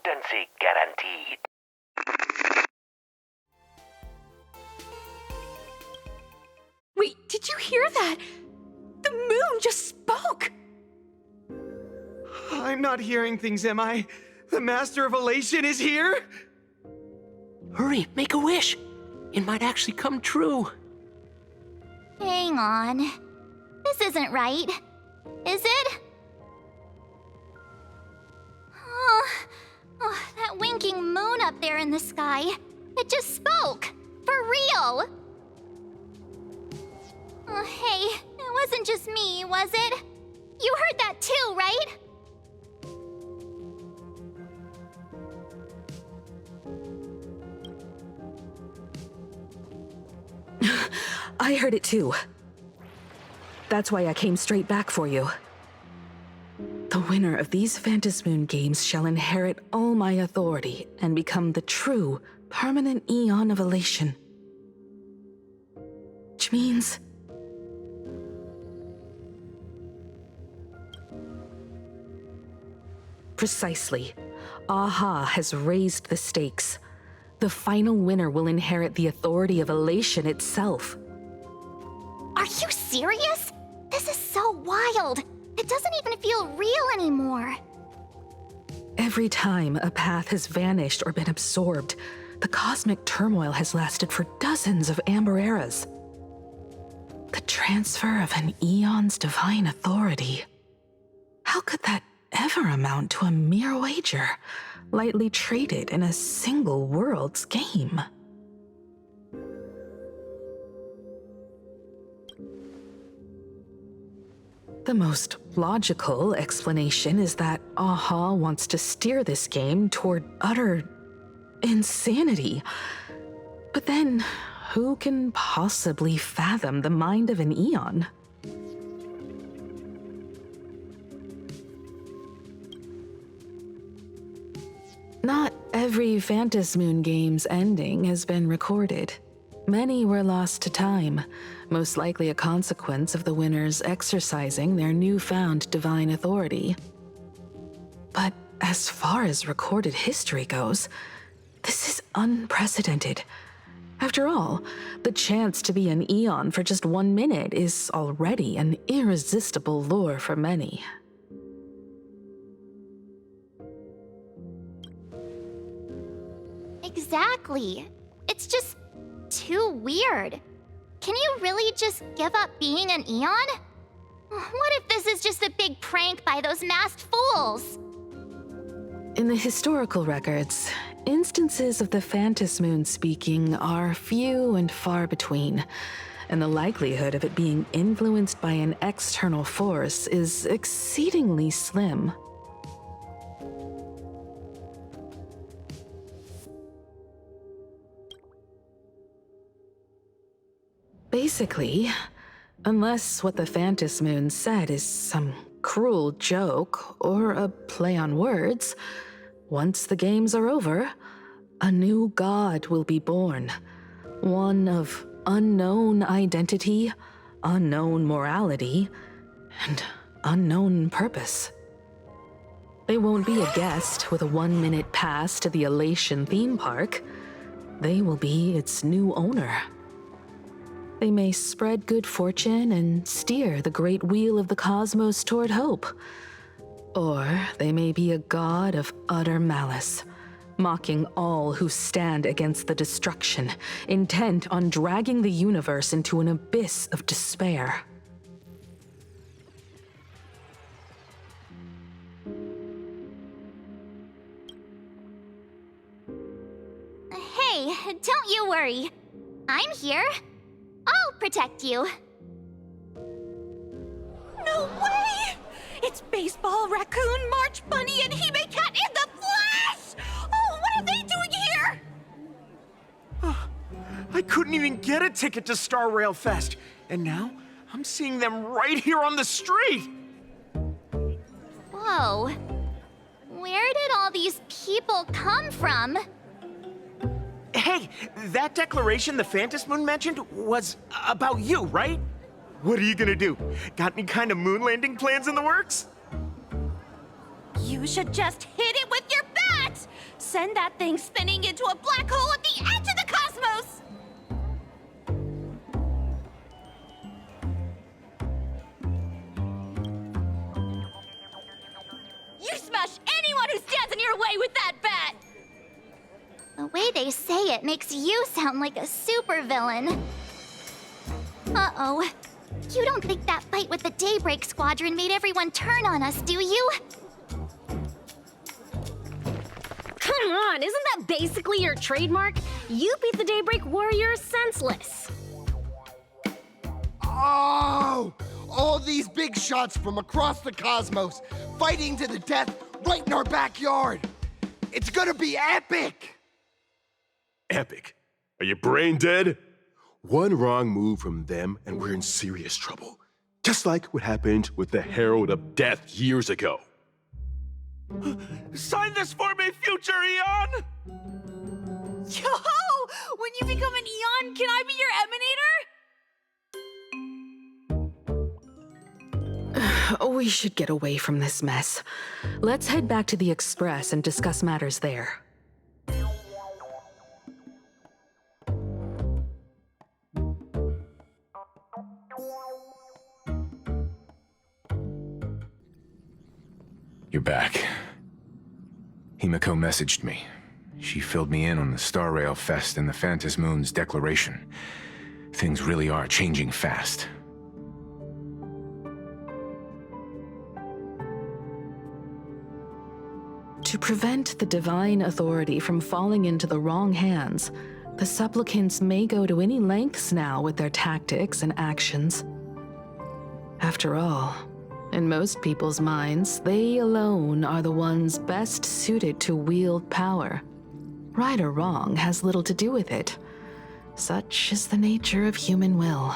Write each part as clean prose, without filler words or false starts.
potency guaranteed. Wait, did you hear that? The moon just spoke! I'm not hearing things, am I? The Master of Elation is here? Hurry, make a wish. It might actually come true. Hang on. This isn't right. Is it? Oh, that winking moon up there in the sky. It just spoke. For real. Oh, hey, it wasn't just me, was it? You heard that too, right? I heard it too. That's why I came straight back for you. The winner of these Phantasmoon Moon games shall inherit all my authority and become the true, permanent Eon of Elation. Which means... Precisely. Aha has raised the stakes. The final winner will inherit the authority of Elation itself. Are you serious? This is so wild. It doesn't even feel real anymore. Every time a path has vanished or been absorbed, the cosmic turmoil has lasted for dozens of amber eras. The transfer of an Eon's divine authority. How could that ever amount to a mere wager, lightly traded in a single world's game? The most logical explanation is that Aha wants to steer this game toward utter insanity. But then, who can possibly fathom the mind of an Eon? Not every Phantasmoon game's ending has been recorded. Many were lost to time, most likely a consequence of the winners exercising their newfound divine authority. But as far as recorded history goes, this is unprecedented. After all, the chance to be an Eon for just 1 minute is already an irresistible lure for many. Exactly. It's just too weird. Can you really just give up being an Eon? What if this is just a big prank by those masked fools? In the historical records, instances of the Phantasmoon speaking are few and far between, and the likelihood of it being influenced by an external force is exceedingly slim. Basically, unless what the Phantasmoon said is some cruel joke or a play on words, once the games are over, a new god will be born. One of unknown identity, unknown morality, and unknown purpose. They won't be a guest with a 1-minute pass to the Elation theme park. They will be its new owner. They may spread good fortune and steer the great wheel of the cosmos toward hope. Or they may be a god of utter malice, mocking all who stand against the destruction, intent on dragging the universe into an abyss of despair. Hey, don't you worry. I'm here. I'll protect you. No way! It's Baseball, Raccoon, March Bunny, and Hime Cat in the flesh! Oh, what are they doing here? I couldn't even get a ticket to Star Rail Fest, and now I'm seeing them right here on the street! Whoa. Where did all these people come from? Hey, that declaration the Phantasmoon mentioned was about you, right? What are you gonna do? Got any kind of moon landing plans in the works? You should just hit it with your bat! send that thing spinning into a black hole at the edge of the cosmos! You smash anyone who stands in your way with that bat! The way they say it makes you sound like a supervillain. Uh-oh. You don't think that fight with the Daybreak Squadron made everyone turn on us, do you? Come on, isn't that basically your trademark? You beat the Daybreak Warriors senseless. Oh! All these big shots from across the cosmos, fighting to the death right in our backyard. It's gonna be epic! Epic? Are you brain dead? One wrong move from them and we're in serious trouble. Just like what happened with the Herald of Death years ago. Sign this for me, future Eon! Yo! When you become an Eon, can I be your Emanator? We should get away from this mess. Let's head back to the Express and discuss matters there. You're back. Himiko messaged me. She filled me in on the Star Rail Fest and the Phantom Moon's declaration. Things really are changing fast. To prevent the divine authority from falling into the wrong hands, the supplicants may go to any lengths now with their tactics and actions. After all, in most people's minds, they alone are the ones best suited to wield power. Right or wrong has little to do with it. Such is the nature of human will.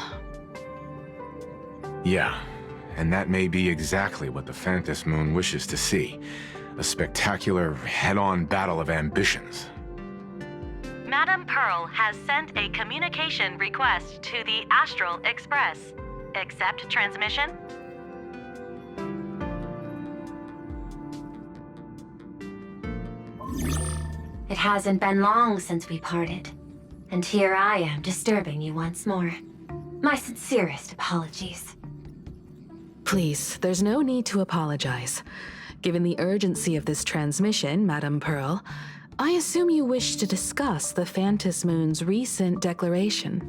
Yeah, and that may be exactly what the Phantom Moon wishes to see. A spectacular, head-on battle of ambitions. Madam Pearl has sent a communication request to the Astral Express. Accept transmission? It hasn't been long since we parted, and here I am disturbing you once more. My sincerest apologies. Please, there's no need to apologize. Given the urgency of this transmission, Madam Pearl, I assume you wish to discuss the Phantom Moon's recent declaration.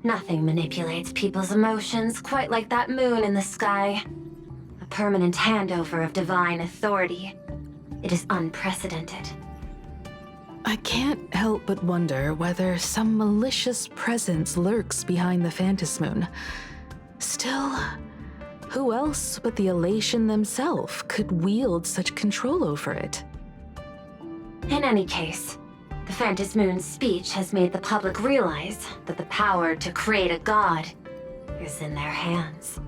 Nothing manipulates people's emotions quite like that moon in the sky. A permanent handover of divine authority. It is unprecedented. I can't help but wonder whether some malicious presence lurks behind the Phantom Moon. Still, who else but the Elation themselves could wield such control over it? In any case, the Phantom Moon's speech has made the public realize that the power to create a god is in their hands.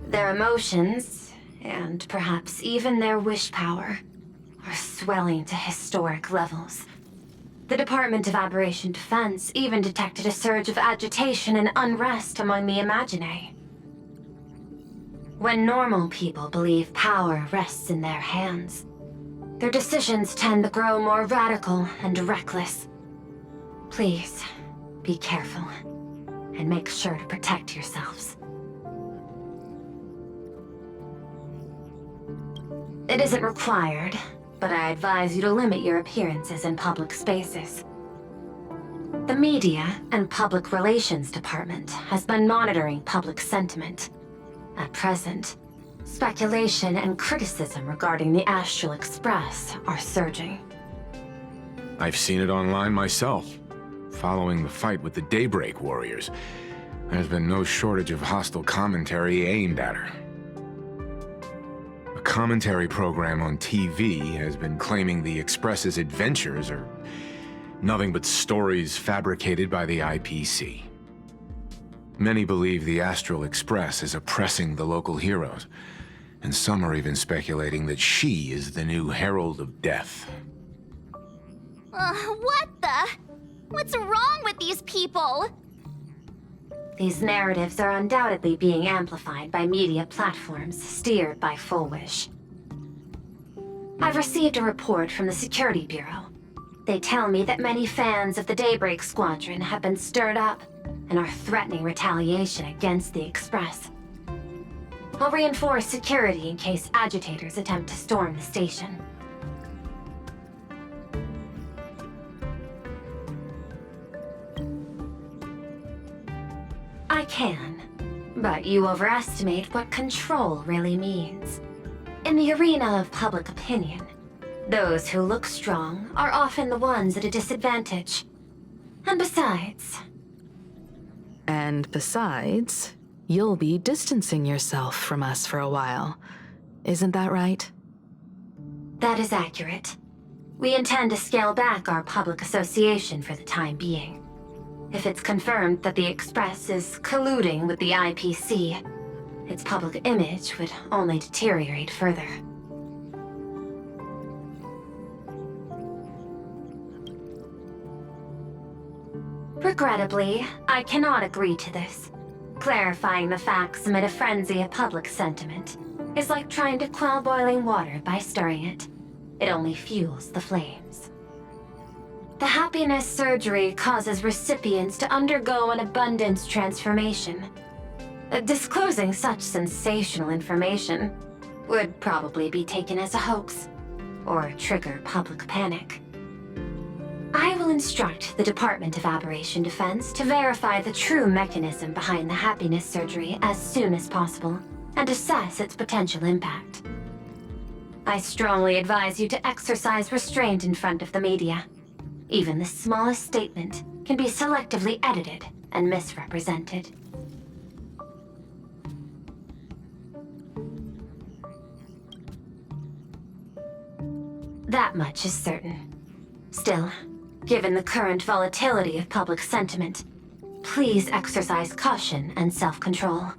Their emotions, and perhaps even their wish power, are swelling to historic levels. The Department of Aberration Defense even detected a surge of agitation and unrest among the Imaginae. When normal people believe power rests in their hands, their decisions tend to grow more radical and reckless. Please, be careful, and make sure to protect yourselves. It isn't required, but I advise you to limit your appearances in public spaces. The Media and Public Relations Department has been monitoring public sentiment. At present, speculation and criticism regarding the Astral Express are surging. I've seen it online myself. Following the fight with the Daybreak Warriors, there's been no shortage of hostile commentary aimed at her. A commentary program on TV has been claiming the Express's adventures are nothing but stories fabricated by the IPC. Many believe the Astral Express is oppressing the local heroes, and some are even speculating that she is the new Herald of Death. What the? What's wrong with these people? These narratives are undoubtedly being amplified by media platforms steered by Full Wish. I've received a report from the Security Bureau. They tell me that many fans of the Daybreak Squadron have been stirred up and are threatening retaliation against the Express. I'll reinforce security in case agitators attempt to storm the station. I can, but you overestimate what control really means. In the arena of public opinion, those who look strong are often the ones at a disadvantage. And besides... And besides, you'll be distancing yourself from us for a while. Isn't that right? That is accurate. We intend to scale back our public association for the time being. If it's confirmed that the Express is colluding with the IPC, its public image would only deteriorate further. Regrettably, I cannot agree to this. Clarifying the facts amid a frenzy of public sentiment is like trying to quell boiling water by stirring it. It only fuels the flames. The happiness surgery causes recipients to undergo an abundance transformation. Disclosing such sensational information would probably be taken as a hoax, or trigger public panic. I will instruct the Department of Aberration Defense to verify the true mechanism behind the happiness surgery as soon as possible, and assess its potential impact. I strongly advise you to exercise restraint in front of the media. Even the smallest statement can be selectively edited and misrepresented. That much is certain. Still, given the current volatility of public sentiment, please exercise caution and self-control.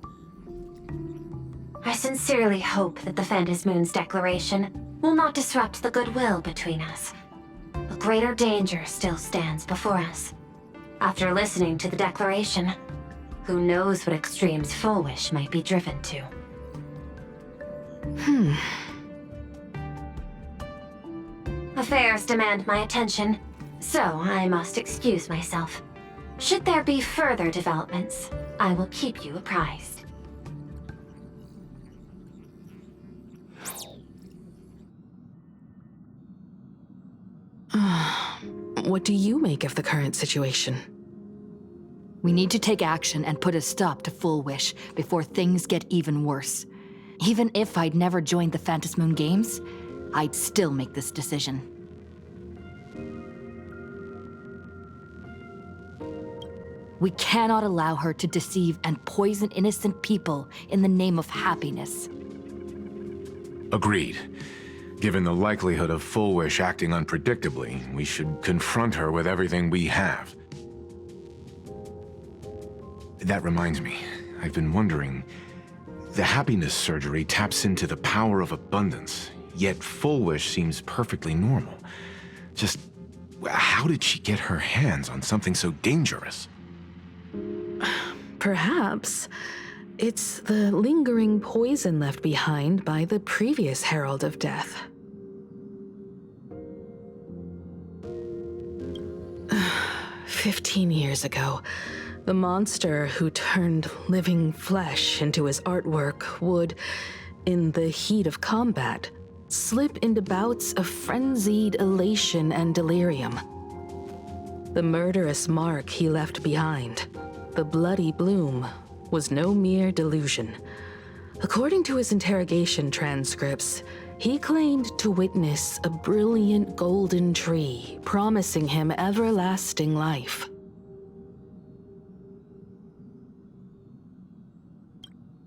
I sincerely hope that the Phantasmoon's declaration will not disrupt the goodwill between us. A greater danger still stands before us. After listening to the declaration, who knows what extremes Fullwish might be driven to. Affairs demand my attention, so I must excuse myself. Should there be further developments, I will keep you apprised. What do you make of the current situation? We need to take action and put a stop to Fullwish before things get even worse. Even if I'd never joined the Phantasmoon Games, I'd still make this decision. We cannot allow her to deceive and poison innocent people in the name of happiness. Agreed. Given the likelihood of Fullwish acting unpredictably, we should confront her with everything we have. That reminds me, I've been wondering, the happiness surgery taps into the power of abundance, yet Fullwish seems perfectly normal. Just, how did she get her hands on something so dangerous? Perhaps it's the lingering poison left behind by the previous Herald of Death. 15 years ago, the monster who turned living flesh into his artwork would, in the heat of combat, slip into bouts of frenzied elation and delirium. The murderous mark he left behind, the bloody bloom, was no mere delusion. According to his interrogation transcripts, he claimed to witness a brilliant golden tree promising him everlasting life.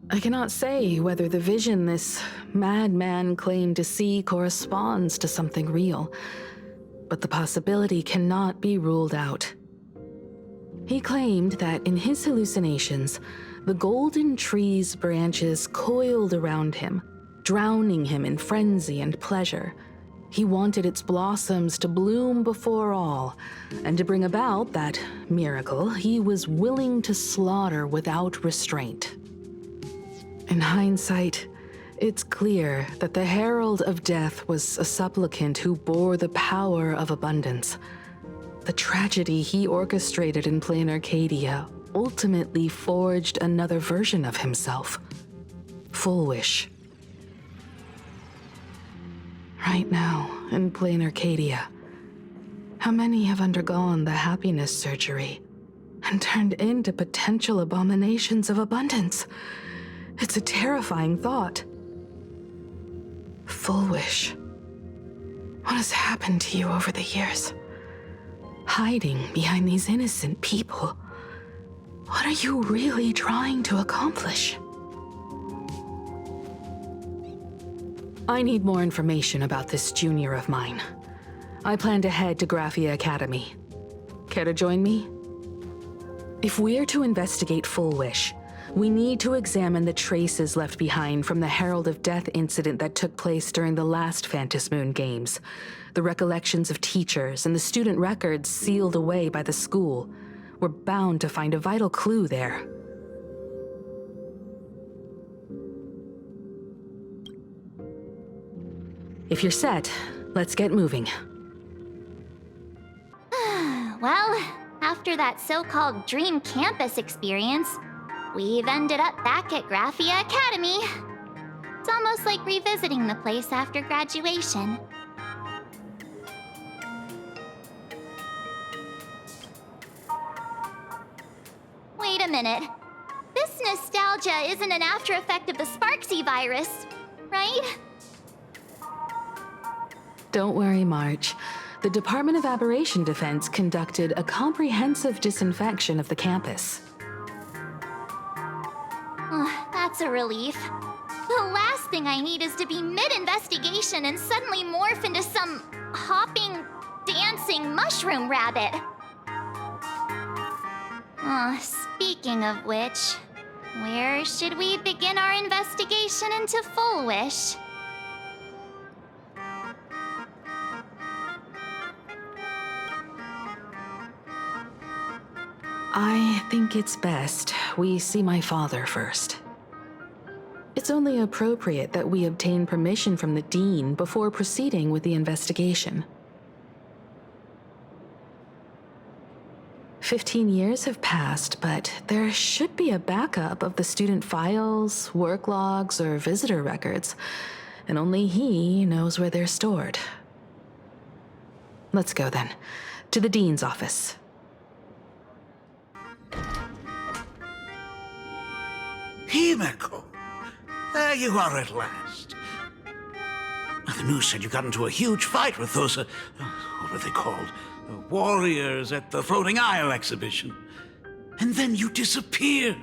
I cannot say whether the vision this madman claimed to see corresponds to something real, but the possibility cannot be ruled out. He claimed that in his hallucinations, the golden tree's branches coiled around him, drowning him in frenzy and pleasure. He wanted its blossoms to bloom before all, and to bring about that miracle, he was willing to slaughter without restraint. In hindsight, It's clear that the Herald of Death was a supplicant who bore the power of abundance. The tragedy he orchestrated in plain Arcadia ultimately forged another version of himself. Full Wish. Right now, in plain Arcadia, how many have undergone the happiness surgery and turned into potential abominations of abundance? It's a terrifying thought. Full Wish. What has happened to you over the years? Hiding behind these innocent people. What are you really trying to accomplish? I need more information about this junior of mine. I plan to head to Graphia Academy. Care to join me? If we're to investigate Full Wish, we need to examine the traces left behind from the Herald of Death incident that took place during the last Phantom Moon Games. The recollections of teachers and the student records sealed away by the school. We're bound to find a vital clue there. If you're set, let's get moving. Well, after that so-called dream campus experience, we've ended up back at Graphia Academy. It's almost like revisiting the place after graduation. Wait a minute. This nostalgia isn't an after effect of the Sparksy virus, right? Don't worry, March. The Department of Aberration Defense conducted a comprehensive disinfection of the campus. That's a relief. The last thing I need is to be mid-investigation and suddenly morph into some hopping, dancing mushroom rabbit. Speaking of which, where should we begin our investigation into Full Wish? I think it's best we see my father first. It's only appropriate that we obtain permission from the Dean before proceeding with the investigation. 15 years have passed, but there should be a backup of the student files, work logs, or visitor records, and only he knows where they're stored. Let's go then, to the Dean's office. Himeko! There you are at last. The news said you got into a huge fight with those, what were they called? Warriors at the Floating Isle exhibition. And then you disappeared.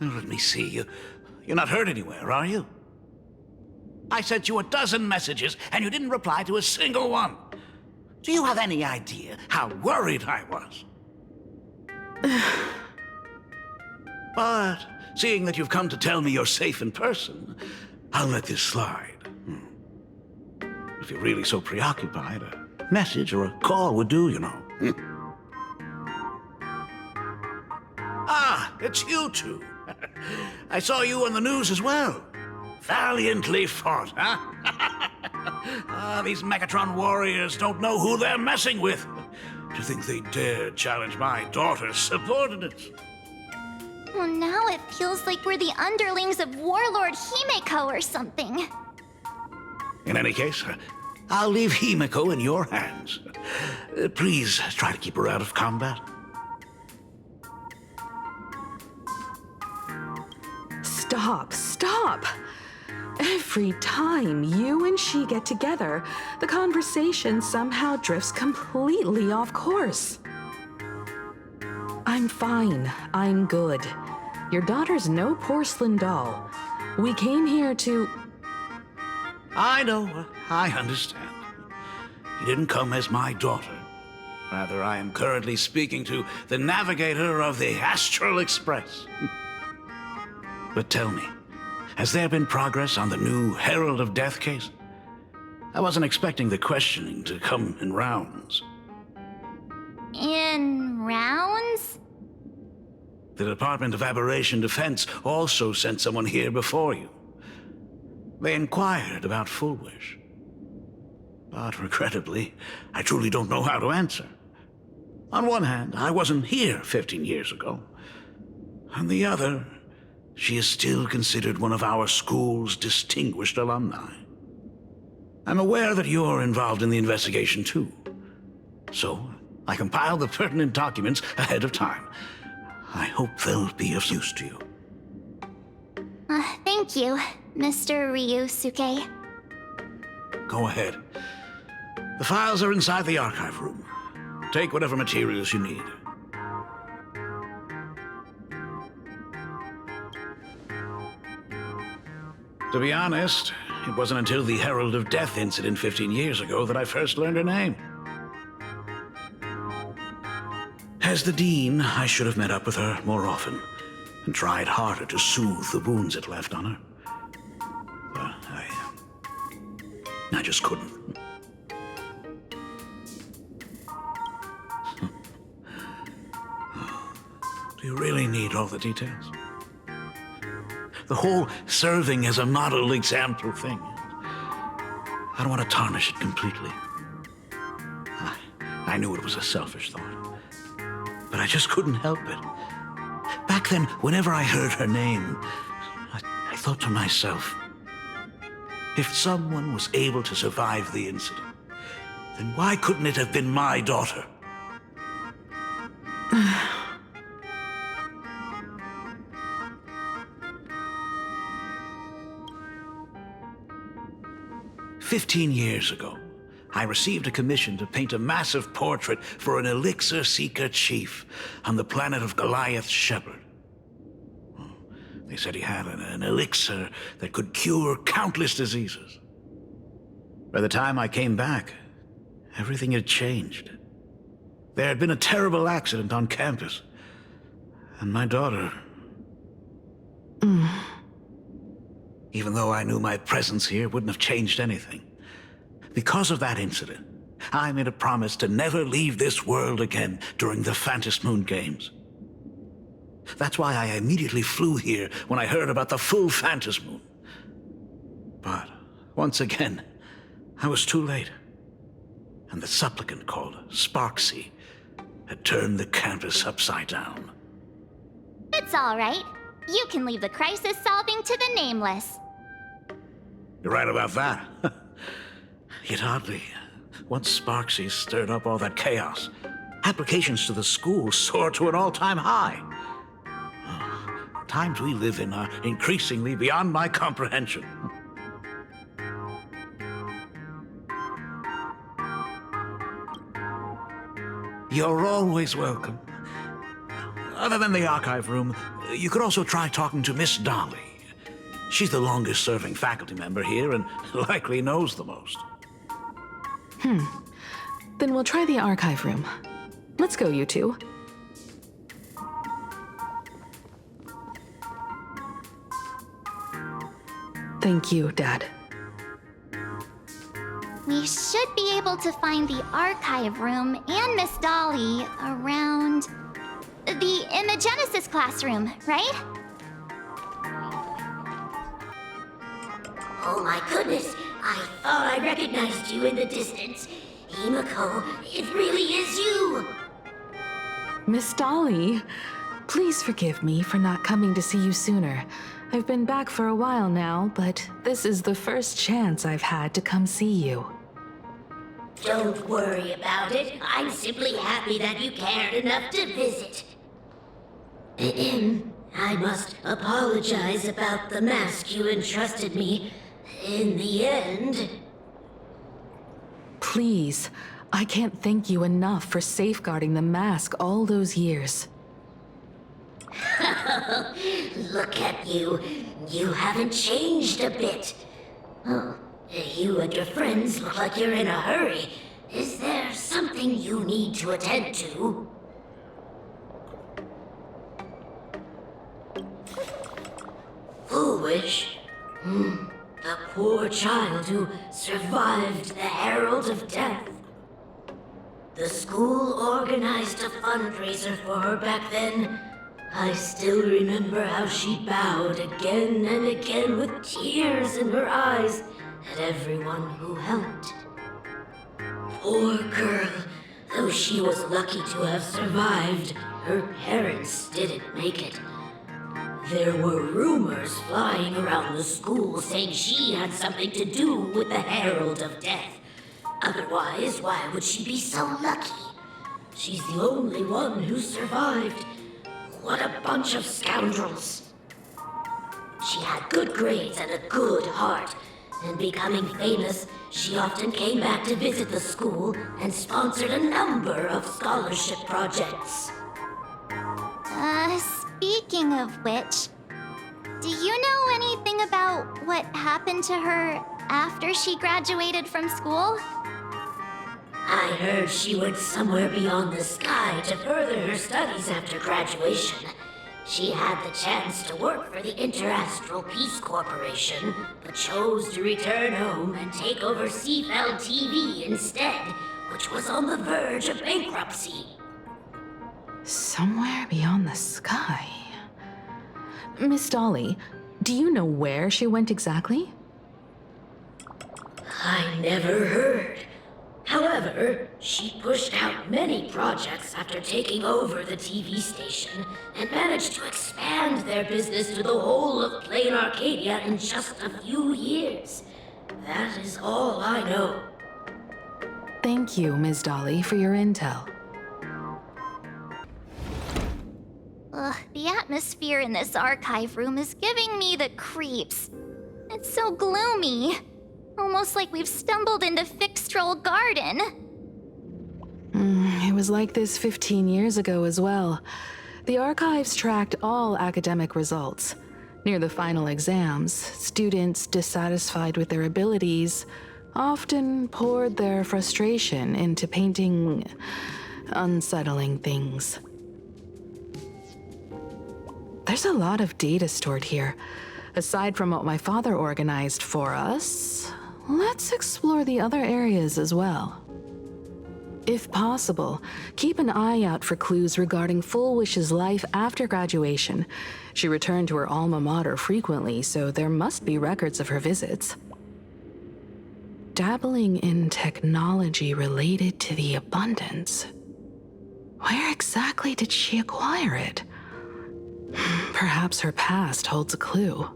Let me see. You're not hurt anywhere, are you? I sent you a dozen messages, and you didn't reply to a single one. Do you have any idea how worried I was? But seeing that you've come to tell me you're safe in person, I'll let this slide. If you're really so preoccupied, a message or a call would do, you know. Ah, it's you two. I saw you on the news as well. Valiantly fought, huh? These Megatron warriors don't know who they're messing with. To think they dare challenge my daughter's subordinates. Well, now it feels like we're the underlings of Warlord Himeko or something. In any case, I'll leave Himeko in your hands. Please try to keep her out of combat. Stop! Every time you and she get together, the conversation somehow drifts completely off course. I'm fine. I'm good. Your daughter's no porcelain doll. We came here to... I know. I understand. You didn't come as my daughter. Rather, I am currently speaking to the navigator of the Astral Express. But tell me, has there been progress on the new Herald of Death case? I wasn't expecting the questioning to come in rounds. In rounds? The Department of Aberration Defense also sent someone here before you. They inquired about Full Wish. But regrettably, I truly don't know how to answer. On one hand, I wasn't here 15 years ago. On the other, she is still considered one of our school's distinguished alumni. I'm aware that you're involved in the investigation too. So, I compiled the pertinent documents ahead of time. I hope they'll be of use to you. Thank you, Mr. Ryusuke. Go ahead. The files are inside the archive room. Take whatever materials you need. To be honest, it wasn't until the Herald of Death incident 15 years ago that I first learned her name. As the Dean, I should have met up with her more often and tried harder to soothe the wounds it left on her. But I just couldn't. Do you really need all the details? The whole serving as a model example thing. I don't want to tarnish it completely. I knew it was a selfish thought, but I just couldn't help it. Back then, whenever I heard her name, I thought to myself, if someone was able to survive the incident, then why couldn't it have been my daughter? 15 years ago, I received a commission to paint a massive portrait for an elixir seeker chief on the planet of Goliath's Shepherd. They said he had an elixir that could cure countless diseases. By the time I came back, everything had changed. There had been a terrible accident on campus, and my daughter... Even though I knew my presence here wouldn't have changed anything. Because of that incident, I made a promise to never leave this world again during the Phantom Moon Games. That's why I immediately flew here when I heard about the full Phantom Moon. But, once again, I was too late. And the supplicant called Sparksy had turned the campus upside down. It's all right. You can leave the crisis solving to the Nameless. You're right about that. Yet oddly, once Sparksy stirred up all that chaos, applications to the school soared to an all-time high. Times we live in are increasingly beyond my comprehension. You're always welcome. Other than the archive room, you could also try talking to Miss Dahlia. She's the longest-serving faculty member here and likely knows the most. Then we'll try the archive room. Let's go, you two. Thank you, Dad. We should be able to find the archive room and Miss Dahlia around the Imagenesis classroom, right? Oh my goodness, I thought I recognized you in the distance. Himeko, it really is you! Miss Dahlia, please forgive me for not coming to see you sooner. I've been back for a while now, but this is the first chance I've had to come see you. Don't worry about it. I'm simply happy that you cared enough to visit. I must apologize about the mask you entrusted me. In the end... Please, I can't thank you enough for safeguarding the mask all those years. Look at you. You haven't changed a bit. Oh, you and your friends look like you're in a hurry. Is there something you need to attend to? Foolish. The poor child who survived the Herald of Death. The school organized a fundraiser for her back then, I still remember how she bowed again and again with tears in her eyes at everyone who helped. Poor girl, though she was lucky to have survived, her parents didn't make it. There were rumors flying around the school saying she had something to do with the Herald of Death. Otherwise, why would she be so lucky? She's the only one who survived. What a bunch of scoundrels. She had good grades and a good heart, and becoming famous, she often came back to visit the school and sponsored a number of scholarship projects. Speaking of which, do you know anything about what happened to her after she graduated from school? I heard she went somewhere beyond the sky to further her studies after graduation. She had the chance to work for the Interastral Peace Corporation, but chose to return home and take over Seafeld TV instead, which was on the verge of bankruptcy. Somewhere beyond the sky. Miss Dolly, do you know where she went exactly? I never heard. However, she pushed out many projects after taking over the TV station and managed to expand their business to the whole of Plain Arcadia in just a few years. That is all I know. Thank you, Ms. Dolly, for your intel. Ugh, the atmosphere in this archive room is giving me the creeps. It's so gloomy. Almost like we've stumbled into Fixtrol Garden. It was like this 15 years ago as well. The archives tracked all academic results. Near the final exams, students dissatisfied with their abilities often poured their frustration into painting unsettling things. There's a lot of data stored here. Aside from what my father organized for us, let's explore the other areas as well. If possible, keep an eye out for clues regarding Full Wish's life after graduation. She returned to her alma mater frequently, so there must be records of her visits. Dabbling in technology related to the abundance. Where exactly did she acquire it? Perhaps her past holds a clue.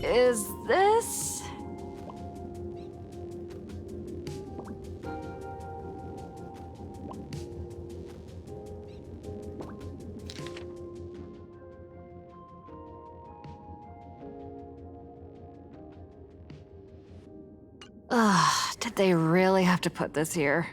Is this? Ugh, did they really have to put this here?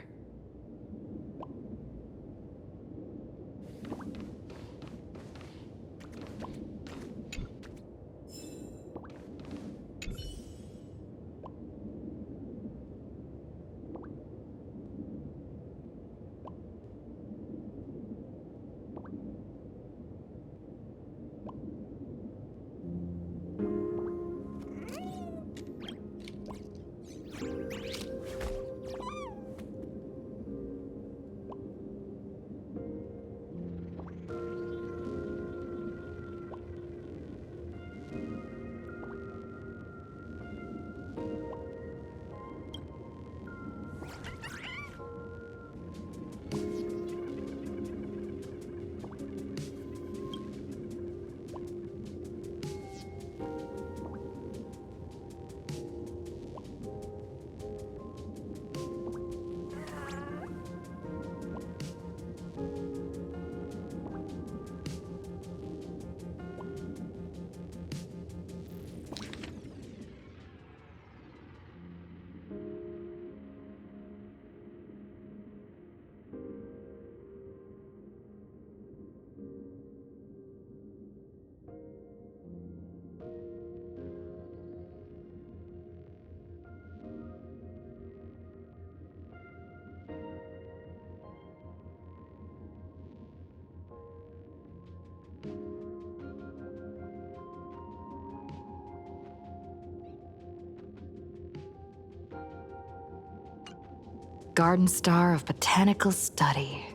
Garden Star of Botanical Study.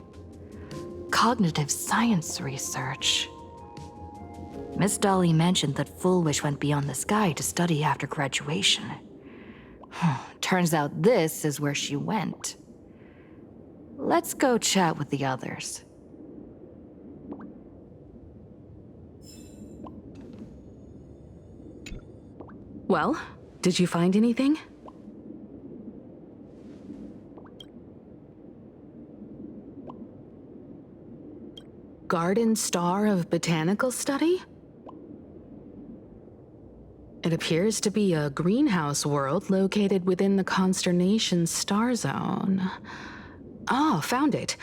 Cognitive science research. Miss Dahlia mentioned that Full Wish went beyond the sky to study after graduation. Turns out this is where she went. Let's go chat with the others. Well, did you find anything? Garden Star of Botanical Study? It appears to be a greenhouse world located within the Consternation star zone. Ah, found it.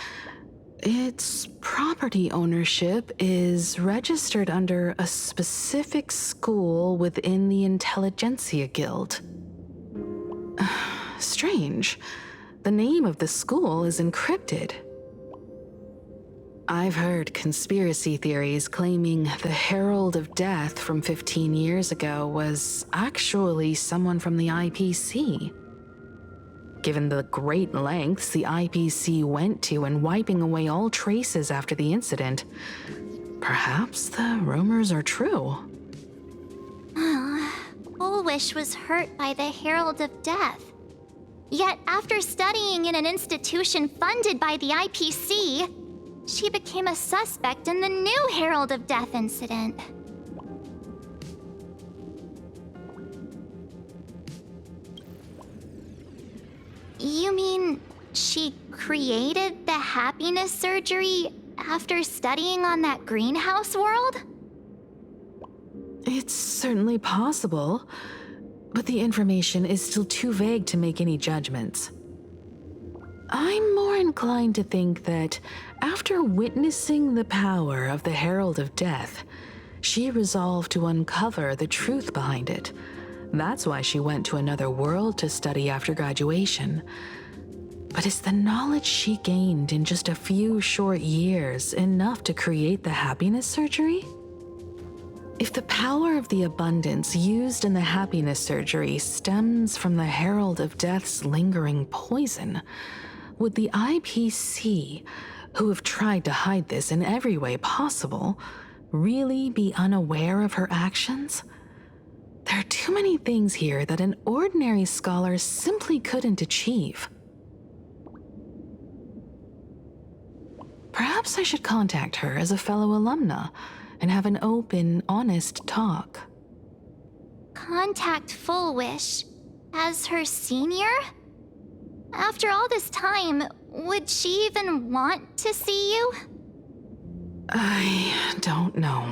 Its property ownership is registered under a specific school within the Intelligentsia Guild. Strange. The name of the school is encrypted. I've heard conspiracy theories claiming the Herald of Death from 15 years ago was actually someone from the IPC. Given the great lengths the IPC went to in wiping away all traces after the incident, perhaps the rumors are true. Full Wish was hurt by the Herald of Death. Yet after studying in an institution funded by the IPC, she became a suspect in the new Herald of Death incident. You mean she created the happiness surgery after studying on that greenhouse world? It's certainly possible, but the information is still too vague to make any judgments. I'm more inclined to think that after witnessing the power of the Herald of Death, she resolved to uncover the truth behind it. That's why she went to another world to study after graduation. But is the knowledge she gained in just a few short years enough to create the happiness surgery? If the power of the abundance used in the happiness surgery stems from the Herald of Death's lingering poison, would the IPC, who have tried to hide this in every way possible, really be unaware of her actions? There are too many things here that an ordinary scholar simply couldn't achieve. Perhaps I should contact her as a fellow alumna and have an open, honest talk. Contact Full Wish as her senior? After all this time, would she even want to see you? I don't know.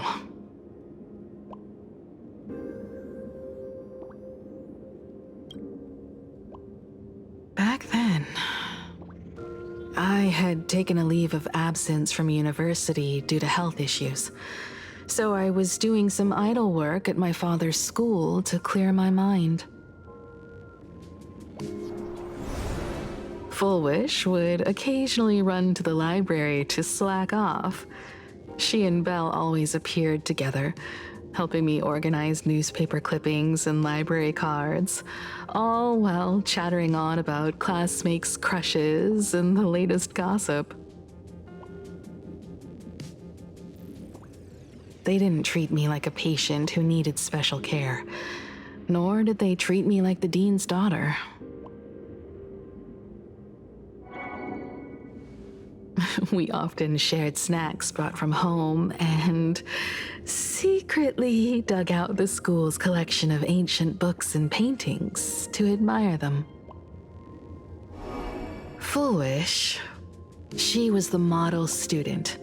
Back then, I had taken a leave of absence from university due to health issues, so I was doing some idle work at my father's school to clear my mind. Full Wish would occasionally run to the library to slack off. She and Belle always appeared together, helping me organize newspaper clippings and library cards, all while chattering on about classmates' crushes and the latest gossip. They didn't treat me like a patient who needed special care, nor did they treat me like the dean's daughter. We often shared snacks brought from home and secretly dug out the school's collection of ancient books and paintings to admire them. Full Wish, she was the model student,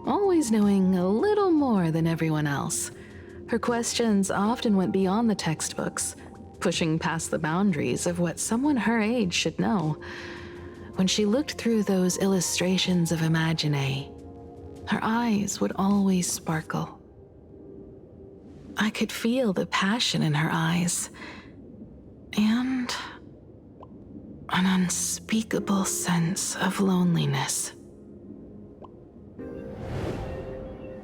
always knowing a little more than everyone else. Her questions often went beyond the textbooks, pushing past the boundaries of what someone her age should know. When she looked through those illustrations of Imagine, her eyes would always sparkle. I could feel the passion in her eyes, and an unspeakable sense of loneliness.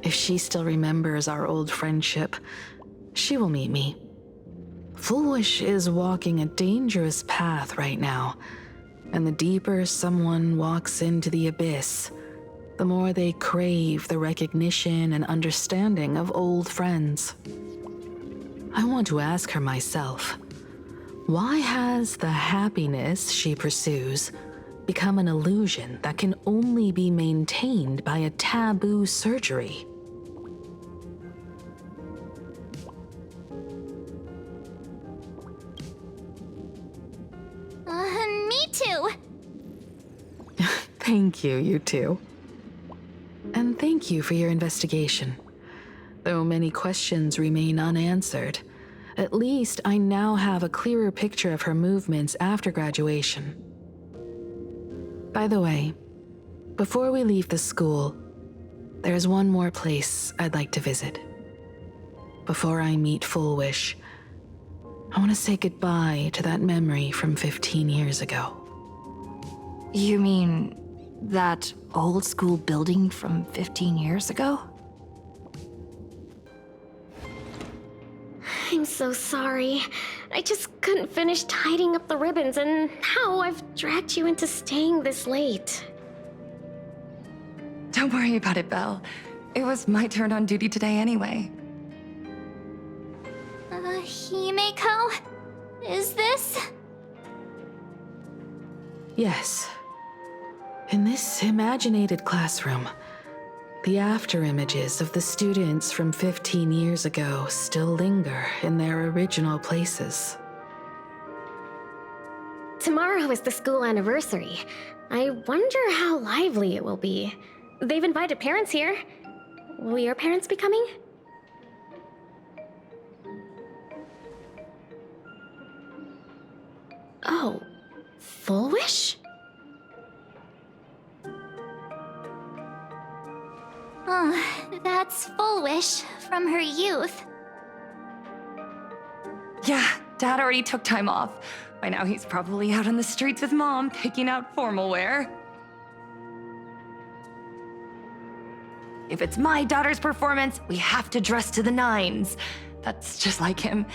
If she still remembers our old friendship, she will meet me. Full Wish is walking a dangerous path right now, And the deeper someone walks into the abyss, the more they crave the recognition and understanding of old friends. I want to ask her myself, why has the happiness she pursues become an illusion that can only be maintained by a taboo surgery? Me too. Thank you, you two. And thank you for your investigation. Though many questions remain unanswered, at least I now have a clearer picture of her movements after graduation. By the way, before we leave the school, there's one more place I'd like to visit. Before I meet Full Wish, I want to say goodbye to that memory from 15 years ago. You mean that old school building from 15 years ago? I'm so sorry. I just couldn't finish tidying up the ribbons, and now I've dragged you into staying this late. Don't worry about it, Belle. It was my turn on duty today anyway. Himeko? Is this? Yes. In this imaginated classroom, the after images of the students from 15 years ago still linger in their original places. Tomorrow is the school anniversary. I wonder how lively it will be. They've invited parents here. Will your parents be coming? Oh, Full Wish? That's Full Wish from her youth. Yeah, Dad already took time off. By now he's probably out on the streets with Mom, picking out formal wear. If it's my daughter's performance, we have to dress to the nines. That's just like him.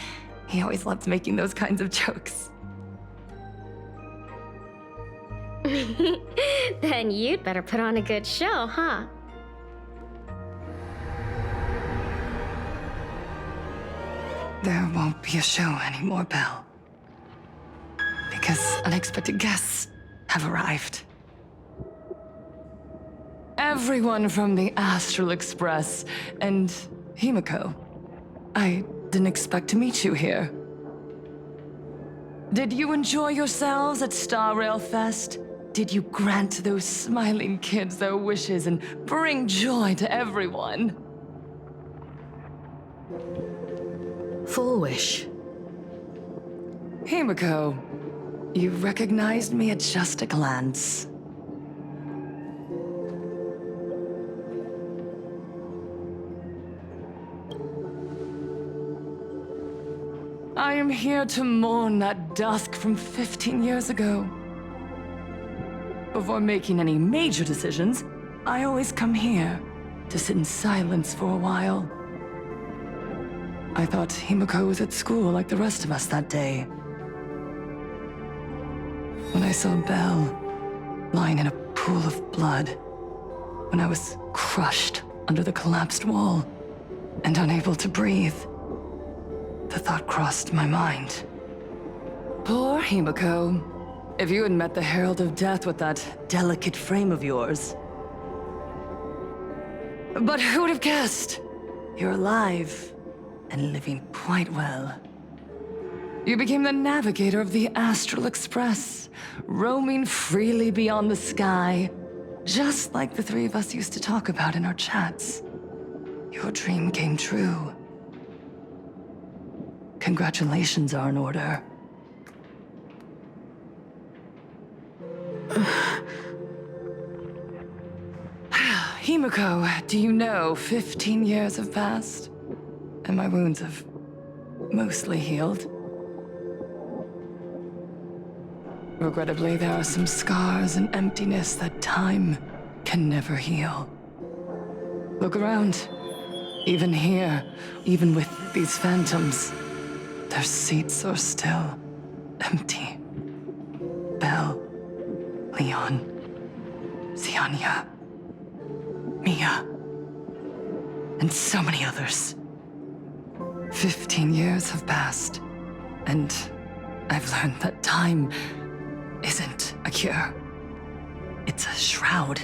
He always loves making those kinds of jokes. Then you'd better put on a good show, huh? There won't be a show anymore, Belle. Because unexpected guests have arrived. Everyone from the Astral Express and Himeko. I didn't expect to meet you here. Did you enjoy yourselves at Star Rail Fest? Did you grant those smiling kids their wishes and bring joy to everyone? Full Wish. Himeko, you recognized me at just a glance. I am here to mourn that dusk from 15 years ago. Before making any major decisions, I always come here to sit in silence for a while. I thought Himeko was at school like the rest of us that day. When I saw Belle lying in a pool of blood, when I was crushed under the collapsed wall and unable to breathe, the thought crossed my mind. Poor Himeko. If you had met the Herald of Death with that delicate frame of yours. But who would have guessed? You're alive and living quite well. You became the navigator of the Astral Express, roaming freely beyond the sky, just like the three of us used to talk about in our chats. Your dream came true. Congratulations are in order. Himeko, do you know 15 years have passed? And my wounds have mostly healed. Regrettably, there are some scars and emptiness that time can never heal. Look around. Even here, even with these phantoms, their seats are still empty. Belle, Leon, Ziania, Mia, and so many others. 15 years have passed, and I've learned that time isn't a cure. It's a shroud,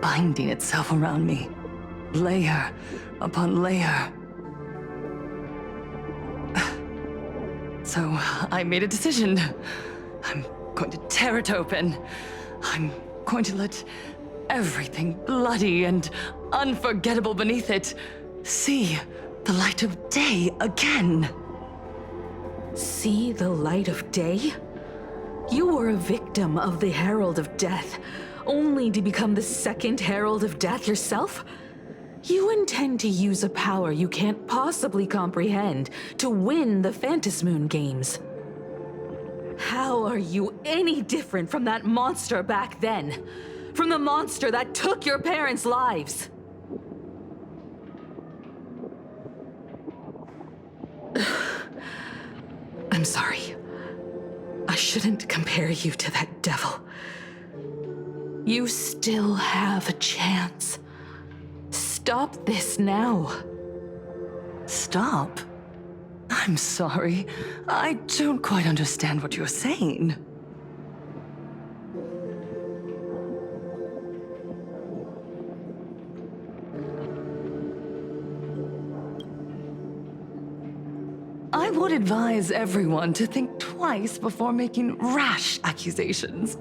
binding itself around me, layer upon layer. So I made a decision. I'm going to tear it open. I'm going to let everything bloody and unforgettable beneath it see the light of day again. See the light of day? You were a victim of the Herald of Death, only to become the second Herald of Death yourself? You intend to use a power you can't possibly comprehend to win the Phantasmoon games. How are you any different from that monster back then? From the monster that took your parents' lives? I'm sorry. I shouldn't compare you to that devil. You still have a chance. Stop this now. Stop? I'm sorry. I don't quite understand what you're saying. I would advise everyone to think twice before making rash accusations.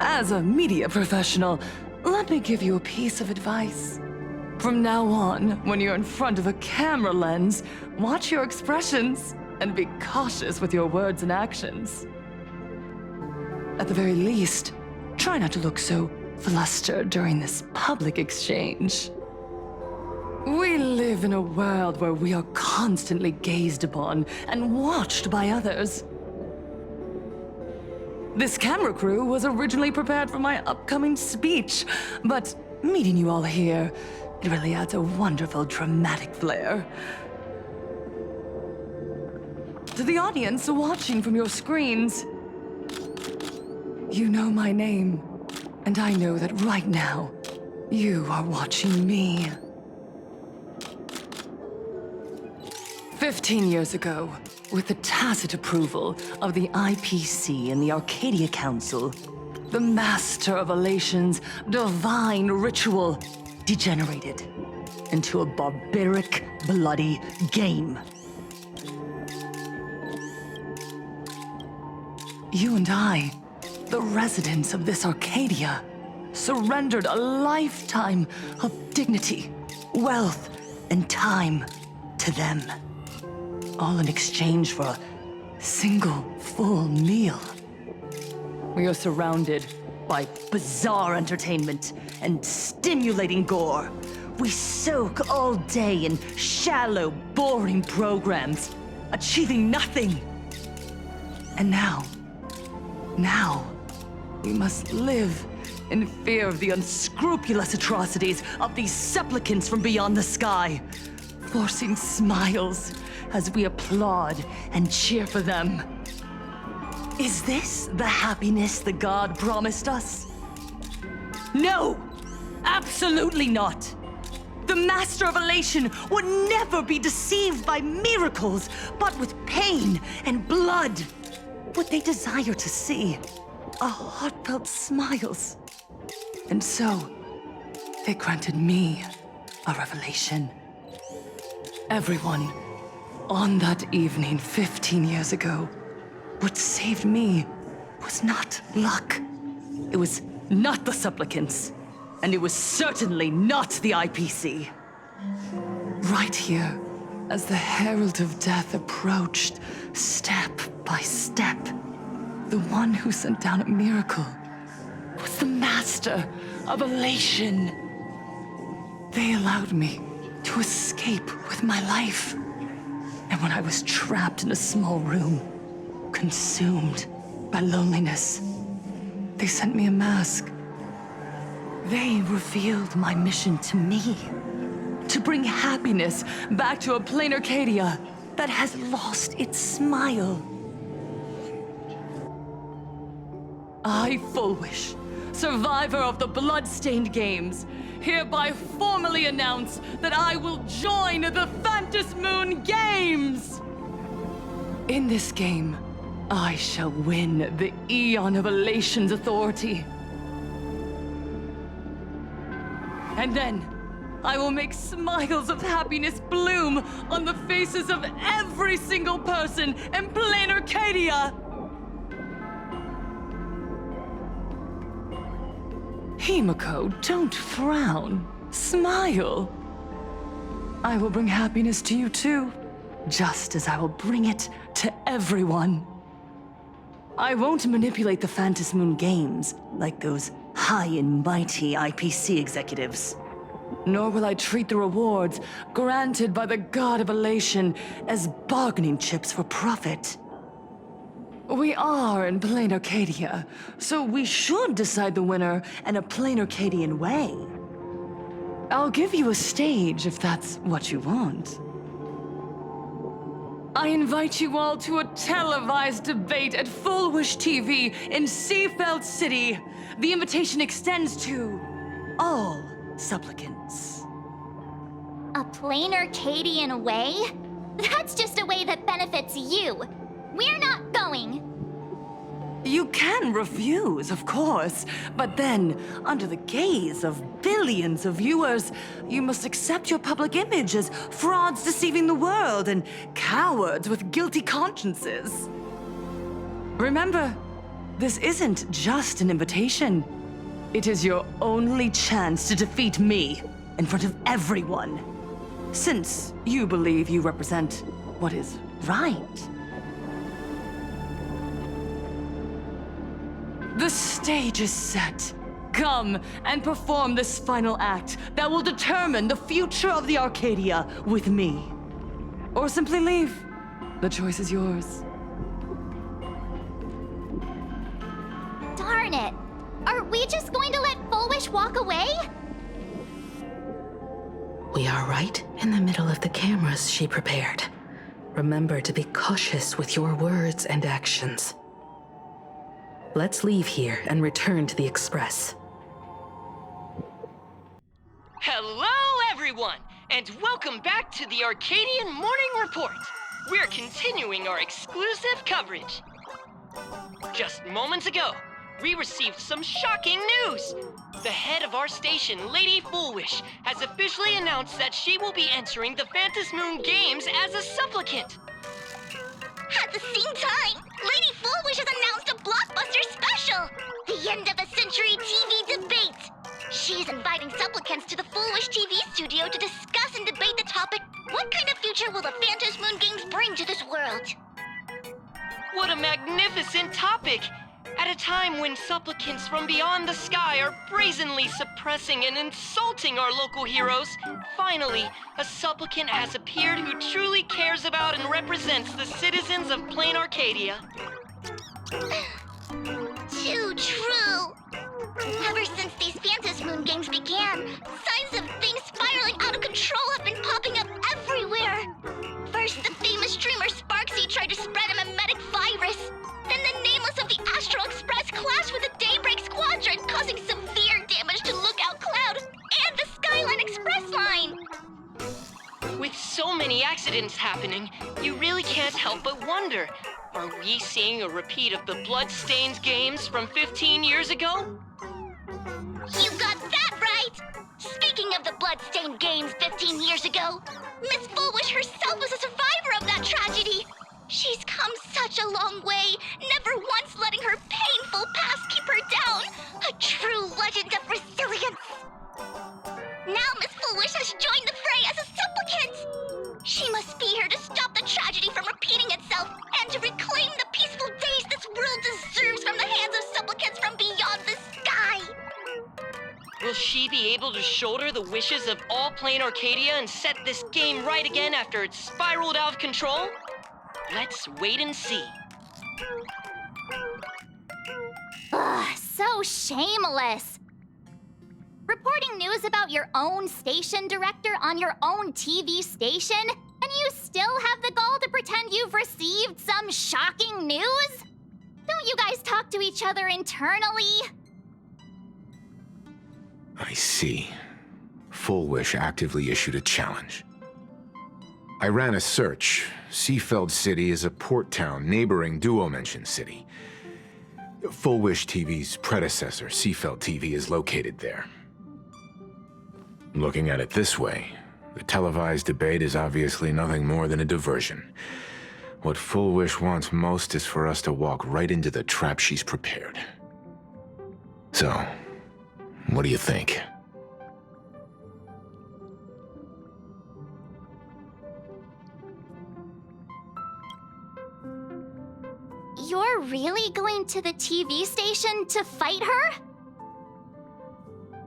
As a media professional, let me give you a piece of advice. From now on, when you're in front of a camera lens, watch your expressions and be cautious with your words and actions. At the very least, try not to look so flustered during this public exchange. We live in a world where we are constantly gazed upon and watched by others. This camera crew was originally prepared for my upcoming speech, but meeting you all here, it really adds a wonderful dramatic flair. To the audience watching from your screens, you know my name, and I know that right now, you are watching me. 15 years ago, with the tacit approval of the IPC and the Arcadia Council, the Master of Elation's divine ritual degenerated into a barbaric, bloody game. You and I, the residents of this Arcadia, surrendered a lifetime of dignity, wealth, and time to them. All in exchange for a single full meal. We are surrounded by bizarre entertainment and stimulating gore. We soak all day in shallow, boring programs, achieving nothing. And now, we must live in fear of the unscrupulous atrocities of these supplicants from beyond the sky, forcing smiles as we applaud and cheer for them. Is this the happiness the god promised us? No! Absolutely not! The Master of Elation would never be deceived by miracles, but with pain and blood. What they desire to see are heartfelt smiles. And so, they granted me a revelation. Everyone, on that evening 15 years ago, what saved me was not luck. It was not the supplicants, and it was certainly not the IPC. Right here, as the Herald of Death approached, step by step, the one who sent down a miracle was the Master of Elation. They allowed me to escape with my life. And when I was trapped in a small room, consumed by loneliness, they sent me a mask. They revealed my mission to me, to bring happiness back to a plain Arcadia that has lost its smile. I, Fullwish, survivor of the Bloodstained Games, hereby formally announce that I will join the Phantom Moon Games! In this game, I shall win the Eon of Elation's authority. And then, I will make smiles of happiness bloom on the faces of every single person in plain Arcadia! Himiko, don't frown. Smile. I will bring happiness to you too, just as I will bring it to everyone. I won't manipulate the Phantom Moon Games like those high and mighty IPC executives. Nor will I treat the rewards granted by the God of Elation as bargaining chips for profit. We are in plain Arcadia, so we should decide the winner in a plain Arcadian way. I'll give you a stage if that's what you want. I invite you all to a televised debate at Fullwish TV in Seafeld City. The invitation extends to all supplicants. A plain Arcadian way? That's just a way that benefits you. We're not going. You can refuse, of course, but then, under the gaze of billions of viewers, you must accept your public image as frauds deceiving the world and cowards with guilty consciences. Remember, this isn't just an invitation. It is your only chance to defeat me in front of everyone, since you believe you represent what is right. The stage is set. Come and perform this final act that will determine the future of the Arcadia with me. Or simply leave. The choice is yours. Darn it! Are we just going to let Fullwish walk away? We are right in the middle of the cameras she prepared. Remember to be cautious with your words and actions. Let's leave here and return to the Express. Hello, everyone, and welcome back to the Arcadian Morning Report. We're continuing our exclusive coverage. Just moments ago, we received some shocking news. The head of our station, Lady Fullwish, has officially announced that she will be entering the Phantom Moon Games as a supplicant. At the same time, Lady Fullwish has announced a blockbuster special! The end of a century TV debate! She's inviting supplicants to the Fullwish TV studio to discuss and debate the topic, what kind of future will the Phantom Moon Games bring to this world? What a magnificent topic! At a time when supplicants from beyond the sky are brazenly suppressing and insulting our local heroes, finally, a supplicant has appeared who truly cares about and represents the citizens of plain Arcadia. Too true! Ever since these Phantom Moon Games began, signs of things spiraling out of control have been popping up everywhere. First, the famous streamer Sparksy tried to spread a mimetic virus. Then the nameless of the Astral Express clashed with the Daybreak Squadron, causing severe damage to Lookout Cloud and the Skyline Express line. With so many accidents happening, you really can't help but wonder, are we seeing a repeat of the Bloodstained Games from 15 years ago? You got that right! Speaking of the Bloodstained Games 15 years ago, Miss Fullwish herself was a survivor of that tragedy. She's come such a long way, never once letting her painful past keep her down. A true legend of resilience. Now Miss Fullwish has joined the fray as a supplicant. She must be here to stop the tragedy from repeating itself and to reclaim the peaceful days this world deserves from the hands of supplicants from beyond the sky. Will she be able to shoulder the wishes of all plain Arcadia and set this game right again after it's spiraled out of control? Let's wait and see. Ugh, so shameless. Reporting news about your own station director on your own TV station, and you still have the gall to pretend you've received some shocking news? Don't you guys talk to each other internally? I see. Full Wish actively issued a challenge. I ran a search. Seafeld City is a port town neighboring Duo-Mention City. Full Wish TV's predecessor, Seafeld TV, is located there. Looking at it this way, the televised debate is obviously nothing more than a diversion. What Full Wish wants most is for us to walk right into the trap she's prepared. So, what do you think? You're really going to the TV station to fight her?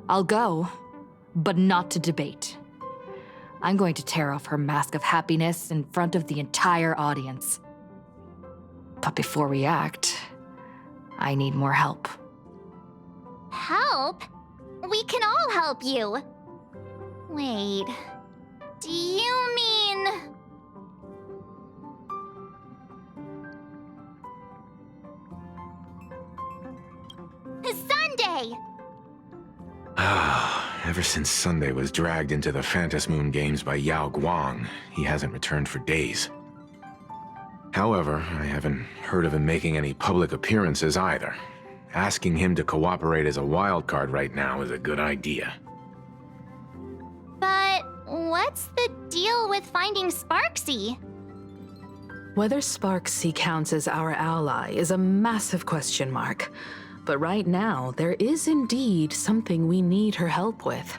I'll go, but not to debate. I'm going to tear off her mask of happiness in front of the entire audience. But before we act, I need more help. Help? We can all help you. Wait, do you mean... Sunday! Ever since Sunday was dragged into the Phantom Moon Games by Yao Guang, he hasn't returned for days. However, I haven't heard of him making any public appearances either. Asking him to cooperate as a wildcard right now is a good idea. But what's the deal with finding Sparksy? Whether Sparksy counts as our ally is a massive question mark. But right now, there is indeed something we need her help with.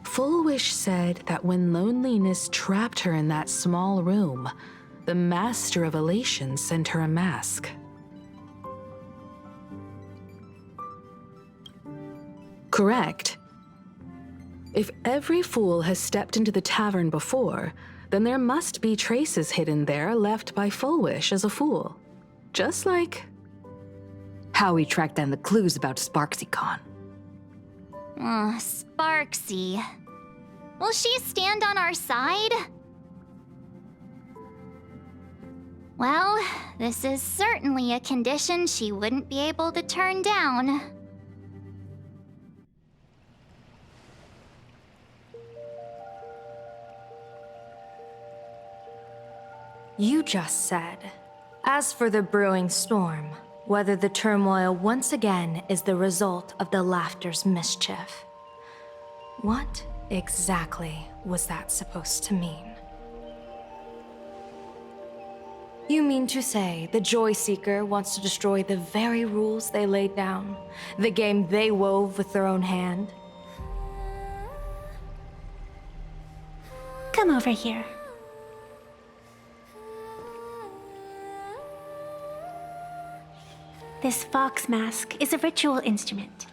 Full Wish said that when loneliness trapped her in that small room, the Master of Elation sent her a mask. Correct. If every fool has stepped into the tavern before, then there must be traces hidden there left by Full Wish as a fool. Just like... how we track down the clues about SparksyCon. Sparksy. Will she stand on our side? Well, this is certainly a condition she wouldn't be able to turn down. You just said, as for the brewing storm, whether the turmoil once again is the result of the Laughter's mischief. What exactly was that supposed to mean? You mean to say the Joy Seeker wants to destroy the very rules they laid down, the game they wove with their own hand? Come over here. This fox mask is a ritual instrument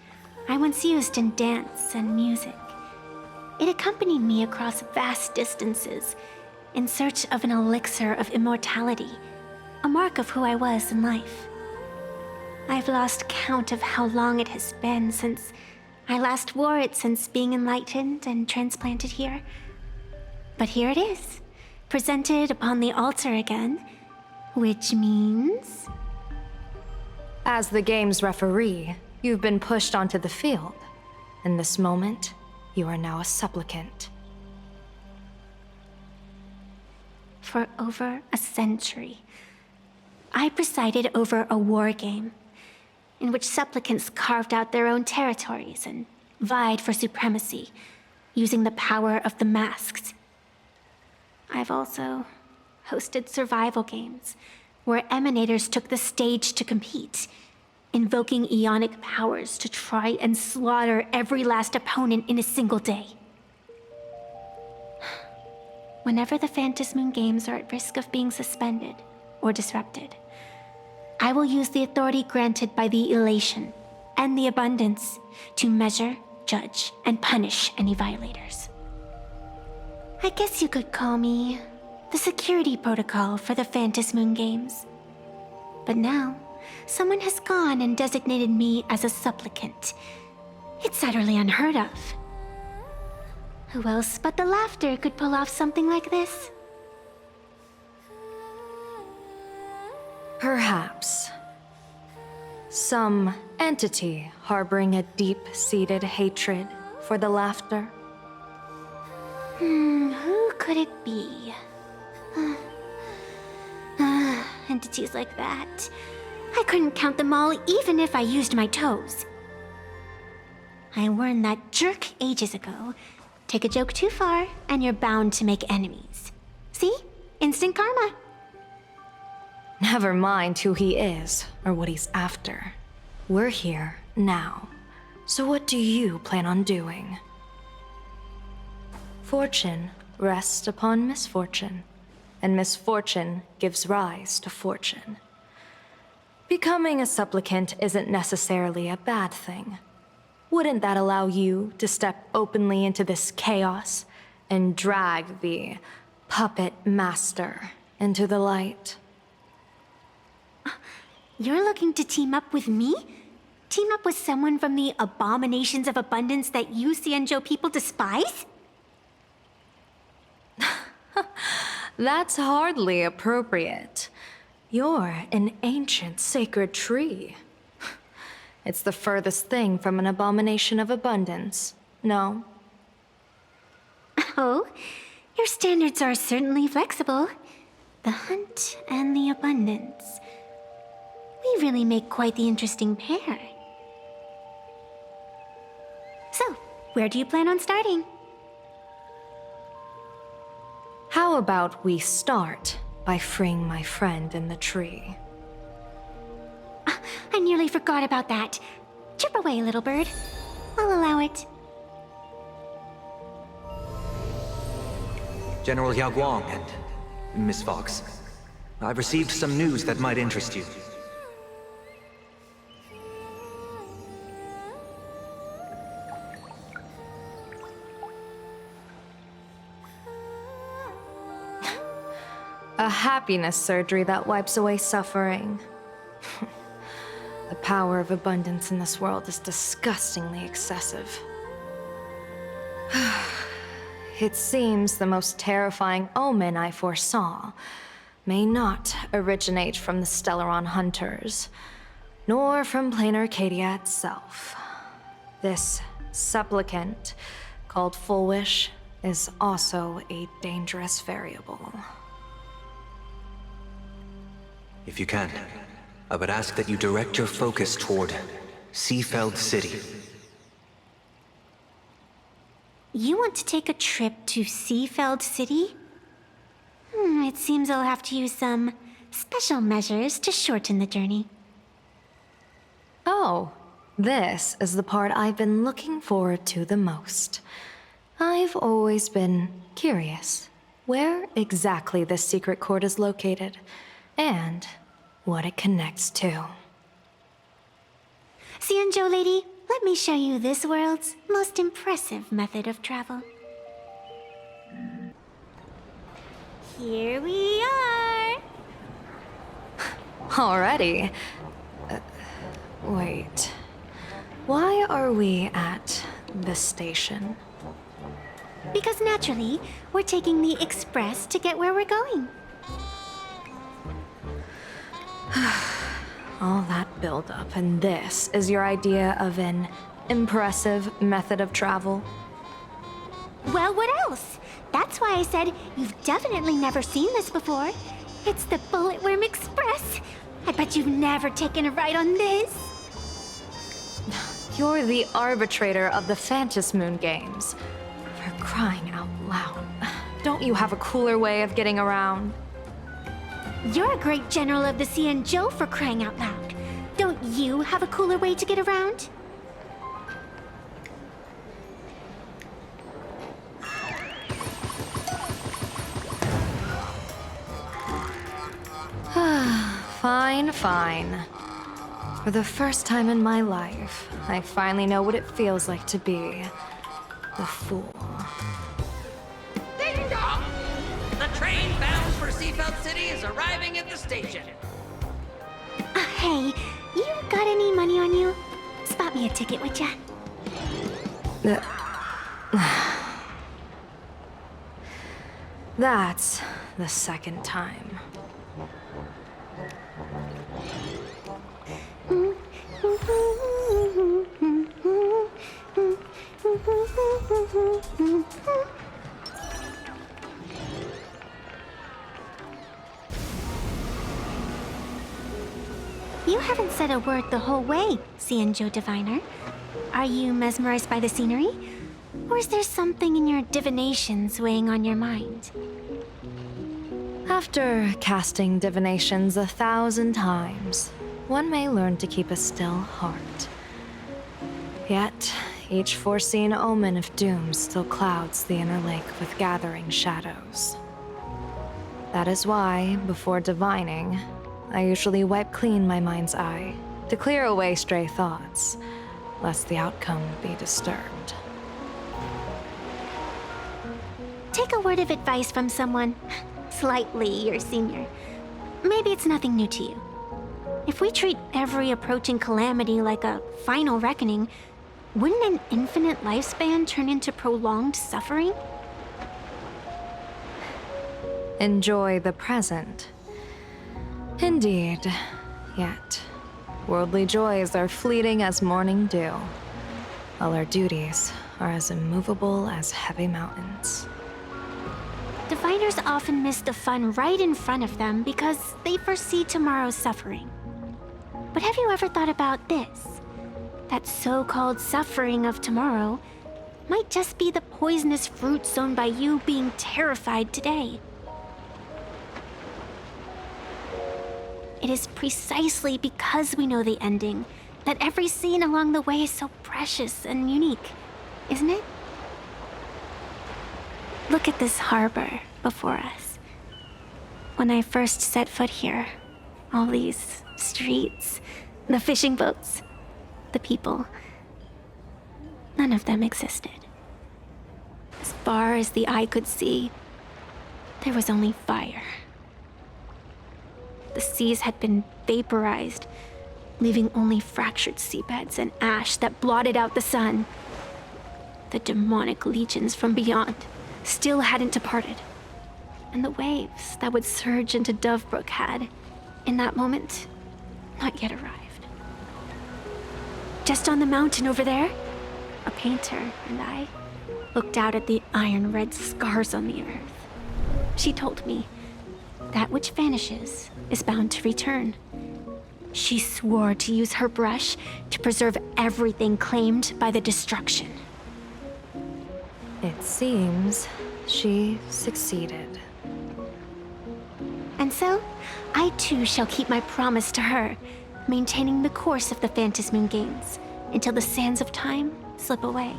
I once used in dance and music. It accompanied me across vast distances in search of an elixir of immortality, a mark of who I was in life. I've lost count of how long it has been since I last wore it since being enlightened and transplanted here. But here it is, presented upon the altar again, which means... As the game's referee, you've been pushed onto the field. In this moment, you are now a supplicant. For over a century, I presided over a war game in which supplicants carved out their own territories and vied for supremacy, using the power of the masks. I've also hosted survival games where emanators took the stage to compete, invoking eonic powers to try and slaughter every last opponent in a single day. Whenever the Phantom Moon Games are at risk of being suspended or disrupted, I will use the authority granted by the Elation and the Abundance to measure, judge, and punish any violators. I guess you could call me the security protocol for the Phantom Moon Games. But now, someone has gone and designated me as a supplicant. It's utterly unheard of. Who else but the laughter could pull off something like this? Perhaps. Some entity harboring a deep-seated hatred for the laughter. Who could it be? Entities like that. I couldn't count them all even if I used my toes. I warned that jerk ages ago. Take a joke too far, and you're bound to make enemies. See? Instant karma. Never mind who he is or what he's after. We're here now. So what do you plan on doing? Fortune rests upon misfortune, and misfortune gives rise to fortune. Becoming a supplicant isn't necessarily a bad thing. Wouldn't that allow you to step openly into this chaos and drag the puppet master into the light? You're looking to team up with me? Team up with someone from the abominations of abundance that you Xianzhou people despise? That's hardly appropriate. You're an ancient sacred tree. It's the furthest thing from an abomination of abundance, no? Oh, your standards are certainly flexible. The hunt and the abundance. We really make quite the interesting pair. So, where do you plan on starting? How about we start by freeing my friend in the tree? I nearly forgot about that. Chirp away, little bird. I'll allow it. General Yao Guang and Miss Fox, I've received some news that might interest you. A happiness surgery that wipes away suffering. The power of abundance in this world is disgustingly excessive. It seems the most terrifying omen I foresaw may not originate from the Stellaron hunters, nor from plain Arcadia itself. This supplicant, called Full Wish, is also a dangerous variable. If you can, I would ask that you direct your focus toward Seafeld City. You want to take a trip to Seafeld City? It seems I'll have to use some special measures to shorten the journey. Oh, this is the part I've been looking forward to the most. I've always been curious where exactly this secret court is located, and what it connects to. Xianzhou lady, let me show you this world's most impressive method of travel. Here we are! Already? Wait. Why are we at this station? Because naturally, we're taking the express to get where we're going. All that build-up, and this is your idea of an impressive method of travel? Well, what else? That's why I said you've definitely never seen this before. It's the Bulletworm Express. I bet you've never taken a ride on this. You're the arbitrator of the Phantom Moon games. For crying out loud. Don't you have a cooler way of getting around? You're a great general of the Xianzhou, for crying out loud. Don't you have a cooler way to get around? Fine, fine. For the first time in my life, I finally know what it feels like to be the fool. Ding dong! The train bound for Seafeld City is arriving at the station. Hey, you got any money on you? Spot me a ticket, would ya? That's the second time. You haven't said a word the whole way, Xianzhou Diviner. Are you mesmerized by the scenery? Or is there something in your divinations weighing on your mind? After casting divinations 1,000 times, one may learn to keep a still heart. Yet, each foreseen omen of doom still clouds the inner lake with gathering shadows. That is why, before divining, I usually wipe clean my mind's eye to clear away stray thoughts, lest the outcome be disturbed. Take a word of advice from someone slightly your senior. Maybe it's nothing new to you. If we treat every approaching calamity like a final reckoning, wouldn't an infinite lifespan turn into prolonged suffering? Enjoy the present. Indeed, yet worldly joys are fleeting as morning dew, while our duties are as immovable as heavy mountains. Diviners often miss the fun right in front of them because they foresee tomorrow's suffering. But have you ever thought about this? That so-called suffering of tomorrow might just be the poisonous fruit sown by you being terrified today. It is precisely because we know the ending that every scene along the way is so precious and unique, isn't it? Look at this harbor before us. When I first set foot here, all these streets, the fishing boats, the people, none of them existed. As far as the eye could see, there was only fire. The seas had been vaporized, leaving only fractured seabeds and ash that blotted out the sun. The demonic legions from beyond still hadn't departed, and the waves that would surge into Dovebrook had, in that moment, not yet arrived. Just on the mountain over there, a painter and I looked out at the iron-red scars on the earth. She told me, that which vanishes is bound to return. She swore to use her brush to preserve everything claimed by the destruction. It seems she succeeded. And so, I too shall keep my promise to her, maintaining the course of the Phantasmoon Games until the sands of time slip away.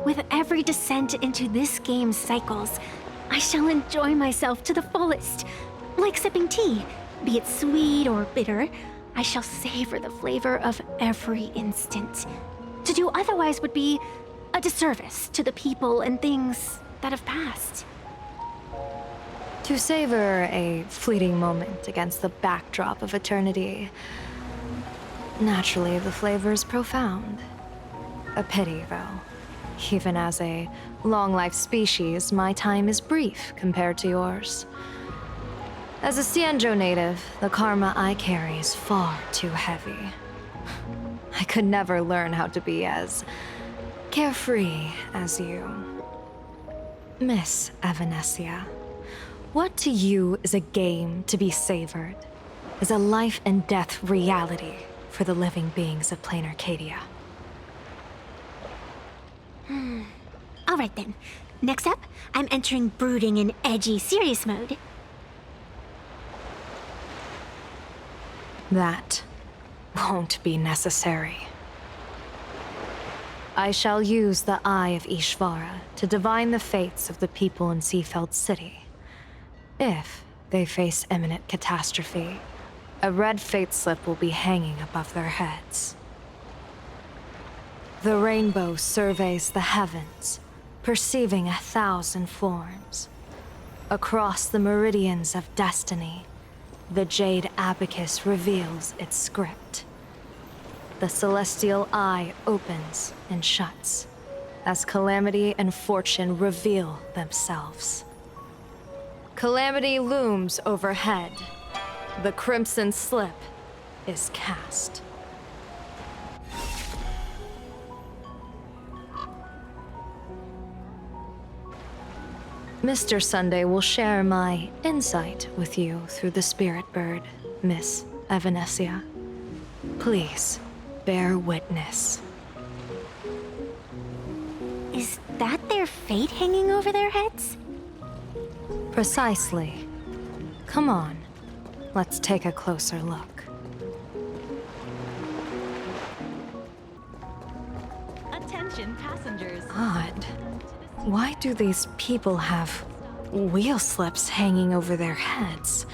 With every descent into this game's cycles, I shall enjoy myself to the fullest. Like sipping tea, be it sweet or bitter, I shall savor the flavor of every instant. To do otherwise would be a disservice to the people and things that have passed. To savor a fleeting moment against the backdrop of eternity, naturally the flavor is profound. A pity, though. Even as a long-life species, my time is brief compared to yours. As a Xianzhou native, the karma I carry is far too heavy. I could never learn how to be as carefree as you. Miss Evanescia, what to you is a game to be savored, is a life and death reality for the living beings of plain Arcadia. All right then. Next up, I'm entering brooding and edgy serious mode. That won't be necessary. I shall use the Eye of Ishvara to divine the fates of the people in Seafeld City. If they face imminent catastrophe, a red fate slip will be hanging above their heads. The rainbow surveys the heavens, perceiving 1,000 forms. Across the meridians of destiny, the jade abacus reveals its script. The celestial eye opens and shuts as calamity and fortune reveal themselves. Calamity looms overhead. The crimson slip is cast. Mr. Sunday will share my insight with you through the spirit bird, Miss Evanesia. Please, bear witness. Is that their fate hanging over their heads? Precisely. Come on, let's take a closer look. Attention passengers. Odd. Why do these people have wheel slips hanging over their heads?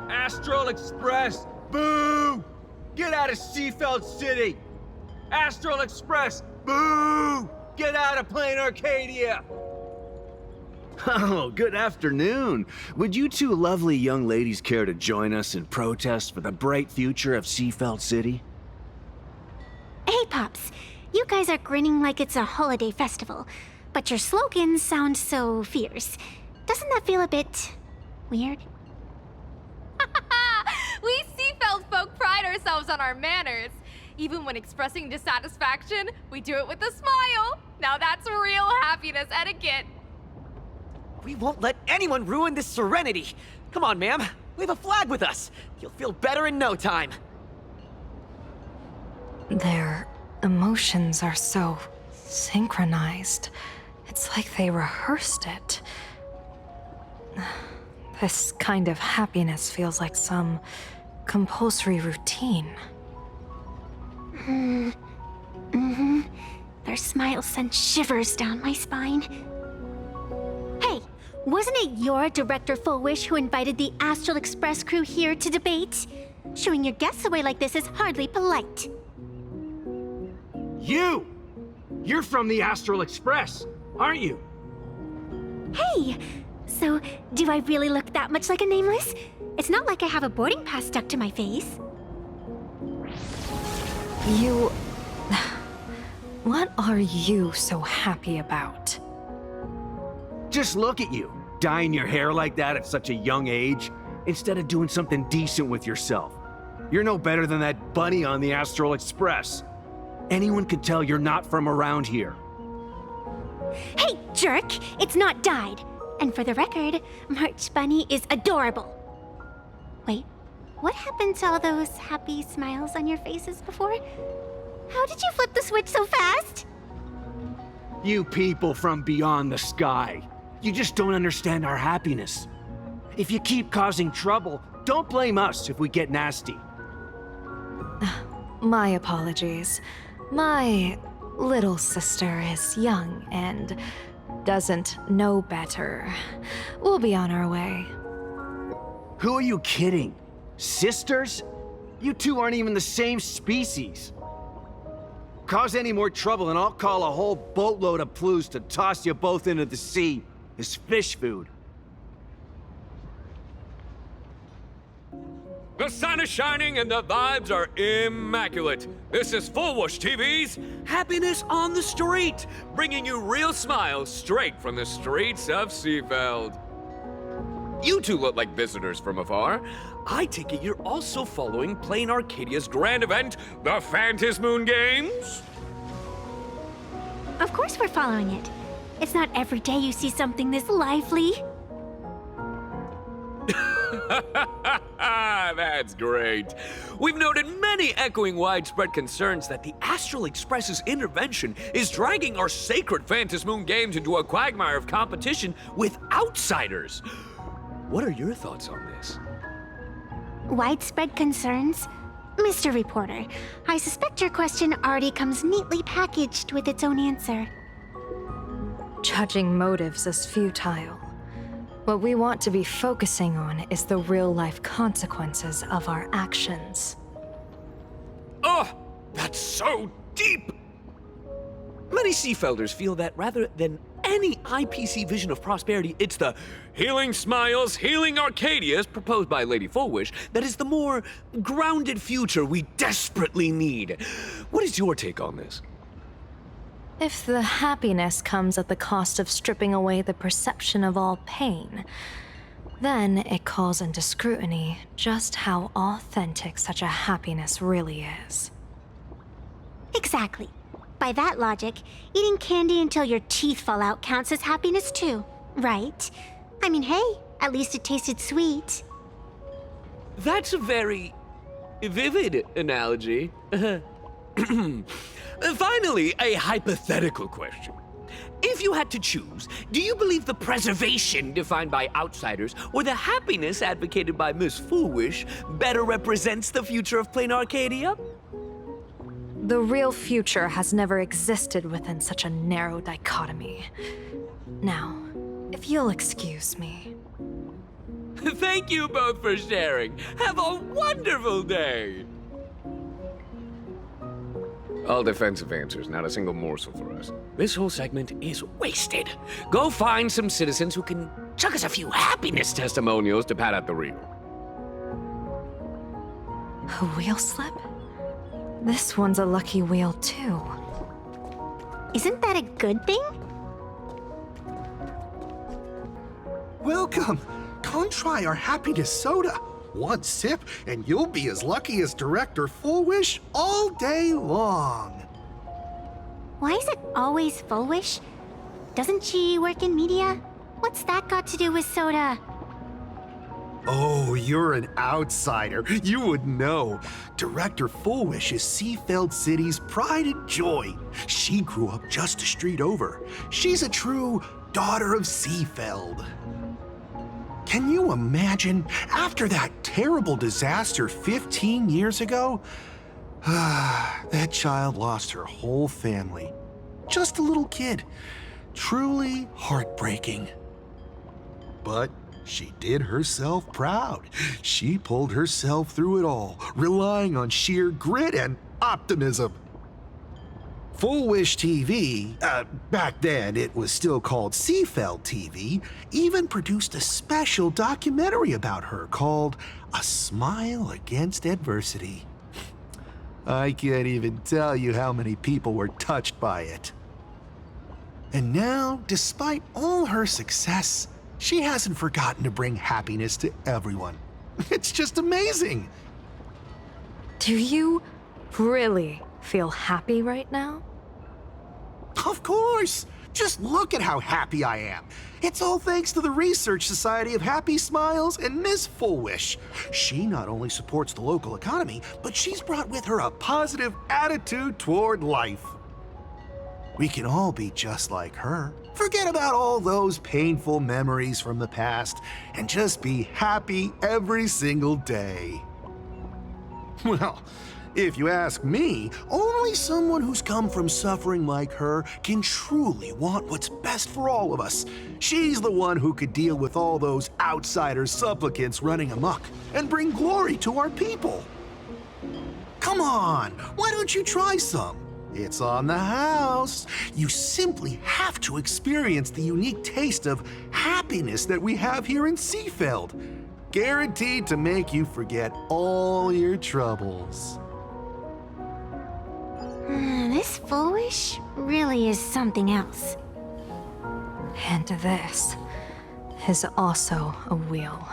Astral Express! Boo! Get out of Seafeld City! Astral Express! Boo! Get out of Plain Arcadia! Oh, good afternoon. Would you two lovely young ladies care to join us in protest for the bright future of Seafeld City? Hey, Pops. You guys are grinning like it's a holiday festival, but your slogans sound so fierce. Doesn't that feel a bit weird? We Seafeld folk pride ourselves on our manners. Even when expressing dissatisfaction, we do it with a smile. Now that's real happiness etiquette. We won't let anyone ruin this serenity. Come on, ma'am. Wave a flag with us. You'll feel better in no time. Their emotions are so synchronized. It's like they rehearsed it. This kind of happiness feels like some compulsory routine. Their smiles sent shivers down my spine. Hey, wasn't it your Director Fullwish who invited the Astral Express crew here to debate? Shooing your guests away like this is hardly polite. You! You're from the Astral Express, aren't you? Hey! So, do I really look that much like a nameless? It's not like I have a boarding pass stuck to my face. You... What are you so happy about? Just look at you, dyeing your hair like that at such a young age, instead of doing something decent with yourself. You're no better than that bunny on the Astral Express. Anyone could tell you're not from around here. Hey, jerk! It's not dyed. And for the record, March Bunny is adorable. Wait, what happened to all those happy smiles on your faces before? How did you flip the switch so fast? You people from beyond the sky. You just don't understand our happiness. If you keep causing trouble, don't blame us if we get nasty. My apologies. My little sister is young and doesn't know better. We'll be on our way. Who are you kidding? Sisters? You two aren't even the same species. Cause any more trouble and I'll call a whole boatload of Ploos to toss you both into the sea as fish food. The sun is shining and the vibes are immaculate. This is Fullwish TV's Happiness on the Street, bringing you real smiles straight from the streets of Seafeld. You two look like visitors from afar. I take it you're also following Plain Arcadia's grand event, the Phantasmoon Games? Of course we're following it. It's not every day you see something this lively. That's great. We've noted many echoing widespread concerns that the Astral Express's intervention is dragging our sacred Phantasmoon Games into a quagmire of competition with outsiders. What are your thoughts on this? Widespread concerns? Mr. Reporter, I suspect your question already comes neatly packaged with its own answer. Judging motives is futile. What we want to be focusing on is the real-life consequences of our actions. Oh, that's so deep! Many Seafelders feel that rather than any IPC vision of prosperity, it's the healing smiles, healing Arcadias proposed by Lady Fullwish that is the more grounded future we desperately need. What is your take on this? If the happiness comes at the cost of stripping away the perception of all pain, then it calls into scrutiny just how authentic such a happiness really is. Exactly. By that logic, eating candy until your teeth fall out counts as happiness too, right? I mean, hey, at least it tasted sweet. That's a very vivid analogy. Finally, a hypothetical question. If you had to choose, do you believe the preservation defined by outsiders or the happiness advocated by Miss Foolish better represents the future of plain Arcadia? The real future has never existed within such a narrow dichotomy. Now, if you'll excuse me. Thank you both for sharing. Have a wonderful day! All defensive answers, not a single morsel for us. This whole segment is wasted. Go find some citizens who can chuck us a few happiness testimonials to pad out the reel. A wheel slip? This one's a lucky wheel, too. Isn't that a good thing? Welcome! Come try our happiness soda. One sip, and you'll be as lucky as Director Foolish all day long. Why is it always Foolish? Doesn't she work in media? What's that got to do with soda? Oh, you're an outsider. You would know. Director Foolish is Seafeld City's pride and joy. She grew up just a street over. She's a true daughter of Seafeld. Can you imagine, after that terrible disaster 15 years ago? That child lost her whole family. Just a little kid. Truly heartbreaking. But she did herself proud. She pulled herself through it all, relying on sheer grit and optimism. Foolish TV, back then it was still called Seafeld TV, even produced a special documentary about her called A Smile Against Adversity. I can't even tell you how many people were touched by it. And now, despite all her success, she hasn't forgotten to bring happiness to everyone. It's just amazing. Do you really feel happy right now? Of course! Just look at how happy I am. It's all thanks to the Research Society of Happy Smiles and Miss Foolish. She not only supports the local economy, but she's brought with her a positive attitude toward life. We can all be just like her. Forget about all those painful memories from the past and just be happy every single day. Well, if you ask me, only someone who's come from suffering like her can truly want what's best for all of us. She's the one who could deal with all those outsider supplicants running amok and bring glory to our people. Come on, why don't you try some? It's on the house. You simply have to experience the unique taste of happiness that we have here in Seafeld. Guaranteed to make you forget all your troubles. This Foolish really is something else. And this is also a wheel.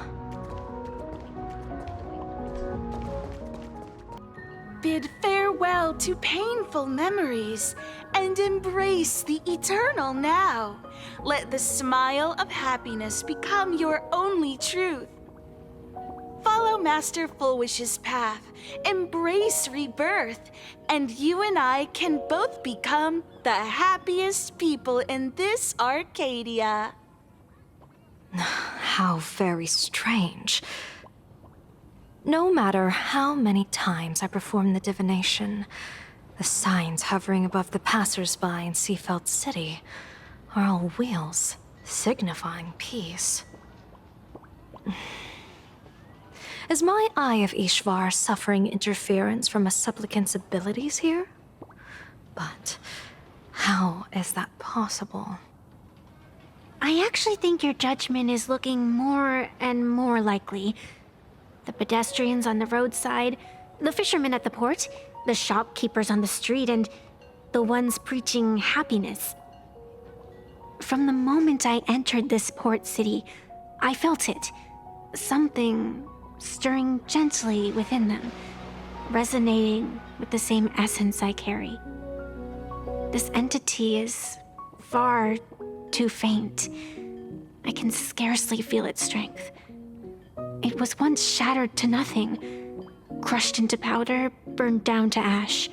Bid farewell to painful memories and embrace the eternal now. Let the smile of happiness become your only truth. Follow Master Foolwish's path, embrace rebirth, and you and I can both become the happiest people in this Arcadia. How very strange. No matter how many times I perform the divination, the signs hovering above the passers-by in Seafeld City are all wheels, signifying peace. Is my Eye of Ishvar suffering interference from a supplicant's abilities here? But how is that possible? I actually think your judgment is looking more and more likely. The pedestrians on the roadside, the fishermen at the port, the shopkeepers on the street, and the ones preaching happiness. From the moment I entered this port city, I felt it. Something stirring gently within them, resonating with the same essence I carry. This entity is far too faint. I can scarcely feel its strength. It was once shattered to nothing, crushed into powder, burned down to ash,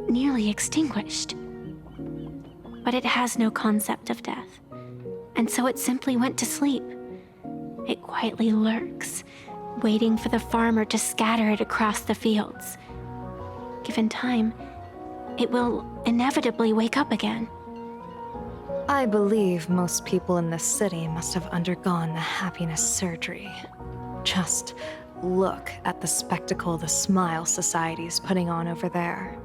nearly extinguished. But it has no concept of death, and so it simply went to sleep. It quietly lurks, waiting for the farmer to scatter it across the fields. Given time, it will inevitably wake up again. I believe most people in this city must have undergone the happiness surgery. Just look at the spectacle the Smile Society is putting on over there.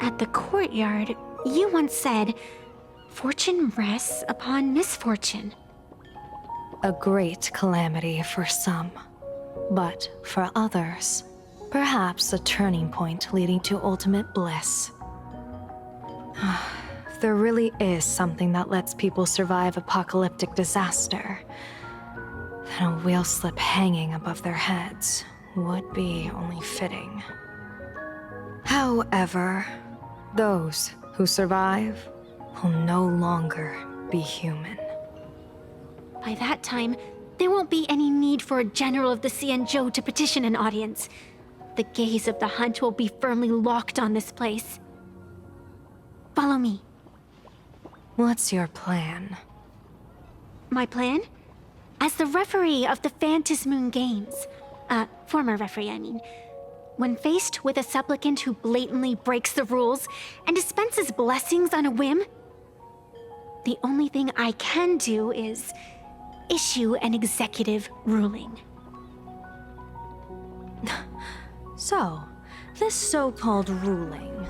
At the courtyard, you once said, "Fortune rests upon misfortune." A great calamity for some, but for others, perhaps a turning point leading to ultimate bliss. If there really is something that lets people survive apocalyptic disaster, then a wheel slip hanging above their heads would be only fitting. However, those who survive will no longer be human. By that time, there won't be any need for a general of the Xianzhou to petition an audience. The gaze of the hunt will be firmly locked on this place. Follow me. What's your plan? My plan? As the referee of the Phantom Moon Games, former referee, I mean, when faced with a supplicant who blatantly breaks the rules and dispenses blessings on a whim, the only thing I can do is issue an executive ruling. So, this so-called ruling,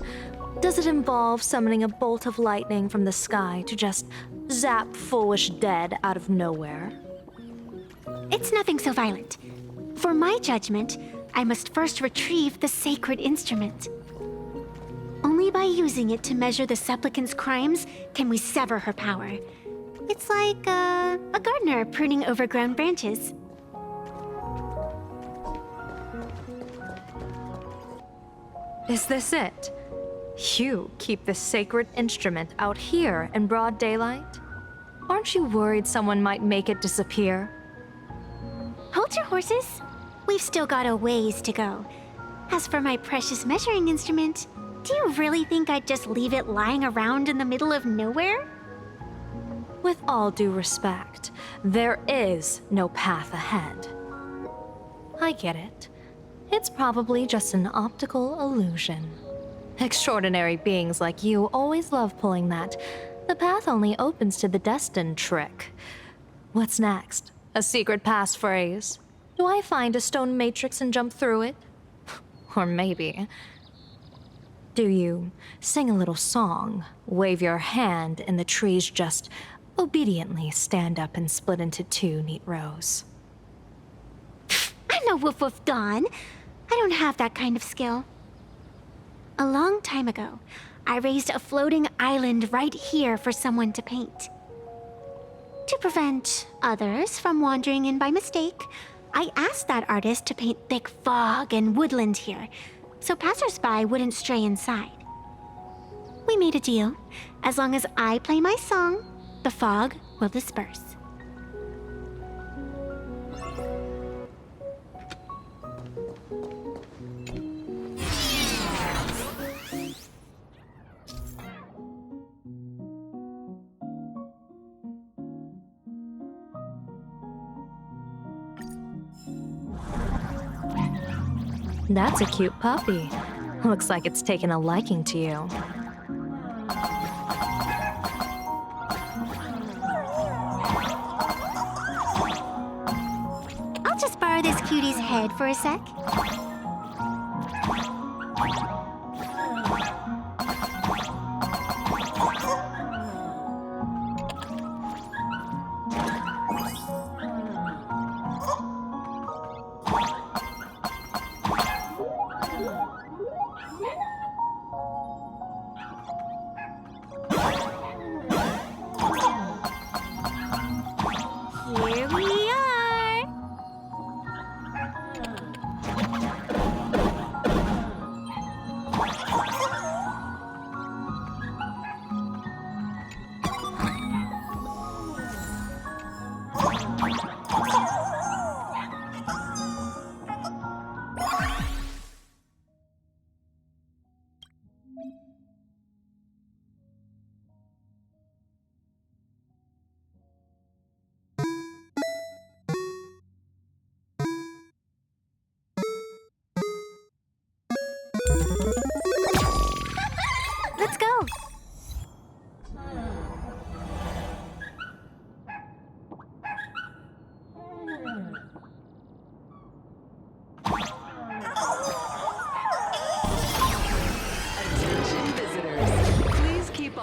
does it involve summoning a bolt of lightning from the sky to just zap Foolish dead out of nowhere? It's nothing so violent. For my judgment, I must first retrieve the sacred instrument. Only by using it to measure the supplicant's crimes can we sever her power. It's like a gardener pruning overgrown branches. Is this it? You keep the sacred instrument out here in broad daylight? Aren't you worried someone might make it disappear? Hold your horses. We've still got a ways to go. As for my precious measuring instrument, do you really think I'd just leave it lying around in the middle of nowhere? With all due respect, there is no path ahead. I get it. It's probably just an optical illusion. Extraordinary beings like you always love pulling that "the path only opens to the destined" trick. What's next? A secret passphrase? Do I find a stone matrix and jump through it? Or maybe... do you sing a little song, wave your hand, and the trees just obediently stand up and split into two neat rows? I'm no Woof Woof Dawn. I don't have that kind of skill. A long time ago, I raised a floating island right here for someone to paint. To prevent others from wandering in by mistake, I asked that artist to paint thick fog and woodland here, so passersby wouldn't stray inside. We made a deal. As long as I play my song, the fog will disperse. That's a cute puppy. Looks like it's taken a liking to you. I'll just borrow this cutie's head for a sec.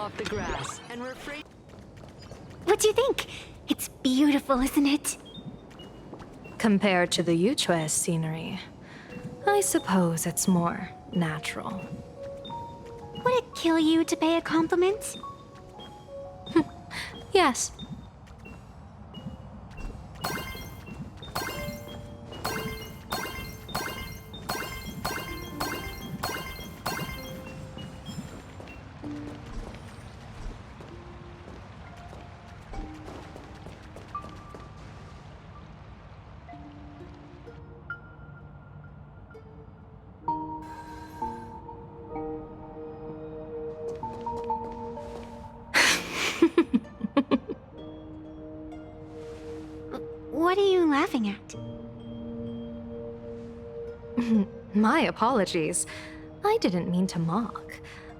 off the grass and refrain. What do you think? It's beautiful, isn't it? Compared to the Yuchue scenery, I suppose it's more natural. Would it kill you to pay a compliment? Yes. What are you laughing at? My apologies. I didn't mean to mock.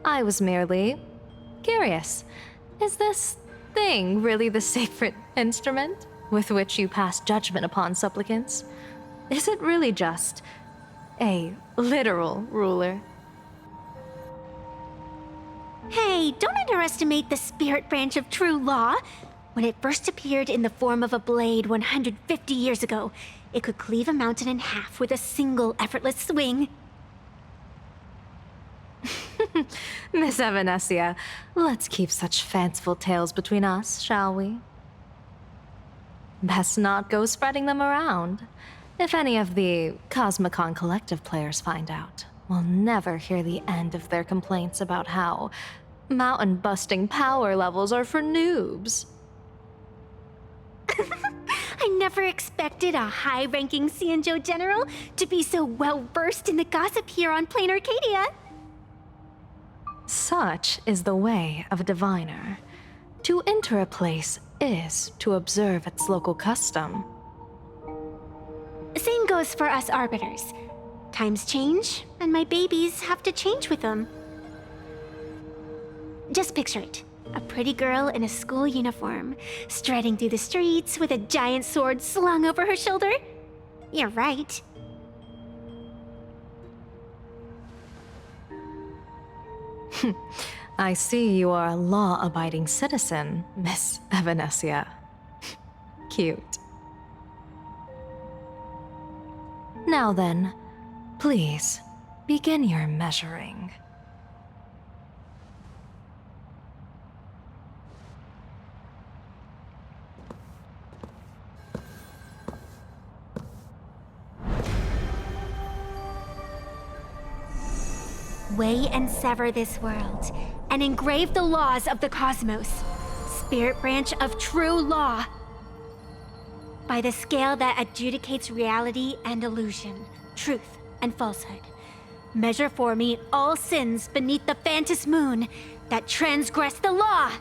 I was merely curious. Is this thing really the sacred instrument with which you pass judgment upon supplicants? Is it really just a literal ruler? Hey, don't underestimate the spirit branch of true law. When it first appeared in the form of a blade 150 years ago, it could cleave a mountain in half with a single effortless swing. Miss Evanesia, let's keep such fanciful tales between us, shall we? Best not go spreading them around. If any of the Cosmicon Collective players find out, we'll never hear the end of their complaints about how mountain-busting power levels are for noobs. I never expected a high-ranking Xianzhou general to be so well-versed in the gossip here on Plain Arcadia. Such is the way of a diviner. To enter a place is to observe its local custom. Same goes for us arbiters. Times change, and my babies have to change with them. Just picture it. A pretty girl in a school uniform, striding through the streets with a giant sword slung over her shoulder. You're right. I see you are a law-abiding citizen, Miss Evanesia. Cute. Now then, please, begin your measuring. Weigh and sever this world, and engrave the laws of the cosmos. Spirit branch of true law. By the scale that adjudicates reality and illusion, truth and falsehood. Measure for me all sins beneath the Phantom moon that transgress the law.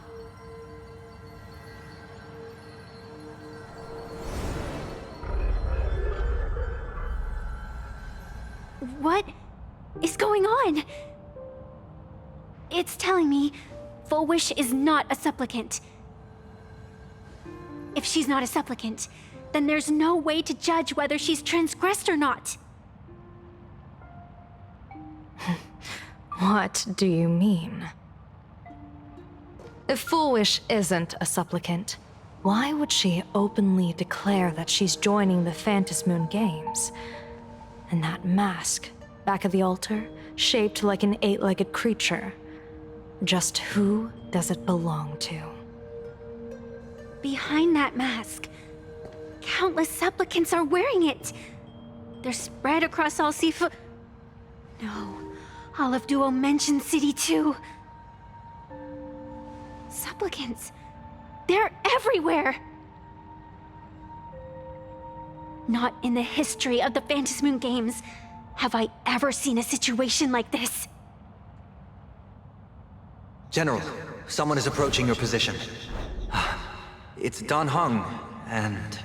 What is going on? It's telling me Full Wish is not a supplicant. If she's not a supplicant, then there's no way to judge whether she's transgressed or not. What do you mean? If Full Wish isn't a supplicant, why would she openly declare that she's joining the Phantom Moon Games? And that mask, back of the altar, shaped like an 8-legged creature. Just who does it belong to? Behind that mask, countless supplicants are wearing it. They're spread across all Cipher. No, all of Duo mentioned City too. Supplicants, they're everywhere. Not in the history of the Phantom Moon Games have I ever seen a situation like this. General, someone is approaching your position. It's Dan Heng, and...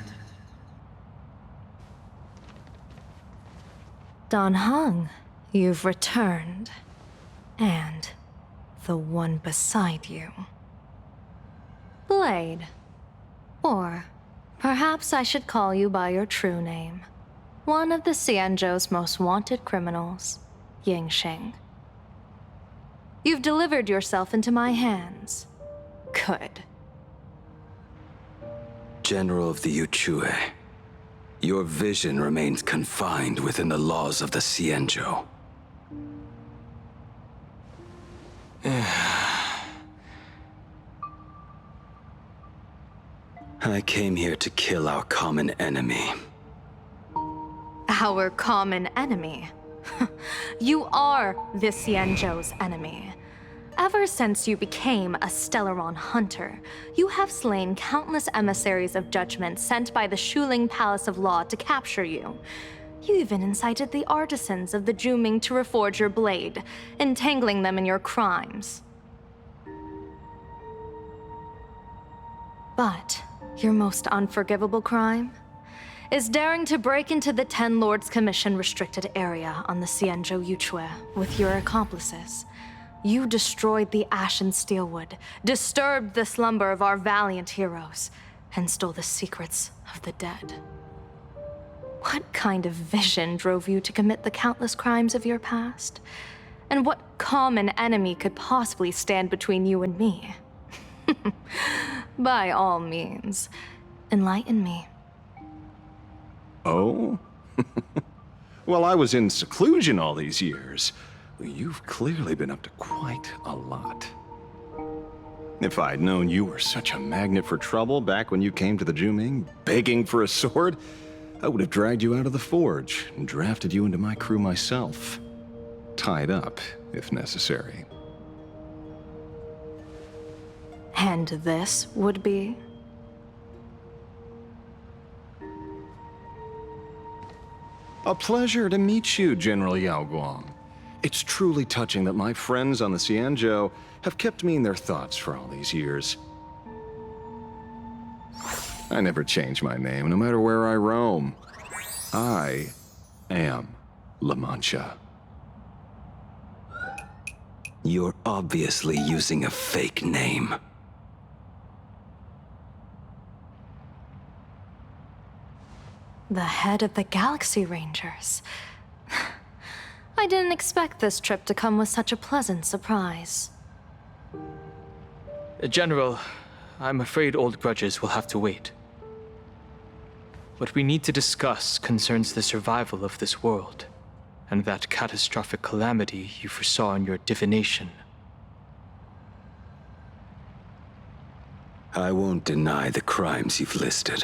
Dan Heng, you've returned. And the one beside you. Blade. Or perhaps I should call you by your true name. One of the Xianzhou's most wanted criminals, Yingxing. You've delivered yourself into my hands. Good. General of the Uchue, your vision remains confined within the laws of the Xianzhou. I came here to kill our common enemy. Our common enemy? You are the Xianzhou's enemy. Ever since you became a Stellaron hunter, you have slain countless emissaries of judgment sent by the Shuling Palace of Law to capture you. You even incited the artisans of the Juming to reforge your blade, entangling them in your crimes. But your most unforgivable crime is daring to break into the Ten Lords Commission restricted area on the Xianzhou Uchue with your accomplices. You destroyed the Ashen Steelwood, disturbed the slumber of our valiant heroes, and stole the secrets of the dead. What kind of vision drove you to commit the countless crimes of your past? And what common enemy could possibly stand between you and me? By all means, enlighten me. Oh? Well, I was in seclusion all these years. You've clearly been up to quite a lot. If I'd known you were such a magnet for trouble back when you came to the Juming, begging for a sword, I would have dragged you out of the forge and drafted you into my crew myself. Tied up, if necessary. And this would be? A pleasure to meet you, General Yaoguang. It's truly touching that my friends on the Xianzhou have kept me in their thoughts for all these years. I never change my name, no matter where I roam. I am La Mancha. You're obviously using a fake name. The head of the Galaxy Rangers. I didn't expect this trip to come with such a pleasant surprise. General, I'm afraid old grudges will have to wait. What we need to discuss concerns the survival of this world, and that catastrophic calamity you foresaw in your divination. I won't deny the crimes you've listed.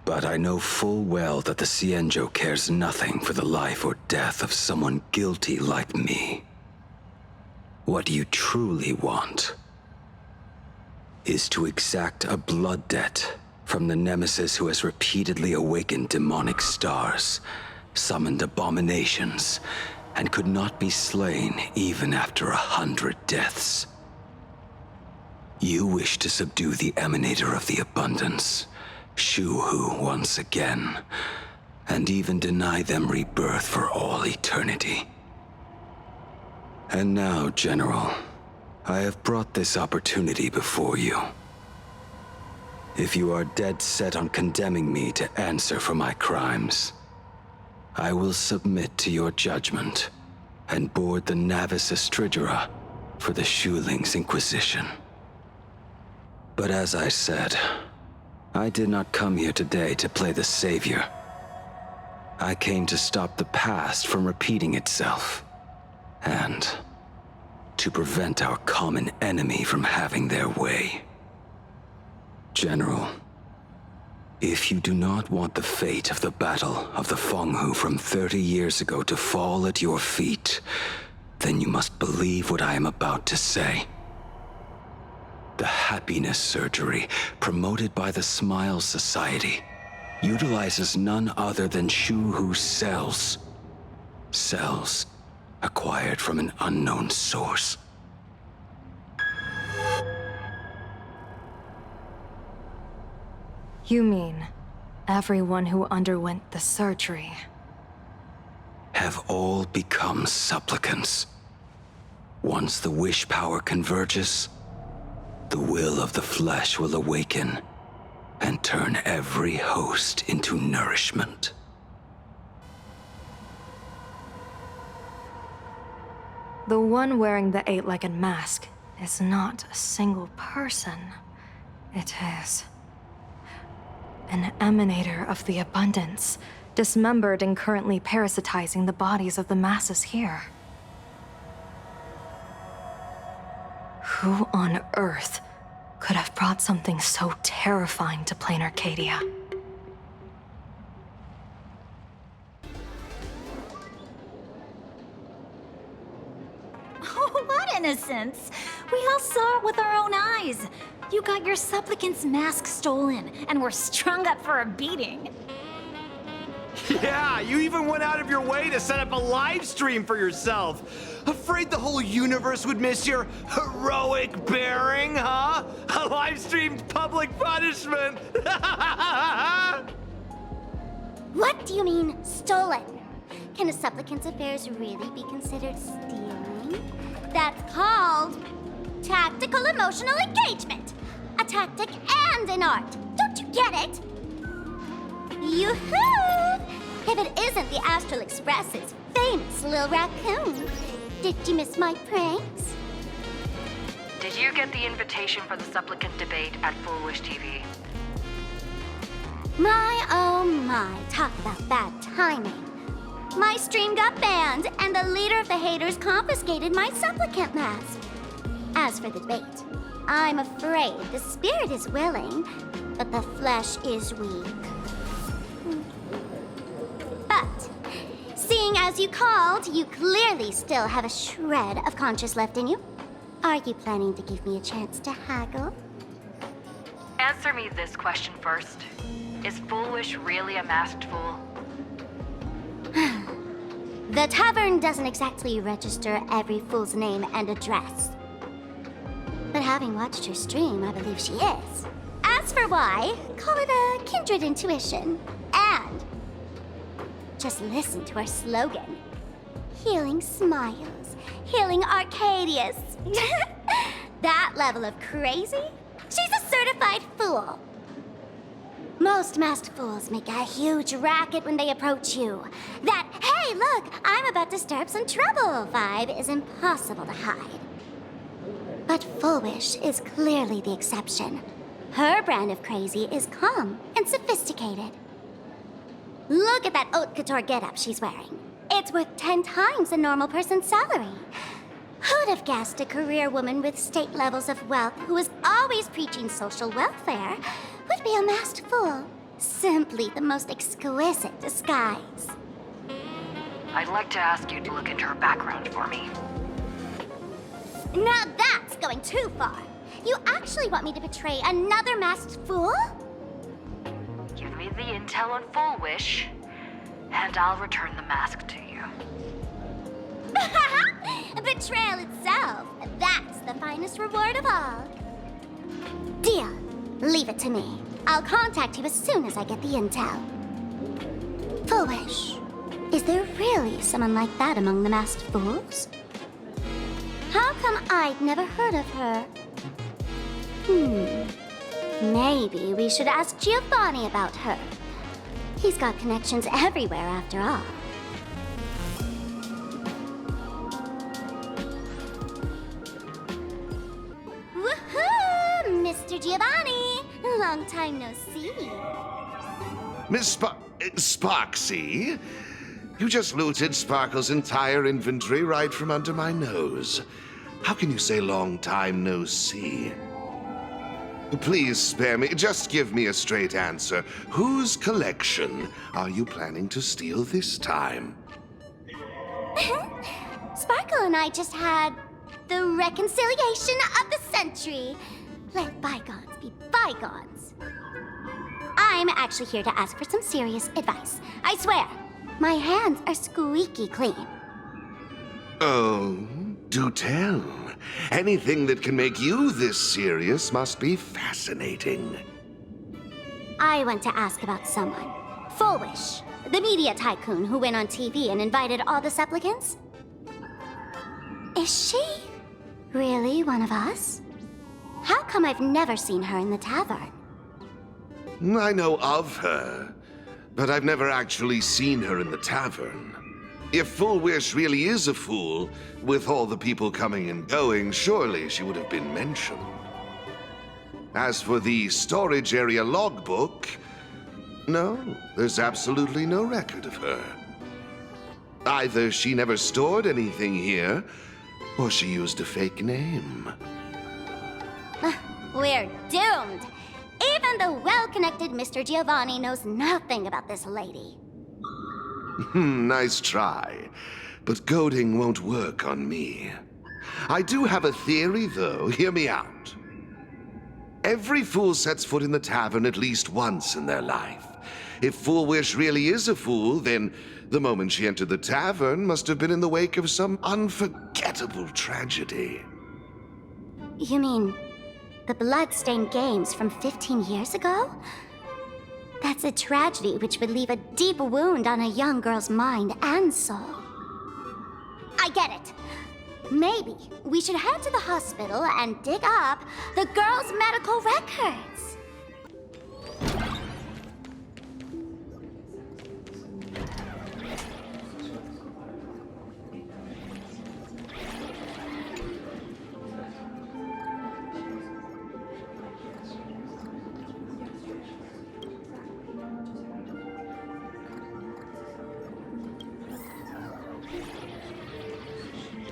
But I know full well that the Xianzhou cares nothing for the life or death of someone guilty like me. What you truly want is to exact a blood debt from the nemesis who has repeatedly awakened demonic stars, summoned abominations, and could not be slain even after 100 deaths. You wish to subdue the Emanator of the Abundance, Shu-Hu once again, and even deny them rebirth for all eternity. And now, General, I have brought this opportunity before you. If you are dead set on condemning me to answer for my crimes, I will submit to your judgment and board the Navis Astridura for the Shuling's Inquisition. But as I said, I did not come here today to play the savior. I came to stop the past from repeating itself, and to prevent our common enemy from having their way. General, if you do not want the fate of the Battle of the Fenghu from 30 years ago to fall at your feet, then you must believe what I am about to say. The happiness surgery promoted by the Smile Society utilizes none other than Shu-Hu's cells. Cells acquired from an unknown source. You mean everyone who underwent the surgery have all become supplicants. Once the wish power converges, the will of the flesh will awaken and turn every host into nourishment. The one wearing the 8-legged mask is not a single person. It is an emanator of the abundance, dismembered and currently parasitizing the bodies of the masses here. Who on earth could have brought something so terrifying to plain Arcadia? Oh, what innocence! We all saw it with our own eyes. You got your supplicant's mask stolen, and were strung up for a beating. Yeah, you even went out of your way to set up a live stream for yourself. Afraid the whole universe would miss your heroic bearing, huh? A live-streamed public punishment! What do you mean, stolen? Can a supplicant's affairs really be considered stealing? That's called tactical emotional engagement. A tactic and an art. Don't you get it? Yoo-hoo! If it isn't the Astral Express's famous Lil Raccoon. Did you miss my pranks? Did you get the invitation for the supplicant debate at Full Wish TV? My, oh my, talk about bad timing. My stream got banned, and the leader of the haters confiscated my supplicant mask. As for the debate, I'm afraid the spirit is willing, but the flesh is weak. But, seeing as you called, you clearly still have a shred of conscience left in you. Are you planning to give me a chance to haggle? Answer me this question first. Is Full Wish really a masked fool? The tavern doesn't exactly register every fool's name and address. But having watched her stream, I believe she is. As for why, call it a kindred intuition. And just listen to our slogan. Healing smiles, healing Arcadius. That level of crazy? She's a certified fool. Most masked fools make a huge racket when they approach you. That, hey, look, I'm about to stir up some trouble vibe is impossible to hide. But Full Wish is clearly the exception. Her brand of crazy is calm and sophisticated. Look at that haute couture getup she's wearing. It's worth 10 times a normal person's salary. Who'd have guessed a career woman with state levels of wealth who is always preaching social welfare would be a masked fool? Simply the most exquisite disguise. I'd like to ask you to look into her background for me. Now that's going too far. You actually want me to betray another masked fool? Give me the intel on Full Wish, and I'll return the mask to you. Betrayal itself. That's the finest reward of all. Deal. Leave it to me. I'll contact you as soon as I get the intel. Full Wish. Is there really someone like that among the masked fools? How come I'd never heard of her? Maybe we should ask Giovanni about her. He's got connections everywhere after all. Woohoo! Mr. Giovanni! Long time no see. Miss Sparksy? You just looted Sparkle's entire inventory right from under my nose. How can you say long time no see? Please spare me. Just give me a straight answer. Whose collection are you planning to steal this time? Sparkle and I just had the reconciliation of the century. Let bygones be bygones. I'm actually here to ask for some serious advice. I swear, my hands are squeaky clean. Oh, do tell. Anything that can make you this serious must be fascinating. I want to ask about someone. Full Wish, the media tycoon who went on TV and invited all the supplicants. Is she really one of us? How come I've never seen her in the tavern? I know of her, but I've never actually seen her in the tavern. If Full Wish really is a fool, with all the people coming and going, surely she would have been mentioned. As for the storage area logbook, no, there's absolutely no record of her. Either she never stored anything here, or she used a fake name. We're doomed. Even the well-connected Mr. Giovanni knows nothing about this lady. Nice try, but goading won't work on me. I do have a theory, though. Hear me out. Every fool sets foot in the tavern at least once in their life. If Full Wish really is a fool, then the moment she entered the tavern must have been in the wake of some unforgettable tragedy. You mean the blood-stained games from 15 years ago? That's a tragedy which would leave a deep wound on a young girl's mind and soul. I get it. Maybe we should head to the hospital and dig up the girl's medical records.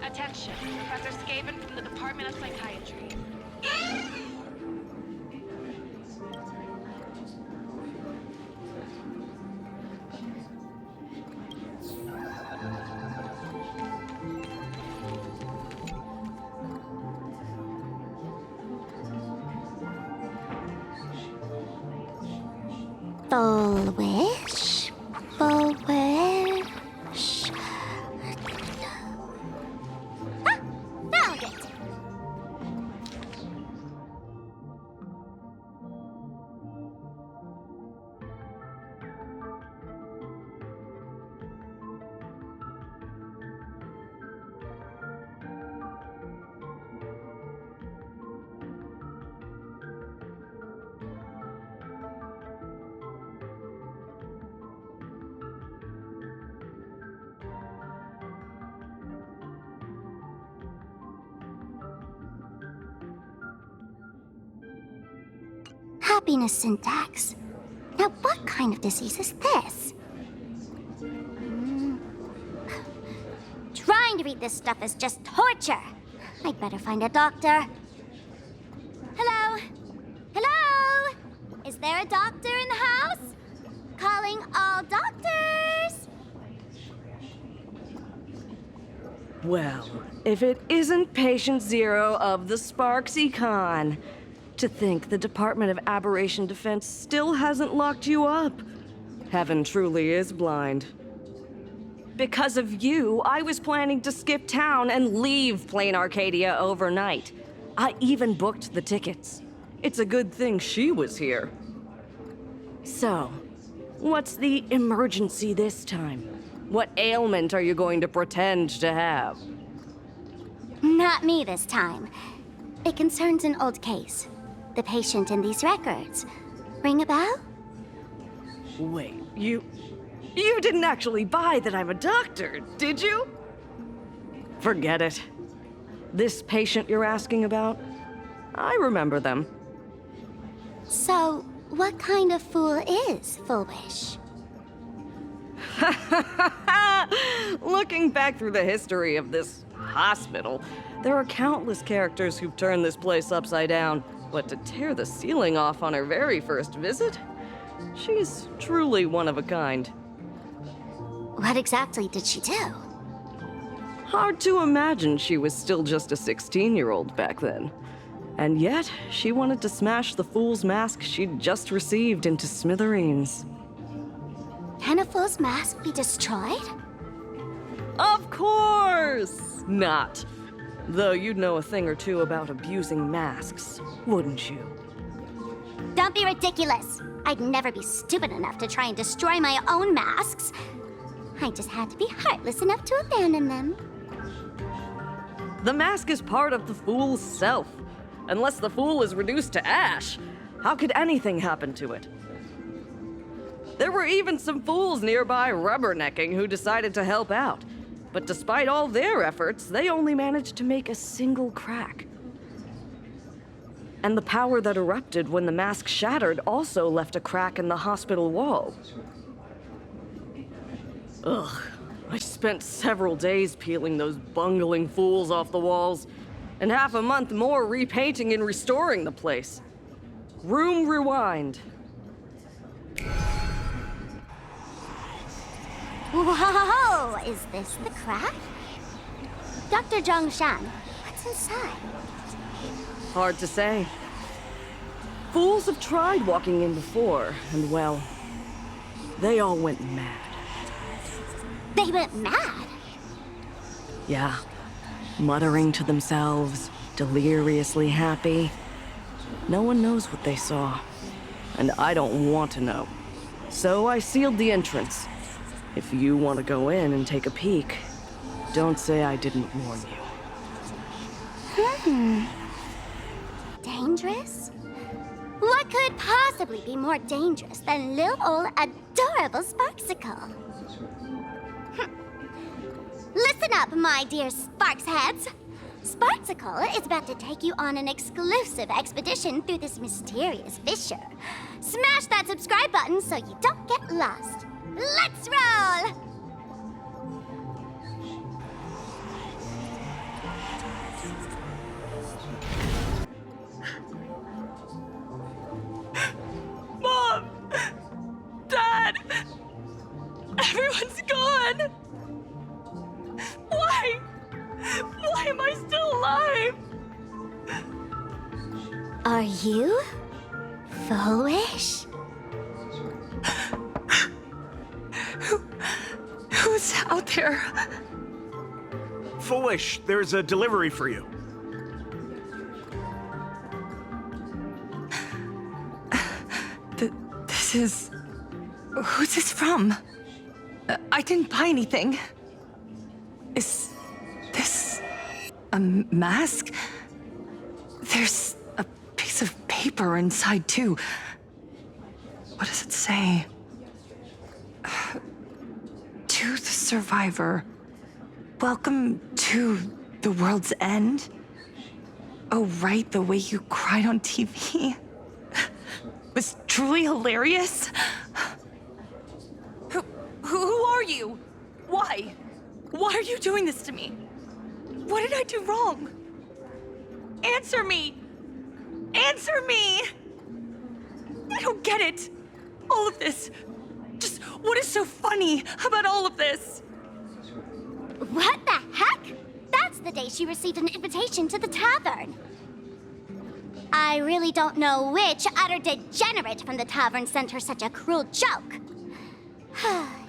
Attention, Professor Skaven from the Department of Psychiatry. Full wish, full wish. Found it! Happiness syntax. Now, what kind of disease is this? Trying to read this stuff is just torture. I'd better find a doctor. Hello? Hello? Is there a doctor in the house? Calling all doctors! Well, if it isn't Patient Zero of the Sparks Econ. To think the Department of Aberration Defense still hasn't locked you up. Heaven truly is blind. Because of you, I was planning to skip town and leave Plain Arcadia overnight. I even booked the tickets. It's a good thing she was here. So, what's the emergency this time? What ailment are you going to pretend to have? Not me this time. It concerns an old case. The patient in these records. Ring a bell? Wait, you didn't actually buy that I'm a doctor, did you? Forget it. This patient you're asking about? I remember them. So, what kind of fool is Full Wish? Looking back through the history of this hospital, there are countless characters who've turned this place upside down. But to tear the ceiling off on her very first visit? She's truly one of a kind. What exactly did she do? Hard to imagine she was still just a 16-year-old back then. And yet, she wanted to smash the fool's mask she'd just received into smithereens. Can a fool's mask be destroyed? Of course not! Though you'd know a thing or two about abusing masks, wouldn't you? Don't be ridiculous! I'd never be stupid enough to try and destroy my own masks. I just had to be heartless enough to abandon them. The mask is part of the fool's self. Unless the fool is reduced to ash, how could anything happen to it? There were even some fools nearby rubbernecking who decided to help out. But despite all their efforts, they only managed to make a single crack. And the power that erupted when the mask shattered also left a crack in the hospital wall. Ugh, I spent several days peeling those bungling fools off the walls, and half a month more repainting and restoring the place. Room rewind. Whoa! Is this the crack? Dr. Zhongshan, what's inside? Hard to say. Fools have tried walking in before, and well, they all went mad. They went mad? Yeah. Muttering to themselves, deliriously happy. No one knows what they saw, and I don't want to know. So I sealed the entrance. If you want to go in and take a peek, don't say I didn't warn you. Dangerous? What could possibly be more dangerous than little old adorable Sparksicle? Listen up, my dear Sparks heads. Sparksicle is about to take you on an exclusive expedition through this mysterious fissure. Smash that subscribe button so you don't get lost. Let's roll! Mom! Dad! Everyone's gone! Why? Why am I still alive? Are you foolish? Who's out there? Foolish, there's a delivery for you. This is... Who's this from? I didn't buy anything. Is this a mask? There's a piece of paper inside, too. What does it say? To the survivor, welcome to the world's end. Oh, right, the way you cried on TV was truly hilarious. Who are you? Why? Why are you doing this to me? What did I do wrong? Answer me! Answer me! I don't get it. All of this. Just what is so funny about all of this? What the heck? That's the day she received an invitation to the tavern. I really don't know which utter degenerate from the tavern sent her such a cruel joke.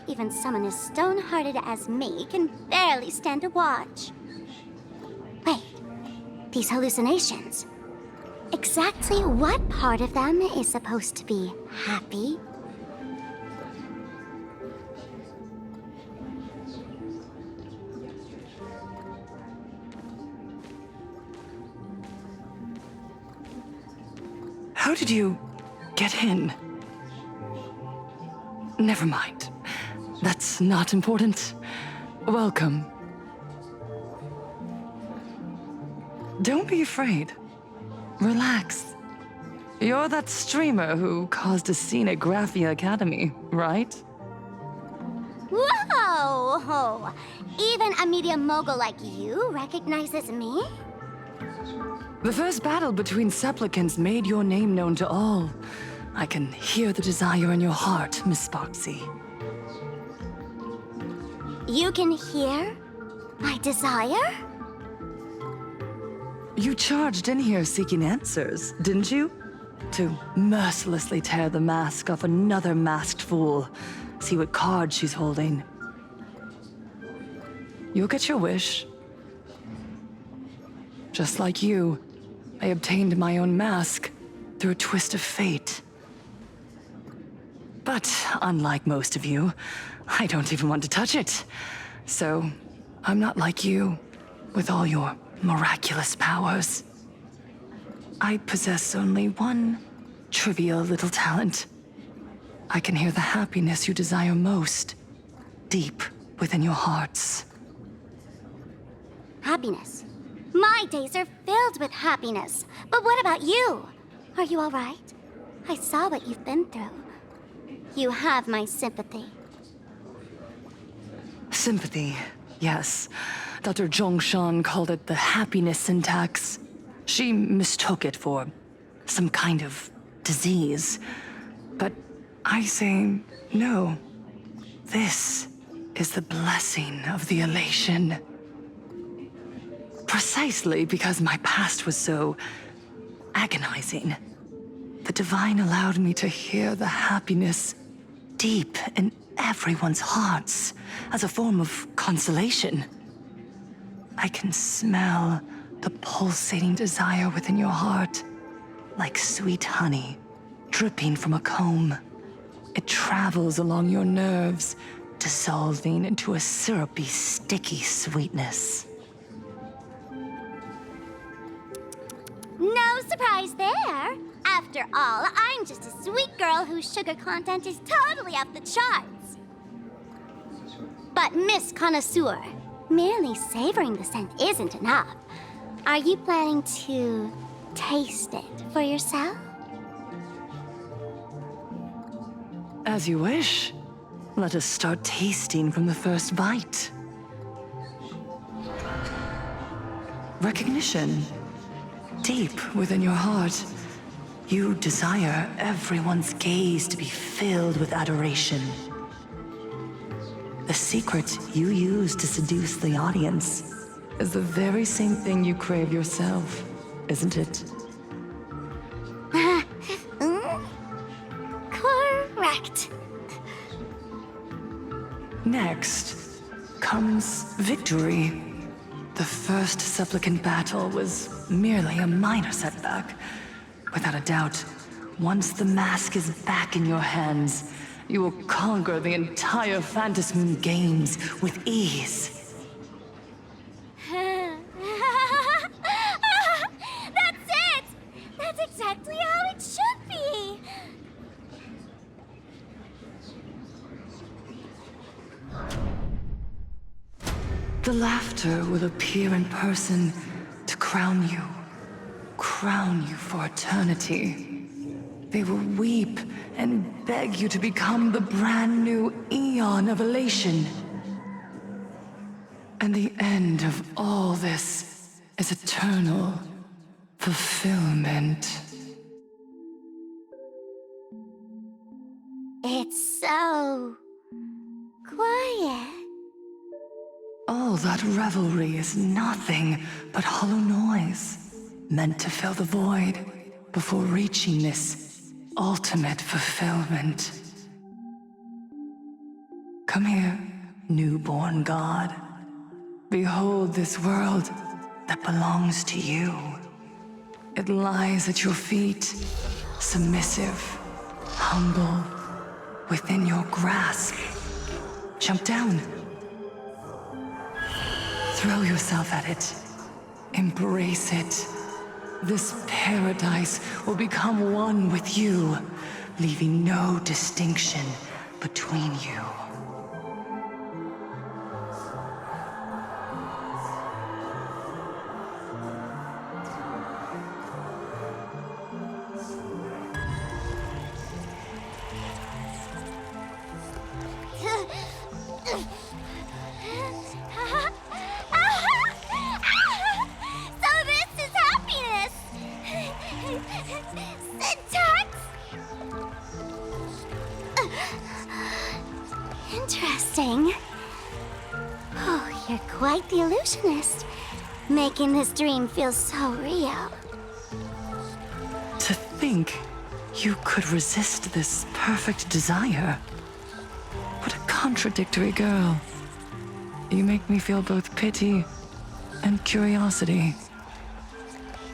Even someone as stone-hearted as me can barely stand to watch. Wait, these hallucinations. Exactly what part of them is supposed to be happy? How did you get in? Never mind. That's not important. Welcome. Don't be afraid. Relax. You're that streamer who caused a scene at Graphia Academy, right? Whoa! Even a media mogul like you recognizes me? The first battle between supplicants made your name known to all. I can hear the desire in your heart, Miss Sparksy. You can hear my desire? You charged in here seeking answers, didn't you? To mercilessly tear the mask off another masked fool. See what card she's holding. You'll get your wish. Just like you, I obtained my own mask through a twist of fate. But unlike most of you, I don't even want to touch it. So, I'm not like you, with all your miraculous powers. I possess only one trivial little talent. I can hear the happiness you desire most, deep within your hearts. Happiness. My days are filled with happiness. But what about you? Are you all right? I saw what you've been through. You have my sympathy. Sympathy, yes. Dr. Zhongshan called it the happiness syntax. She mistook it for some kind of disease. But I say no. This is the blessing of the elation. Precisely because my past was so agonizing. The Divine allowed me to hear the happiness deep in everyone's hearts as a form of consolation. I can smell the pulsating desire within your heart, like sweet honey dripping from a comb. It travels along your nerves, dissolving into a syrupy, sticky sweetness. No surprise there. After all, I'm just a sweet girl whose sugar content is totally off the charts. But Miss Connoisseur, merely savoring the scent isn't enough. Are you planning to taste it for yourself? As you wish. Let us start tasting from the first bite. Recognition. Deep within your heart, you desire everyone's gaze to be filled with adoration. The secret you use to seduce the audience is the very same thing you crave yourself, isn't it? Correct. Next comes victory. The first supplicant battle was merely a minor setback. Without a doubt, once the mask is back in your hands, you will conquer the entire Phantasmoon games with ease. That's it! That's exactly how it should be! The laughter will appear in person to crown you for eternity. They will weep and beg you to become the brand new eon of elation. And the end of all this is eternal fulfillment. It's so quiet. All that revelry is nothing but hollow noise, meant to fill the void before reaching this ultimate fulfillment. Come here, newborn god. Behold this world that belongs to you. It lies at your feet, submissive, humble, within your grasp. Jump down. Throw yourself at it. Embrace it. This paradise will become one with you, leaving no distinction between you. Interesting. Oh, you're quite the illusionist, making this dream feel so real. To think you could resist this perfect desire. What a contradictory girl. You make me feel both pity and curiosity.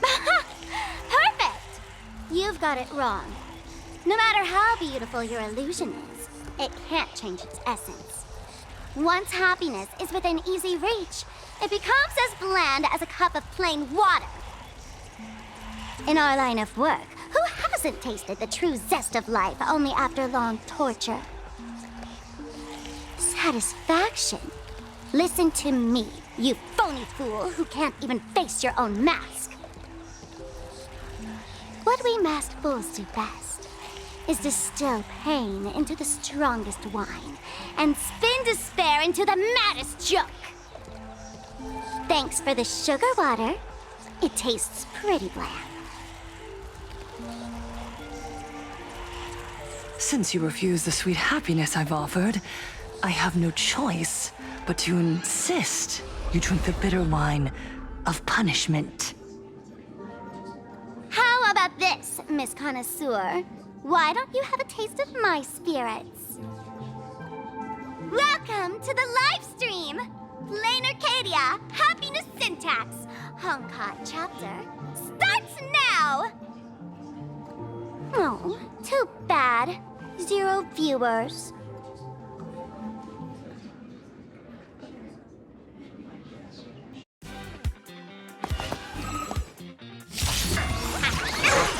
Perfect! You've got it wrong. No matter how beautiful your illusion is, it can't change its essence. Once happiness is within easy reach, it becomes as bland as a cup of plain water. In our line of work, who hasn't tasted the true zest of life only after long torture? Satisfaction? Listen to me, you phony fool who can't even face your own mask. What we masked fools do best is distill pain into the strongest wine and spin despair into the maddest joke. Thanks for the sugar water. It tastes pretty bland. Since you refuse the sweet happiness I've offered, I have no choice but to insist you drink the bitter wine of punishment. How about this, Miss Connoisseur? Why don't you have a taste of my spirits? Welcome to the live stream! Plain Arcadia, Happiness Syntax, Honkai chapter, starts now! Oh, too bad. 0 viewers.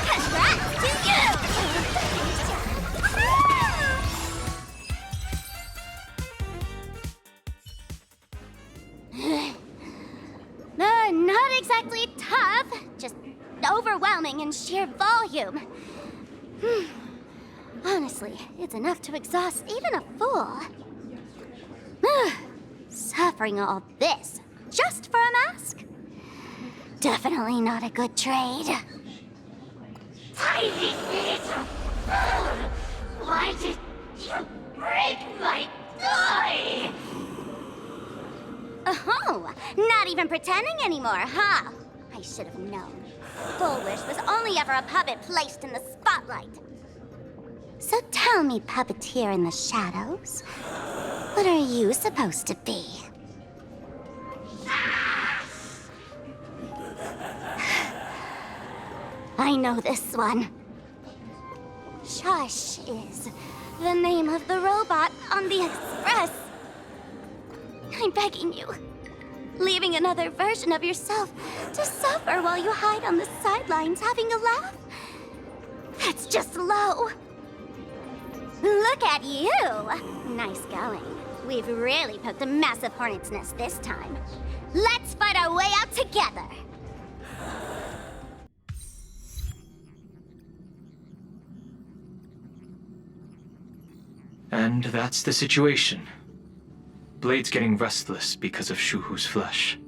Congrats to you! Not exactly tough, just overwhelming in sheer volume. Honestly, it's enough to exhaust even a fool. Suffering all this just for a mask? Definitely not a good trade. Tiny little fool! Why did you break my toy? Oh, not even pretending anymore, huh? I should have known. Fullwish was only ever a puppet placed in the spotlight. So tell me, puppeteer in the shadows, what are you supposed to be? I know this one. Shush is the name of the robot on the Express. I'm begging you. Leaving another version of yourself to suffer while you hide on the sidelines having a laugh? That's just low. Look at you! Nice going. We've really poked a massive hornet's nest this time. Let's fight our way out together! And that's the situation. Blade's getting restless because of Shuhu's flesh.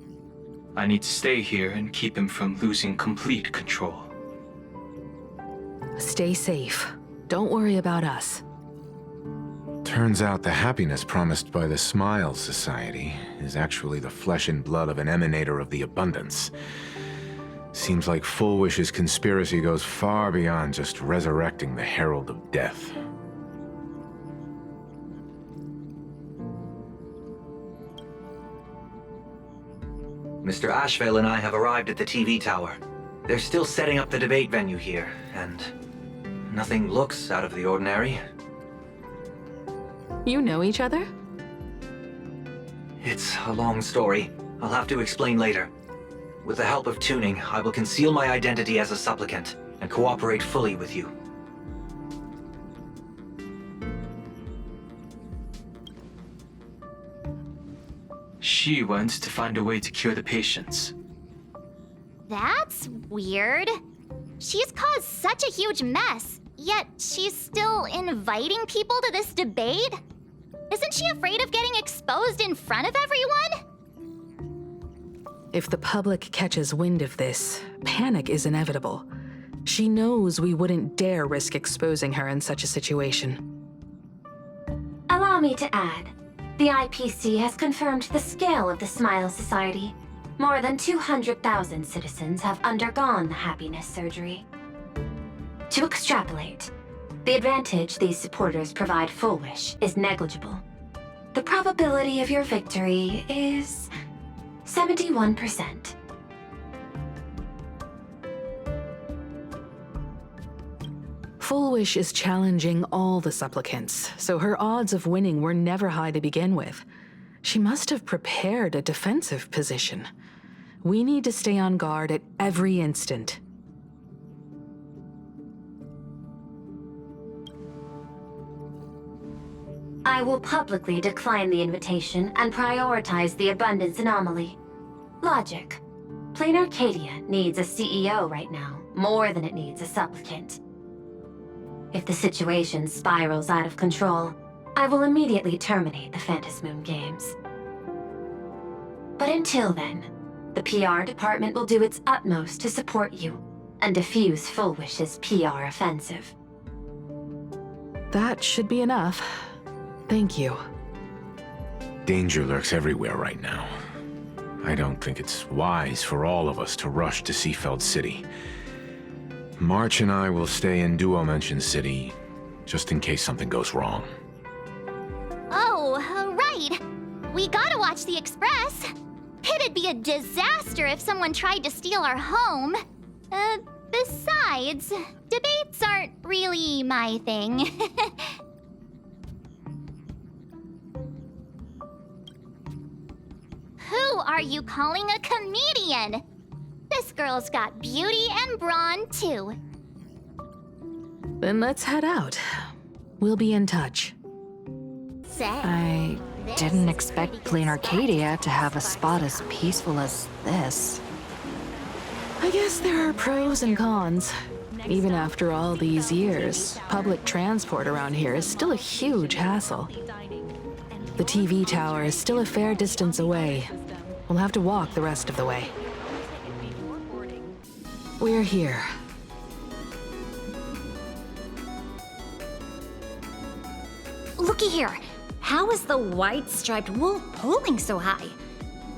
I need to stay here and keep him from losing complete control. Stay safe. Don't worry about us. Turns out the happiness promised by the Smile Society is actually the flesh and blood of an emanator of the abundance. Seems like Fullwish's conspiracy goes far beyond just resurrecting the Herald of Death. Mr. Ashvale and I have arrived at the TV tower. They're still setting up the debate venue here, and nothing looks out of the ordinary. You know each other? It's a long story. I'll have to explain later. With the help of tuning, I will conceal my identity as a supplicant and cooperate fully with you. She went to find a way to cure the patients. That's weird. She's caused such a huge mess, yet she's still inviting people to this debate? Isn't she afraid of getting exposed in front of everyone? If the public catches wind of this, panic is inevitable. She knows we wouldn't dare risk exposing her in such a situation. Allow me to add, the IPC has confirmed the scale of the Smile Society. More than 200,000 citizens have undergone the happiness surgery. To extrapolate, the advantage these supporters provide Fullwish is negligible. The probability of your victory is 71%. Fullwish is challenging all the supplicants, so her odds of winning were never high to begin with. She must have prepared a defensive position. We need to stay on guard at every instant. I will publicly decline the invitation and prioritize the abundance anomaly. Logic. Plain Arcadia needs a CEO right now, more than it needs a supplicant. If the situation spirals out of control, I will immediately terminate the Phantasmoon Games. But until then, the PR department will do its utmost to support you and defuse Fullwish's PR offensive. That should be enough. Thank you. Danger lurks everywhere right now. I don't think it's wise for all of us to rush to Seafeld City. March and I will stay in Duomension City, just in case something goes wrong. Oh, right. We gotta watch the Express. It'd be a disaster if someone tried to steal our home. Besides, debates aren't really my thing. Who are you calling a comedian? This girl's got beauty and brawn, too. Then let's head out. We'll be in touch. I didn't expect Plain Arcadia to have a spot as peaceful as this. I guess there are pros and cons. Even after all these years, public transport around here is still a huge hassle. The TV tower is still a fair distance away. We'll have to walk the rest of the way. We're here. Looky here. How is the white striped wolf pulling so high?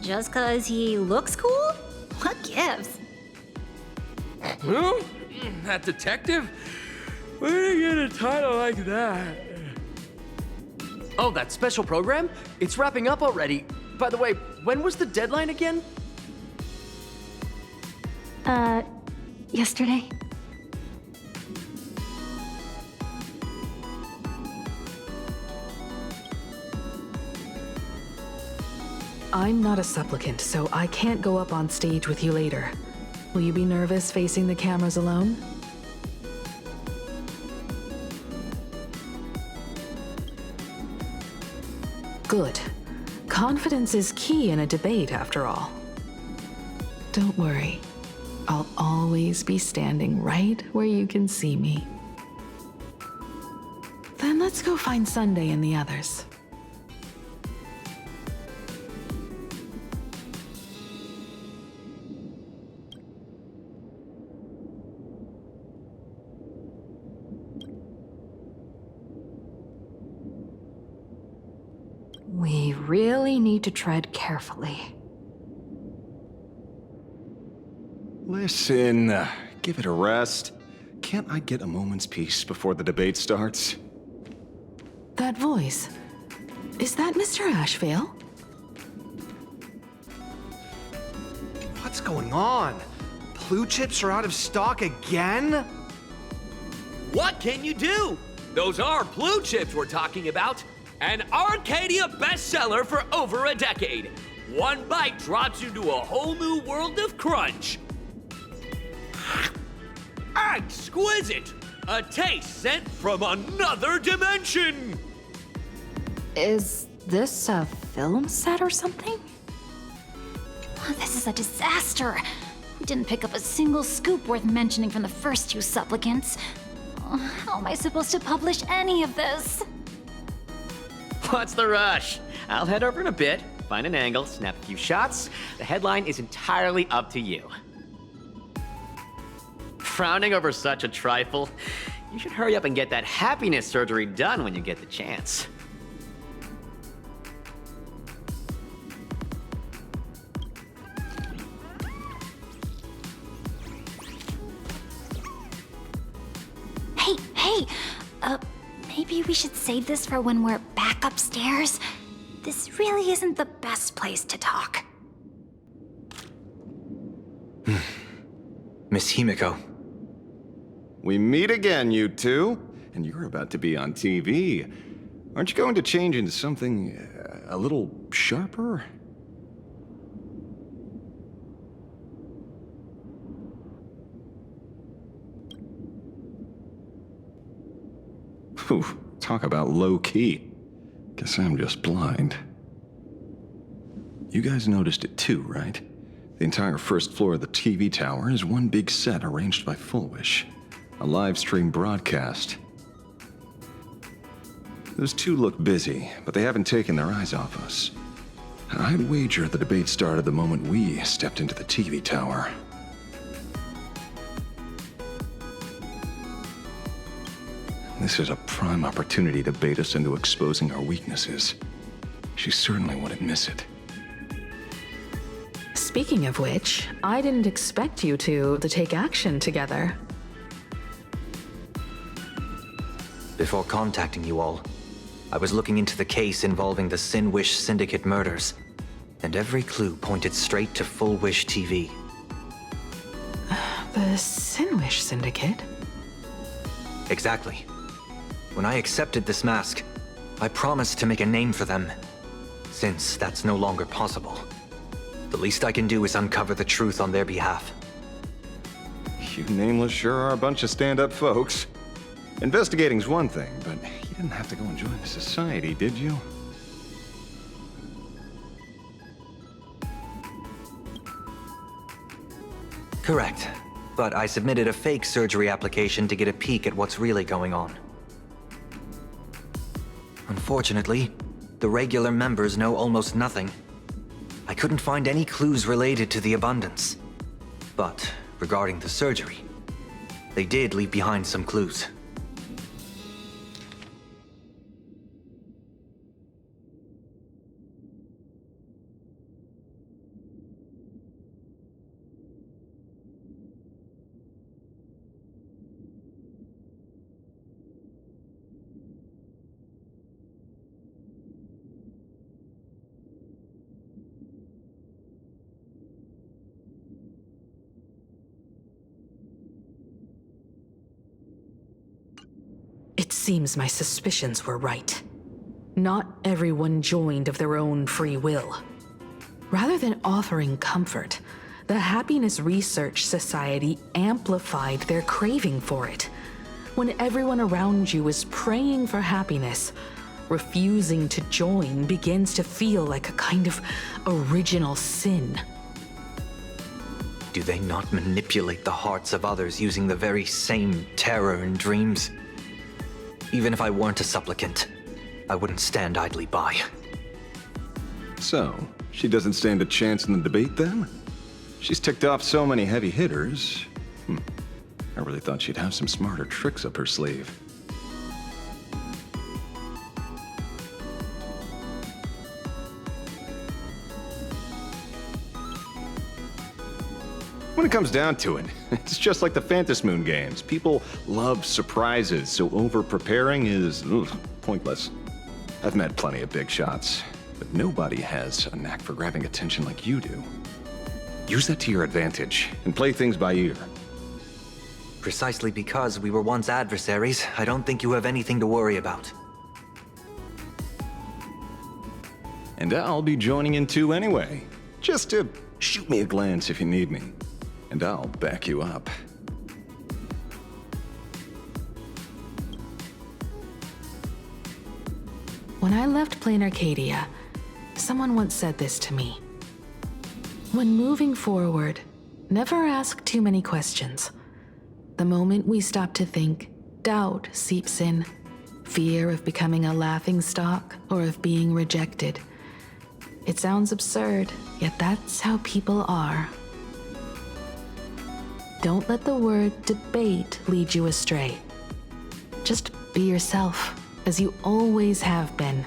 Just 'cause he looks cool? What gives? Who? That detective? Where did he get a title like that? Oh, that special program? It's wrapping up already. By the way, when was the deadline again? Yesterday? I'm not a supplicant, so I can't go up on stage with you later. Will you be nervous facing the cameras alone? Good. Confidence is key in a debate, after all. Don't worry. I'll always be standing right where you can see me. Then let's go find Sunday and the others. We really need to tread carefully. Listen, give it a rest. Can't I get a moment's peace before the debate starts? That voice. Is that Mr. Ashvale? What's going on? Blue chips are out of stock again? What can you do? Those are blue chips we're talking about. An Arcadia bestseller for over a decade. One bite drops you into a whole new world of crunch. Exquisite! A taste sent from another dimension! Is this a film set or something? This is a disaster. We didn't pick up a single scoop worth mentioning from the first two supplicants. How am I supposed to publish any of this? What's the rush? I'll head over in a bit, find an angle, snap a few shots. The headline is entirely up to you. Frowning over such a trifle? You should hurry up and get that happiness surgery done when you get the chance. Hey, maybe we should save this for when we're back upstairs? This really isn't the best place to talk. Miss Himiko. We meet again, you two. And you're about to be on TV. Aren't you going to change into something a little sharper? Whew, talk about low-key. Guess I'm just blind. You guys noticed it too, right? The entire first floor of the TV tower is one big set arranged by Fullwish. A live stream broadcast. Those two look busy, but they haven't taken their eyes off us. I'd wager the debate started the moment we stepped into the TV tower. This is a prime opportunity to bait us into exposing our weaknesses. She certainly wouldn't miss it. Speaking of which, I didn't expect you two to take action together. Before contacting you all, I was looking into the case involving the Sinwish Syndicate murders, and every clue pointed straight to Fullwish TV. The Sinwish Syndicate? Exactly. When I accepted this mask, I promised to make a name for them. Since that's no longer possible, the least I can do is uncover the truth on their behalf. You nameless sure are a bunch of stand-up folks. Investigating's one thing, but you didn't have to go and join the society, did you? Correct. But I submitted a fake surgery application to get a peek at what's really going on. Unfortunately, the regular members know almost nothing. I couldn't find any clues related to the abundance. But regarding the surgery, they did leave behind some clues. It seems my suspicions were right. Not everyone joined of their own free will. Rather than offering comfort, the Happiness Research Society amplified their craving for it. When everyone around you is praying for happiness, refusing to join begins to feel like a kind of original sin. Do they not manipulate the hearts of others using the very same terror and dreams? Even if I weren't a supplicant, I wouldn't stand idly by. So, she doesn't stand a chance in the debate then? She's ticked off so many heavy hitters. I really thought she'd have some smarter tricks up her sleeve. When it comes down to it, it's just like the Phantasmoon games. People love surprises, so over-preparing is pointless. I've met plenty of big shots, but nobody has a knack for grabbing attention like you do. Use that to your advantage, and play things by ear. Precisely because we were once adversaries, I don't think you have anything to worry about. And I'll be joining in too anyway. Just to shoot me a glance if you need me. And I'll back you up. When I left Plain Arcadia, someone once said this to me. When moving forward, never ask too many questions. The moment we stop to think, doubt seeps in. Fear of becoming a laughingstock or of being rejected. It sounds absurd, yet that's how people are. Don't let the word debate lead you astray. Just be yourself, as you always have been.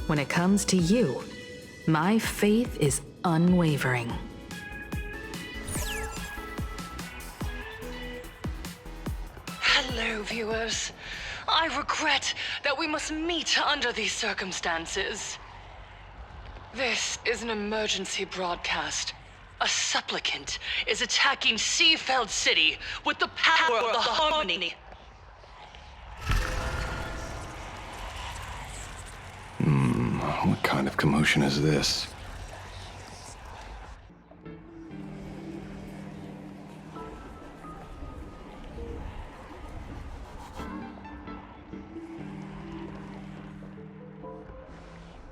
When it comes to you, my faith is unwavering. Hello, viewers. I regret that we must meet under these circumstances. This is an emergency broadcast. A supplicant is attacking Seafeld City with the power of the Harmony. What kind of commotion is this?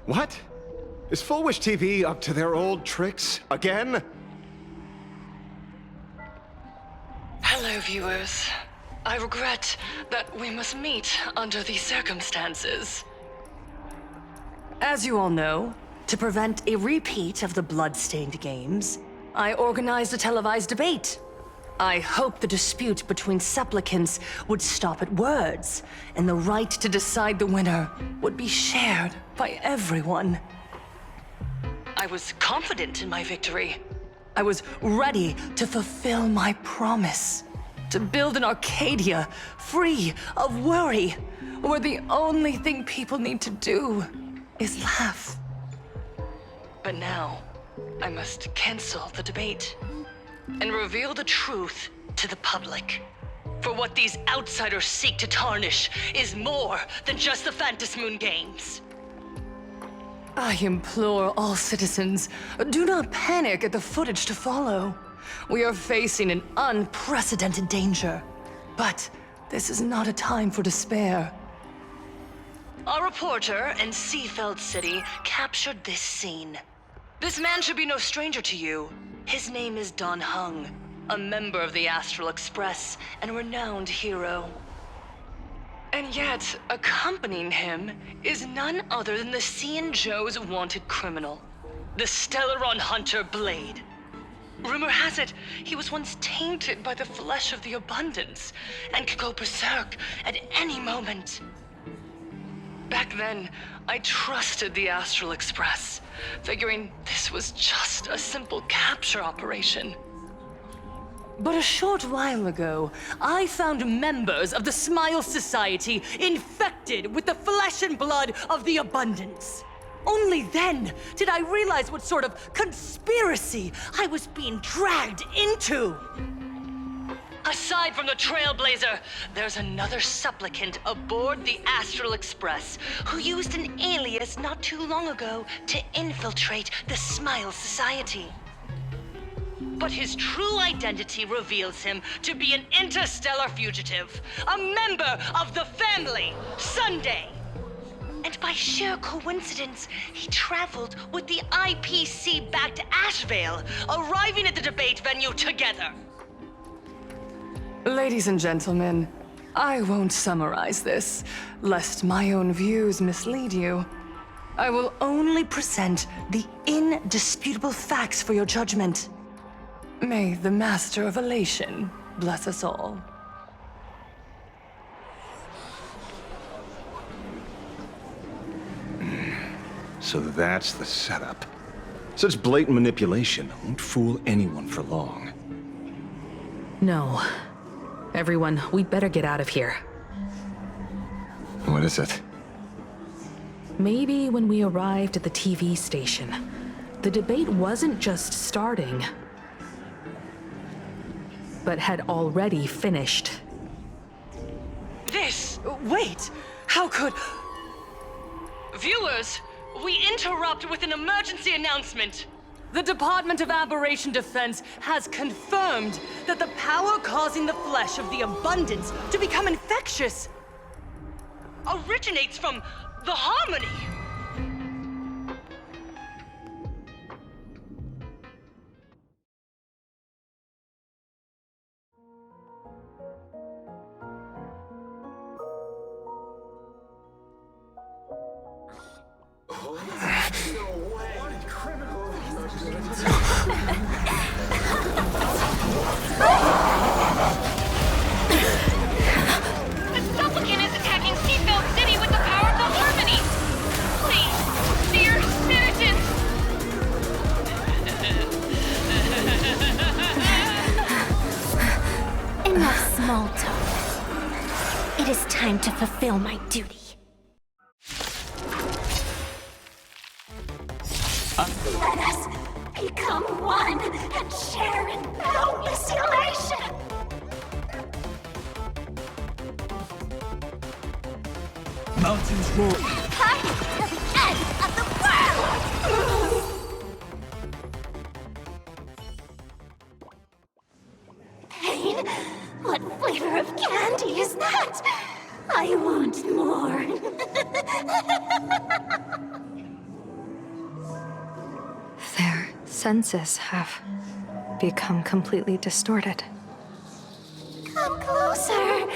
What? Is Full Wish TV up to their old tricks again? Hello, viewers. I regret that we must meet under these circumstances. As you all know, to prevent a repeat of the blood-stained games, I organized a televised debate. I hoped the dispute between supplicants would stop at words, and the right to decide the winner would be shared by everyone. I was confident in my victory. I was ready to fulfill my promise. To build an Arcadia free of worry, where the only thing people need to do is laugh. But now, I must cancel the debate and reveal the truth to the public. For what these outsiders seek to tarnish is more than just the Phantasmoon games. I implore all citizens, do not panic at the footage to follow. We are facing an unprecedented danger. But this is not a time for despair. Our reporter in Seafeld City captured this scene. This man should be no stranger to you. His name is Don Hung, a member of the Astral Express and a renowned hero. And yet, accompanying him is none other than the Cian Joe's wanted criminal, the Stellaron hunter Blade. Rumor has it, he was once tainted by the flesh of the abundance and could go berserk at any moment. Back then, I trusted the Astral Express, figuring this was just a simple capture operation. But a short while ago, I found members of the Smile Society infected with the flesh and blood of the abundance. Only then did I realize what sort of conspiracy I was being dragged into. Aside from the Trailblazer, there's another supplicant aboard the Astral Express who used an alias not too long ago to infiltrate the Smile Society. But his true identity reveals him to be an interstellar fugitive, a member of the family, Sunday. And by sheer coincidence, he traveled with the IPC back to Ashvale, arriving at the debate venue together. Ladies and gentlemen, I won't summarize this, lest my own views mislead you. I will only present the indisputable facts for your judgment. May the Master of Elation bless us all. So that's the setup. Such blatant manipulation won't fool anyone for long. No. Everyone, we'd better get out of here. What is it? Maybe when we arrived at the TV station, the debate wasn't just starting, but had already finished. Wait! How could... Viewers, we interrupt with an emergency announcement. The Department of Aberration Defense has confirmed that the power causing the flesh of the abundance to become infectious originates from the Harmony. The supplicant is attacking Seafeld City with the power of the Harmony! Please, dear citizens! Enough small talk. It is time to fulfill my duty. Let us become one and share in boundless elation! Mountains roar. Come to the end of the world! Pain? What flavor of candy is that? I want more. senses have become completely distorted. Come closer.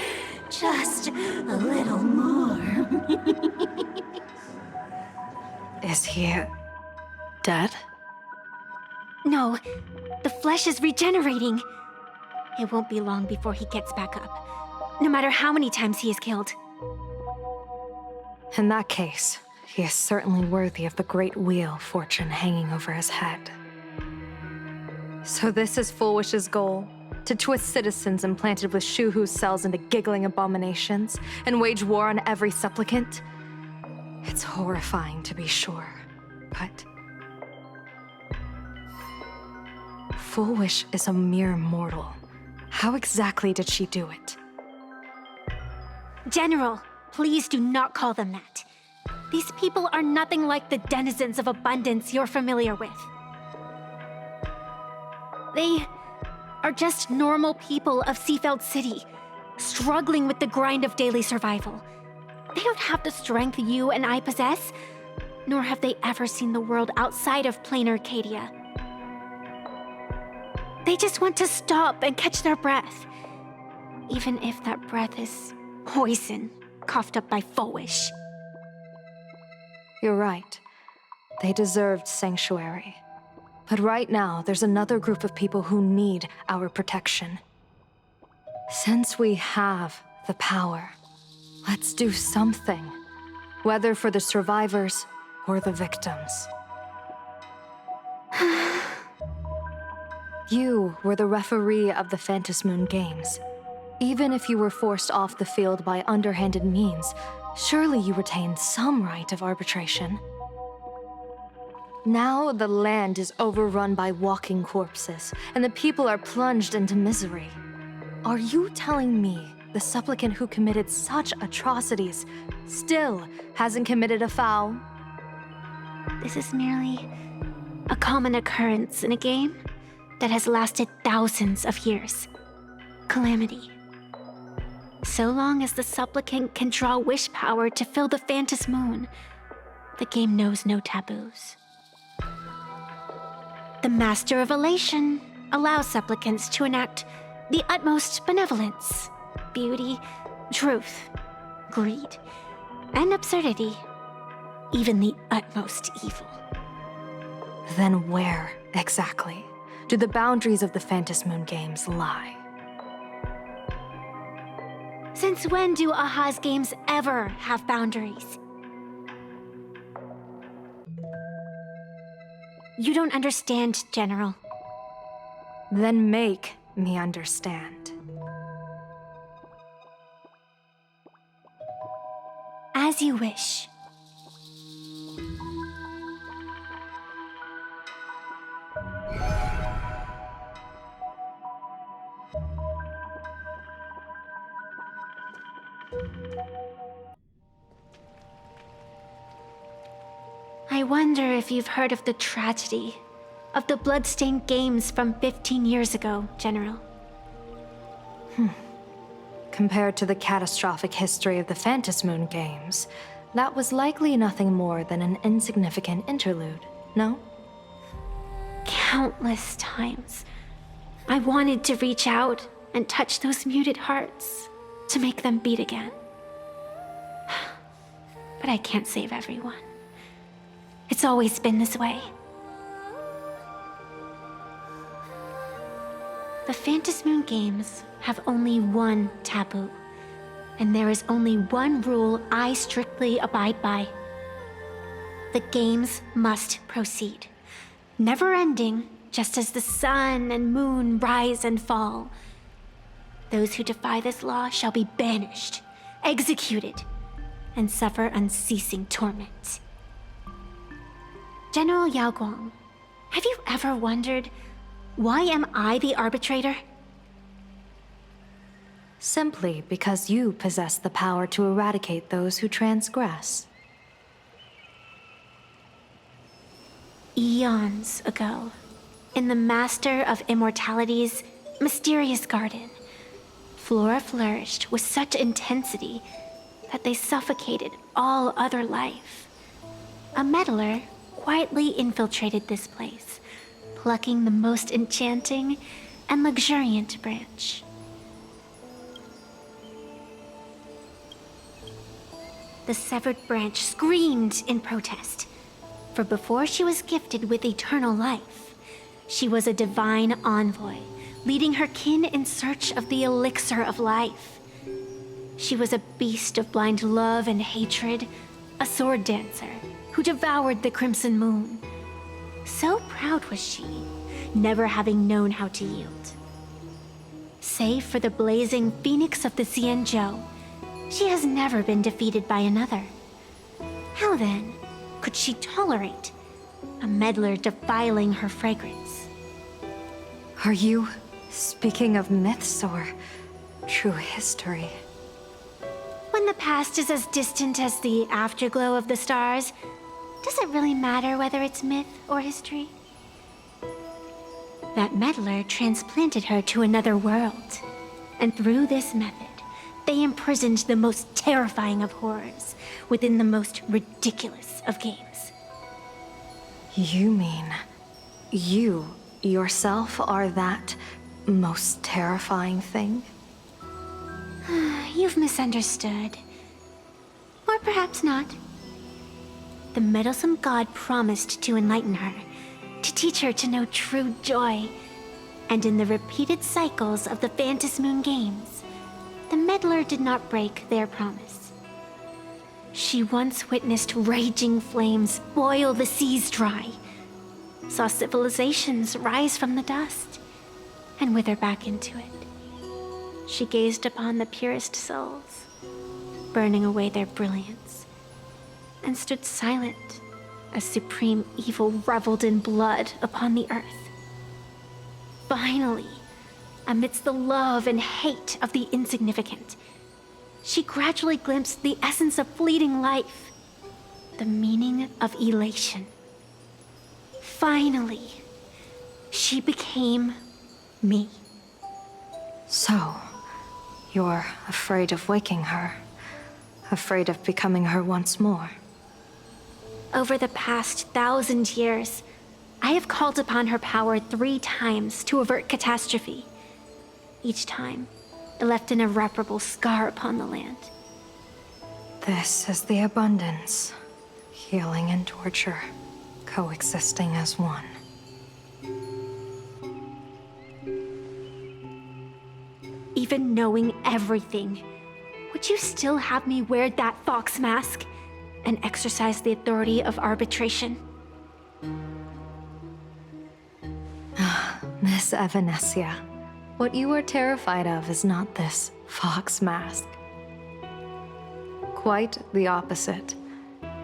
Just a little more. Is he dead? No, the flesh is regenerating. It won't be long before he gets back up, no matter how many times he is killed. In that case, he is certainly worthy of the great wheel fortune hanging over his head. So this is Fullwish's goal? To twist citizens implanted with Shuhu cells into giggling abominations and wage war on every supplicant? It's horrifying to be sure, but Fullwish is a mere mortal. How exactly did she do it? General, please do not call them that. These people are nothing like the denizens of abundance you're familiar with. They are just normal people of Seafeld City, struggling with the grind of daily survival. They don't have the strength you and I possess, nor have they ever seen the world outside of plain Arcadia. They just want to stop and catch their breath, even if that breath is poison coughed up by Fullwish. You're right. They deserved sanctuary. But right now, there's another group of people who need our protection. Since we have the power, let's do something. Whether for the survivors or the victims. You were the referee of the Phantom Moon Games. Even if you were forced off the field by underhanded means, surely you retained some right of arbitration. Now the land is overrun by walking corpses, and the people are plunged into misery. Are you telling me the supplicant who committed such atrocities still hasn't committed a foul? This is merely a common occurrence in a game that has lasted thousands of years. Calamity. So long as the supplicant can draw wish power to fill the Phantom Moon, the game knows no taboos. The Master of Elation allows supplicants to enact the utmost benevolence, beauty, truth, greed, and absurdity, even the utmost evil. Then where, exactly, do the boundaries of the Phantom Moon Games lie? Since when do Aha's games ever have boundaries? You don't understand, General. Then make me understand. As you wish. I wonder if you've heard of the tragedy of the bloodstained games from 15 years ago, General. Compared to the catastrophic history of the Phantom Moon Games, that was likely nothing more than an insignificant interlude, no? Countless times, I wanted to reach out and touch those muted hearts to make them beat again. But I can't save everyone. It's always been this way. The Phantom Moon Games have only one taboo, and there is only one rule I strictly abide by. The games must proceed, never ending, just as the sun and moon rise and fall. Those who defy this law shall be banished, executed, and suffer unceasing torment. General Yao Guang, have you ever wondered, why am I the arbitrator? Simply because you possess the power to eradicate those who transgress. Eons ago, in the Master of Immortality's mysterious garden, flora flourished with such intensity that they suffocated all other life. A meddler quietly infiltrated this place, plucking the most enchanting and luxuriant branch. The severed branch screamed in protest, for before she was gifted with eternal life, she was a divine envoy, leading her kin in search of the elixir of life. She was a beast of blind love and hatred, a sword dancer who devoured the crimson moon. So proud was she, never having known how to yield. Save for the blazing phoenix of the Xianzhou, she has never been defeated by another. How then could she tolerate a meddler defiling her fragrance? Are you speaking of myths or true history? When the past is as distant as the afterglow of the stars, does it really matter whether it's myth or history? That meddler transplanted her to another world, and through this method, they imprisoned the most terrifying of horrors within the most ridiculous of games. You mean you yourself are that most terrifying thing? You've misunderstood. Or perhaps not. The meddlesome god promised to enlighten her, to teach her to know true joy. And in the repeated cycles of the Phantom Moon games, the meddler did not break their promise. She once witnessed raging flames boil the seas dry, saw civilizations rise from the dust, and wither back into it. She gazed upon the purest souls, burning away their brilliance, and stood silent as supreme evil reveled in blood upon the earth. Finally, amidst the love and hate of the insignificant, she gradually glimpsed the essence of fleeting life, the meaning of elation. Finally, she became me. So, you're afraid of waking her, afraid of becoming her once more. Over the past 1,000 years, I have called upon her power 3 times to avert catastrophe. Each time, it left an irreparable scar upon the land. This is the abundance, healing and torture, coexisting as one. Even knowing everything, would you still have me wear that fox mask and exercise the authority of arbitration? Miss Evanesia, what you are terrified of is not this fox mask. Quite the opposite.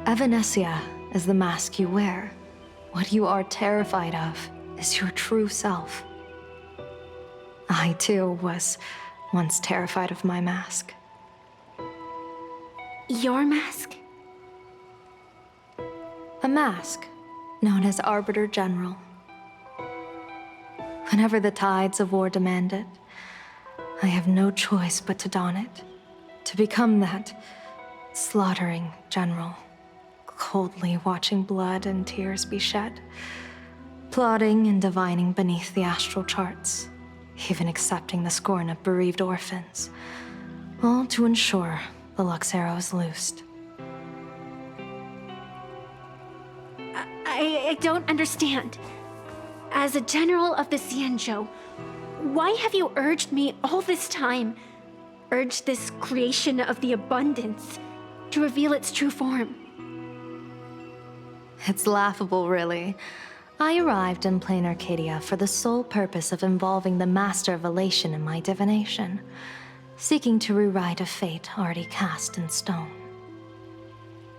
Evanesia is the mask you wear. What you are terrified of is your true self. I, too, was once terrified of my mask. Your mask? A mask known as Arbiter General. Whenever the tides of war demand it, I have no choice but to don it, to become that slaughtering general, coldly watching blood and tears be shed, plotting and divining beneath the astral charts, even accepting the scorn of bereaved orphans, all to ensure the Luxero is loosed. I don't understand. As a general of the Xianzhou, why have you urged me all this time, urged this creation of the abundance, to reveal its true form? It's laughable, really. I arrived in plain Arcadia for the sole purpose of involving the Master of Elation in my divination, seeking to rewrite a fate already cast in stone.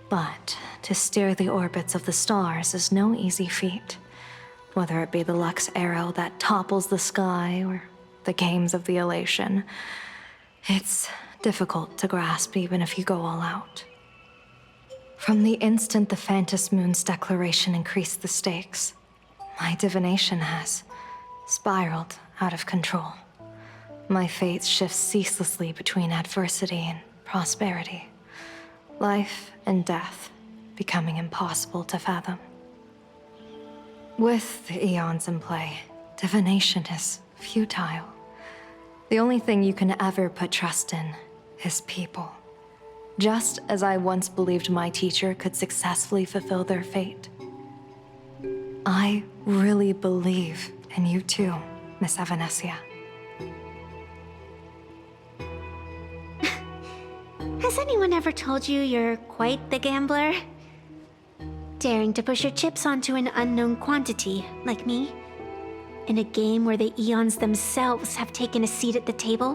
But to steer the orbits of the stars is no easy feat, whether it be the Lux arrow that topples the sky or the games of the Elation. It's difficult to grasp even if you go all out. From the instant the Phantom Moon's declaration increased the stakes, my divination has spiraled out of control. My fate shifts ceaselessly between adversity and prosperity, life and death becoming impossible to fathom. With the eons in play, divination is futile. The only thing you can ever put trust in is people. Just as I once believed my teacher could successfully fulfill their fate. I really believe in you too, Miss Evanesia. Has anyone ever told you you're quite the gambler? Daring to push your chips onto an unknown quantity, like me? In a game where the eons themselves have taken a seat at the table?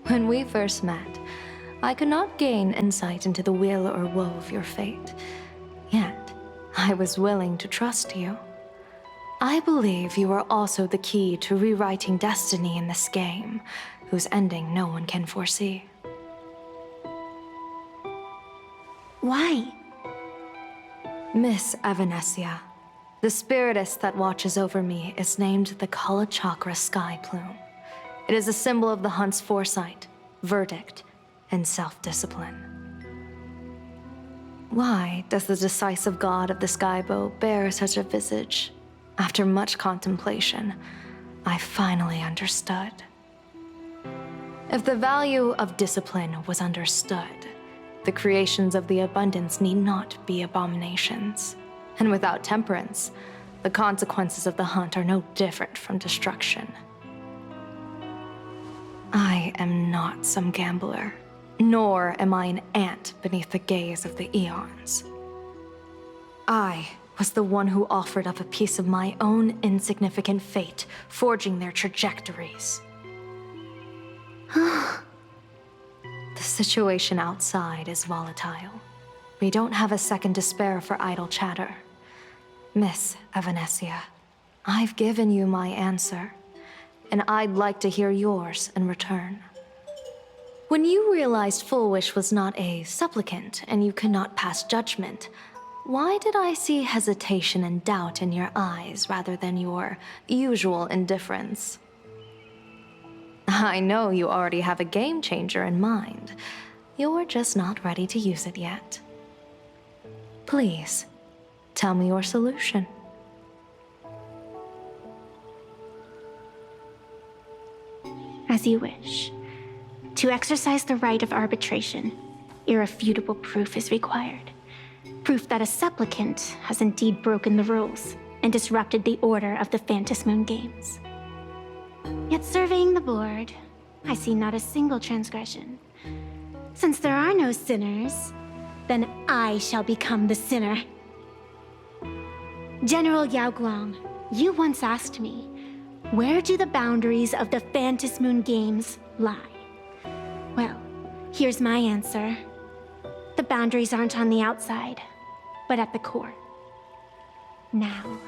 When we first met, I could not gain insight into the will or woe of your fate. Yet, I was willing to trust you. I believe you are also the key to rewriting destiny in this game, whose ending no one can foresee. Why? Miss Evanesia, the spiritess that watches over me is named the Kala Chakra Sky Plume. It is a symbol of the hunt's foresight, verdict, and self-discipline. Why does the decisive god of the skybow bear such a visage? After much contemplation, I finally understood. If the value of discipline was understood, the creations of the abundance need not be abominations. And without temperance, the consequences of the hunt are no different from destruction. I am not some gambler, nor am I an ant beneath the gaze of the eons. I was the one who offered up a piece of my own insignificant fate, forging their trajectories. The situation outside is volatile. We don't have a second to spare for idle chatter. Miss Evanesia, I've given you my answer, and I'd like to hear yours in return. When you realized Full Wish was not a supplicant and you could not pass judgment, why did I see hesitation and doubt in your eyes rather than your usual indifference? I know you already have a game changer in mind. You're just not ready to use it yet. Please, tell me your solution. As you wish. To exercise the right of arbitration, irrefutable proof is required. Proof that a supplicant has indeed broken the rules and disrupted the order of the Phantom Moon Games. Yet surveying the board, I see not a single transgression. Since there are no sinners, then I shall become the sinner. General Yao Guang, you once asked me, where do the boundaries of the Phantom Moon Games lie? Well, here's my answer. The boundaries aren't on the outside, but at the core. Now,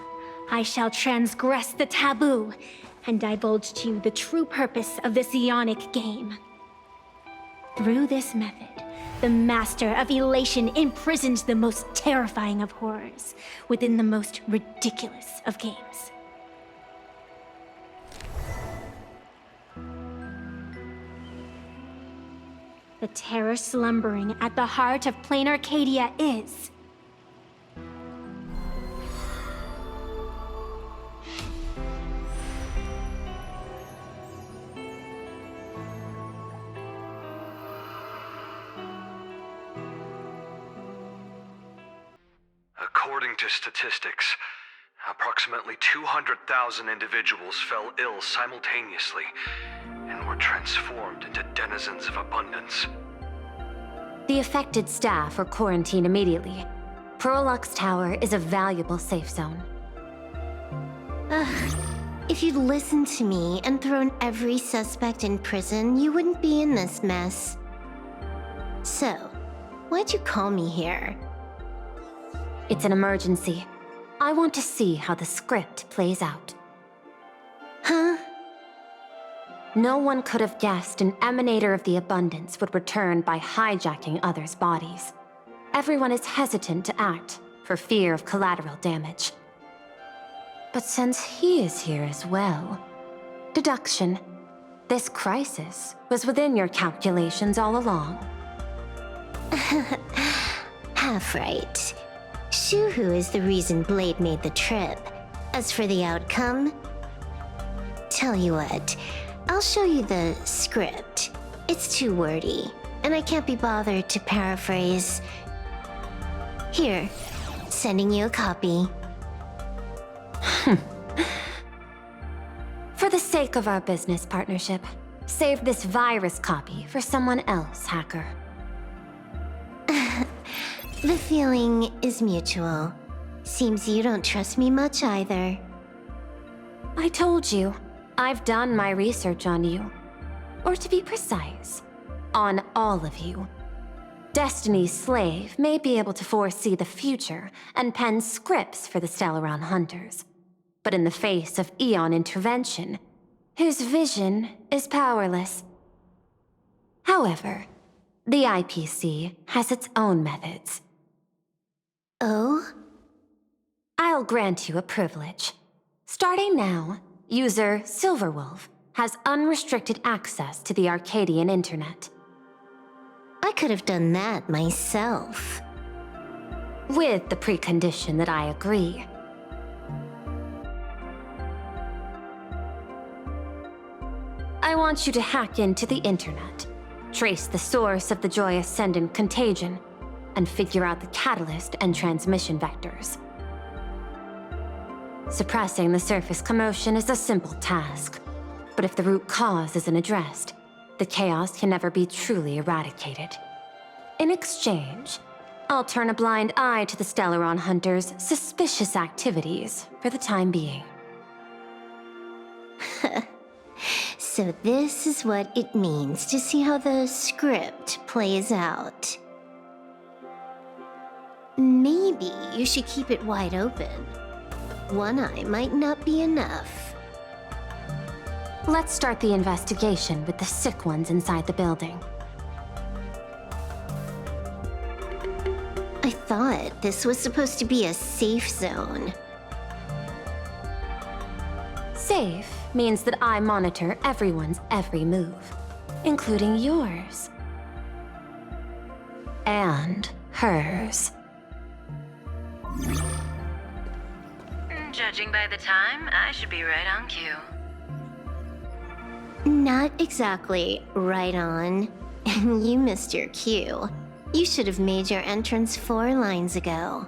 I shall transgress the taboo and divulge to you the true purpose of this Ionic game. Through this method, the Master of Elation imprisoned the most terrifying of horrors within the most ridiculous of games. The terror slumbering at the heart of Plain Arcadia is... According to statistics, approximately 200,000 individuals fell ill simultaneously and were transformed into denizens of abundance. The affected staff are quarantined immediately. Prolux Tower is a valuable safe zone. Ugh. If you'd listened to me and thrown every suspect in prison, you wouldn't be in this mess. So, why'd you call me here? It's an emergency. I want to see how the script plays out. Huh? No one could have guessed an emanator of the abundance would return by hijacking others' bodies. Everyone is hesitant to act for fear of collateral damage. But since he is here as well, deduction. This crisis was within your calculations all along. Half right. Shuhu is the reason Blade made the trip. As for the outcome, tell you what, I'll show you the script. It's too wordy, and I can't be bothered to paraphrase. Here, sending you a copy. For the sake of our business partnership, save this virus copy for someone else, hacker. The feeling is mutual. Seems you don't trust me much either. I told you, I've done my research on you. Or to be precise, on all of you. Destiny's slave may be able to foresee the future and pen scripts for the Stellaron hunters. But in the face of Eon intervention, his vision is powerless. However, the IPC has its own methods. Oh? I'll grant you a privilege. Starting now, user Silverwolf has unrestricted access to the Arcadian internet. I could have done that myself. With the precondition that I agree. I want you to hack into the internet, trace the source of the Joy Ascendant contagion, and figure out the catalyst and transmission vectors. Suppressing the surface commotion is a simple task, but if the root cause isn't addressed, the chaos can never be truly eradicated. In exchange, I'll turn a blind eye to the Stellaron hunters' suspicious activities for the time being. So this is what it means to see how the script plays out. Maybe you should keep it wide open. One eye might not be enough. Let's start the investigation with the sick ones inside the building. I thought this was supposed to be a safe zone. Safe means that I monitor everyone's every move, including yours. And hers. Judging by the time, I should be right on cue. Not exactly right on. You missed your cue. You should have made your entrance 4 lines ago.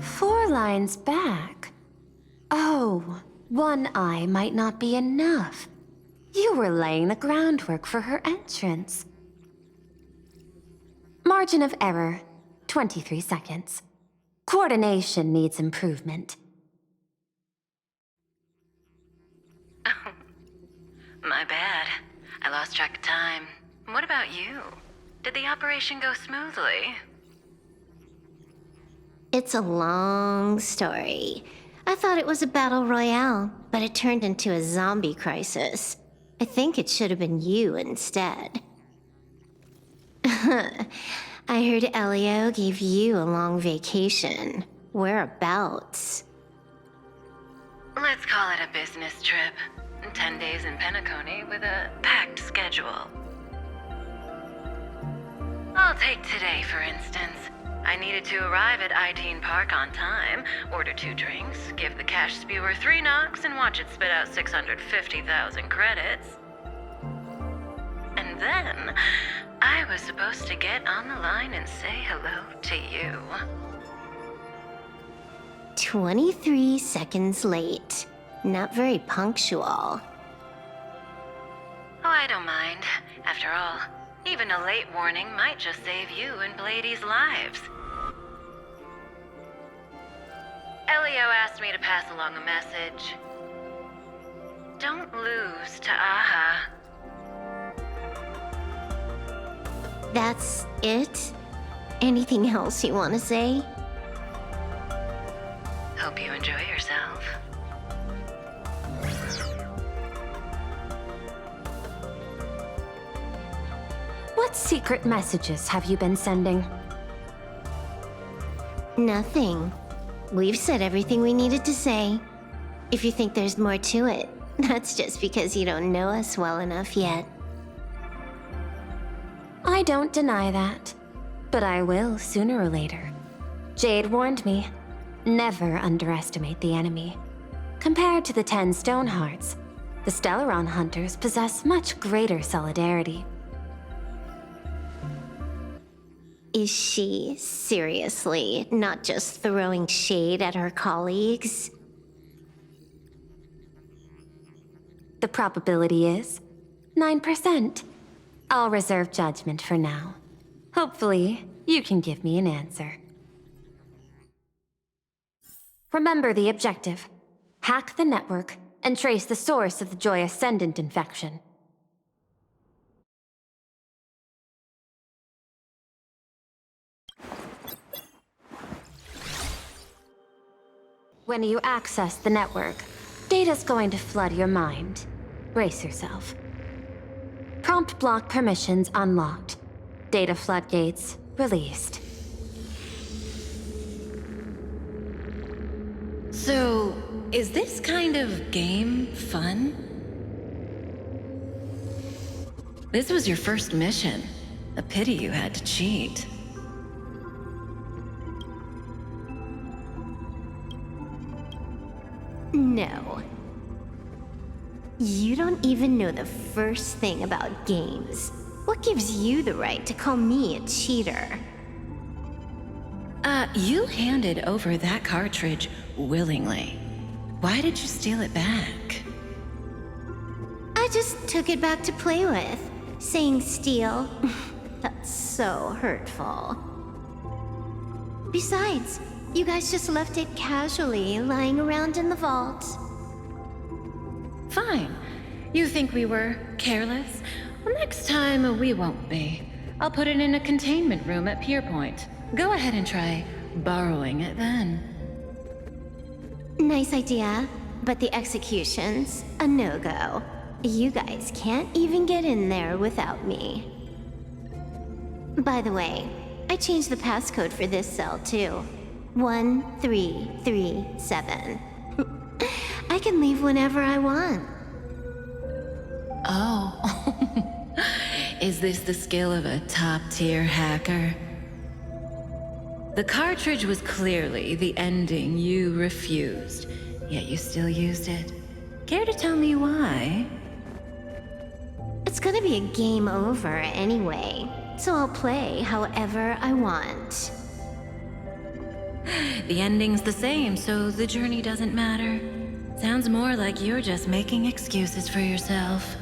4 lines back? Oh, one eye might not be enough. You were laying the groundwork for her entrance. Margin of error, 23 seconds. Coordination needs improvement. Oh, my bad. I lost track of time. What about you? Did the operation go smoothly? It's a long story. I thought it was a battle royale, but it turned into a zombie crisis. I think it should have been you instead. I heard Elio gave you a long vacation. Whereabouts? Let's call it a business trip. 10 days in Penacony with a packed schedule. I'll take today, for instance. I needed to arrive at Iteen Park on time, order 2 drinks, give the cash spewer 3 knocks, and watch it spit out 650,000 credits. And then, I was supposed to get on the line and say hello to you. 23 seconds late. Not very punctual. Oh, I don't mind. After all, even a late warning might just save you and Blady's lives. Elio asked me to pass along a message. Don't lose to Aha. That's it? Anything else you want to say? Hope you enjoy yourself. What secret messages have you been sending? Nothing. We've said everything we needed to say. If you think there's more to it, that's just because you don't know us well enough yet. I don't deny that. But I will sooner or later. Jade warned me, never underestimate the enemy. Compared to the 10 Stonehearts, the Stellaron hunters possess much greater solidarity. Is she seriously not just throwing shade at her colleagues? The probability is 9%. I'll reserve judgment for now. Hopefully, you can give me an answer. Remember the objective. Hack the network and trace the source of the Joy Ascendant infection. When you access the network, data's going to flood your mind. Brace yourself. Prompt block permissions unlocked. Data floodgates released. So, is this kind of game fun? This was your first mission. A pity you had to cheat. No. You don't even know the first thing about games. What gives you the right to call me a cheater? You handed over that cartridge willingly. Why did you steal it back? I just took it back to play with. Saying steal, that's so hurtful. Besides, you guys just left it casually lying around in the vault. Fine. You think we were careless? Well, next time we won't be. I'll put it in a containment room at Pierpoint. Go ahead and try borrowing it then. Nice idea, but the execution's a no-go. You guys can't even get in there without me. By the way, I changed the passcode for this cell too. 1337. I can leave whenever I want. Oh. Is this the skill of a top-tier hacker? The cartridge was clearly the ending you refused, yet you still used it. Care to tell me why? It's gonna be a game over anyway, so I'll play however I want. The ending's the same, so the journey doesn't matter. Sounds more like you're just making excuses for yourself.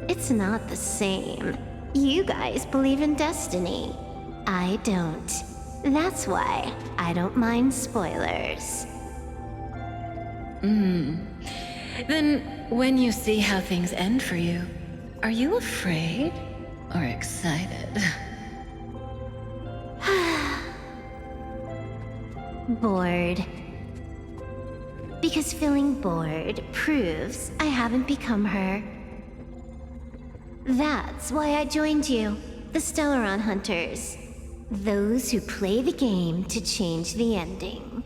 It's not the same. You guys believe in destiny. I don't. That's why I don't mind spoilers. Then, when you see how things end for you, are you afraid or excited? Bored. Because feeling bored proves I haven't become her. That's why I joined you, the Stellaron Hunters. Those who play the game to change the ending.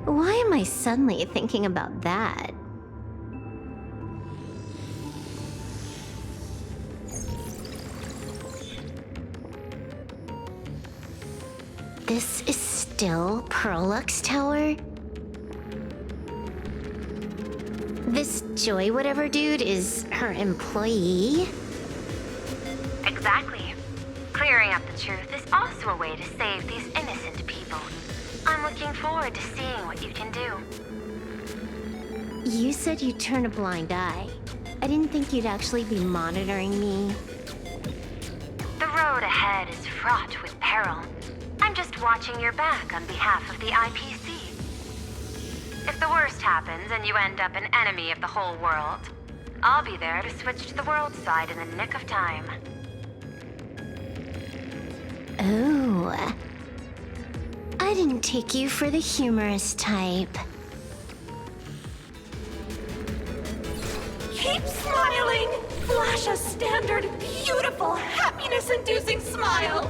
Why am I suddenly thinking about that? This is still Perlux Tower? This Joy whatever dude is her employee? Exactly. Clearing up the truth is also a way to save these innocent people. I'm looking forward to seeing what you can do. You said you'd turn a blind eye. I didn't think you'd actually be monitoring me. The road ahead is fraught with peril. I'm just watching your back on behalf of the IPC. If the worst happens and you end up an enemy of the whole world, I'll be there to switch to the world side in the nick of time. Oh. I didn't take you for the humorous type. Keep smiling! Flash a standard, beautiful, happiness-inducing smile!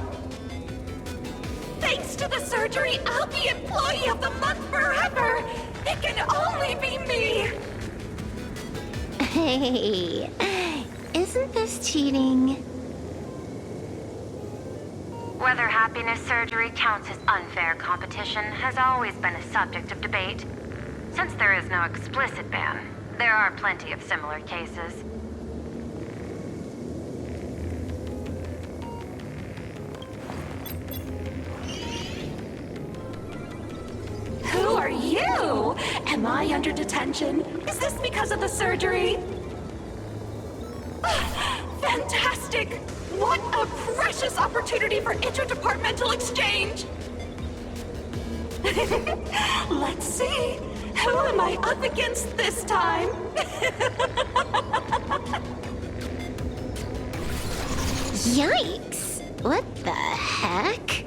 Thanks to the surgery, I'll be Employee of the Month forever! It can only be me! Hey, Isn't this cheating? Whether happiness surgery counts as unfair competition has always been a subject of debate. Since there is no explicit ban, there are plenty of similar cases. Who are you? Am I under detention? Is this because of the surgery? Fantastic! What a precious opportunity for interdepartmental exchange! Let's see. Who am I up against this time? Yikes! What the heck?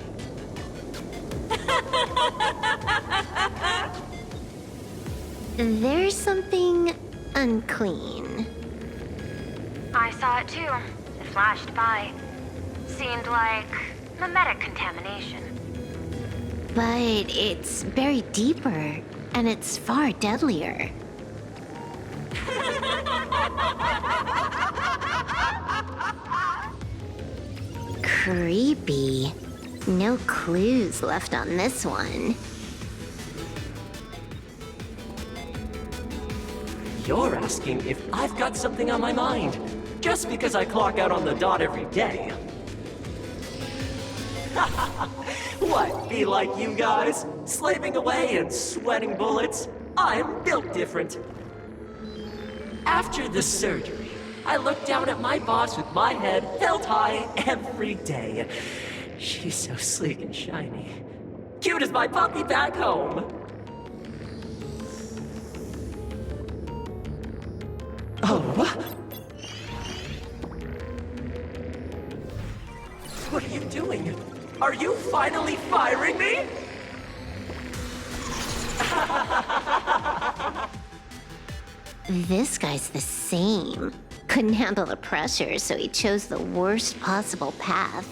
There's something unclean. I saw it too. It flashed by. Seemed like mimetic contamination. But it's buried deeper, and it's far deadlier. Creepy. No clues left on this one. You're asking if I've got something on my mind, just because I clock out on the dot every day. What, be like you guys? Slaving away and sweating bullets? I'm built different. After the surgery, I looked down at my boss with my head held high every day. She's so sleek and shiny. Cute as my puppy back home. Oh, what are you doing? Are you finally firing me? This guy's the same. Couldn't handle the pressure, so he chose the worst possible path.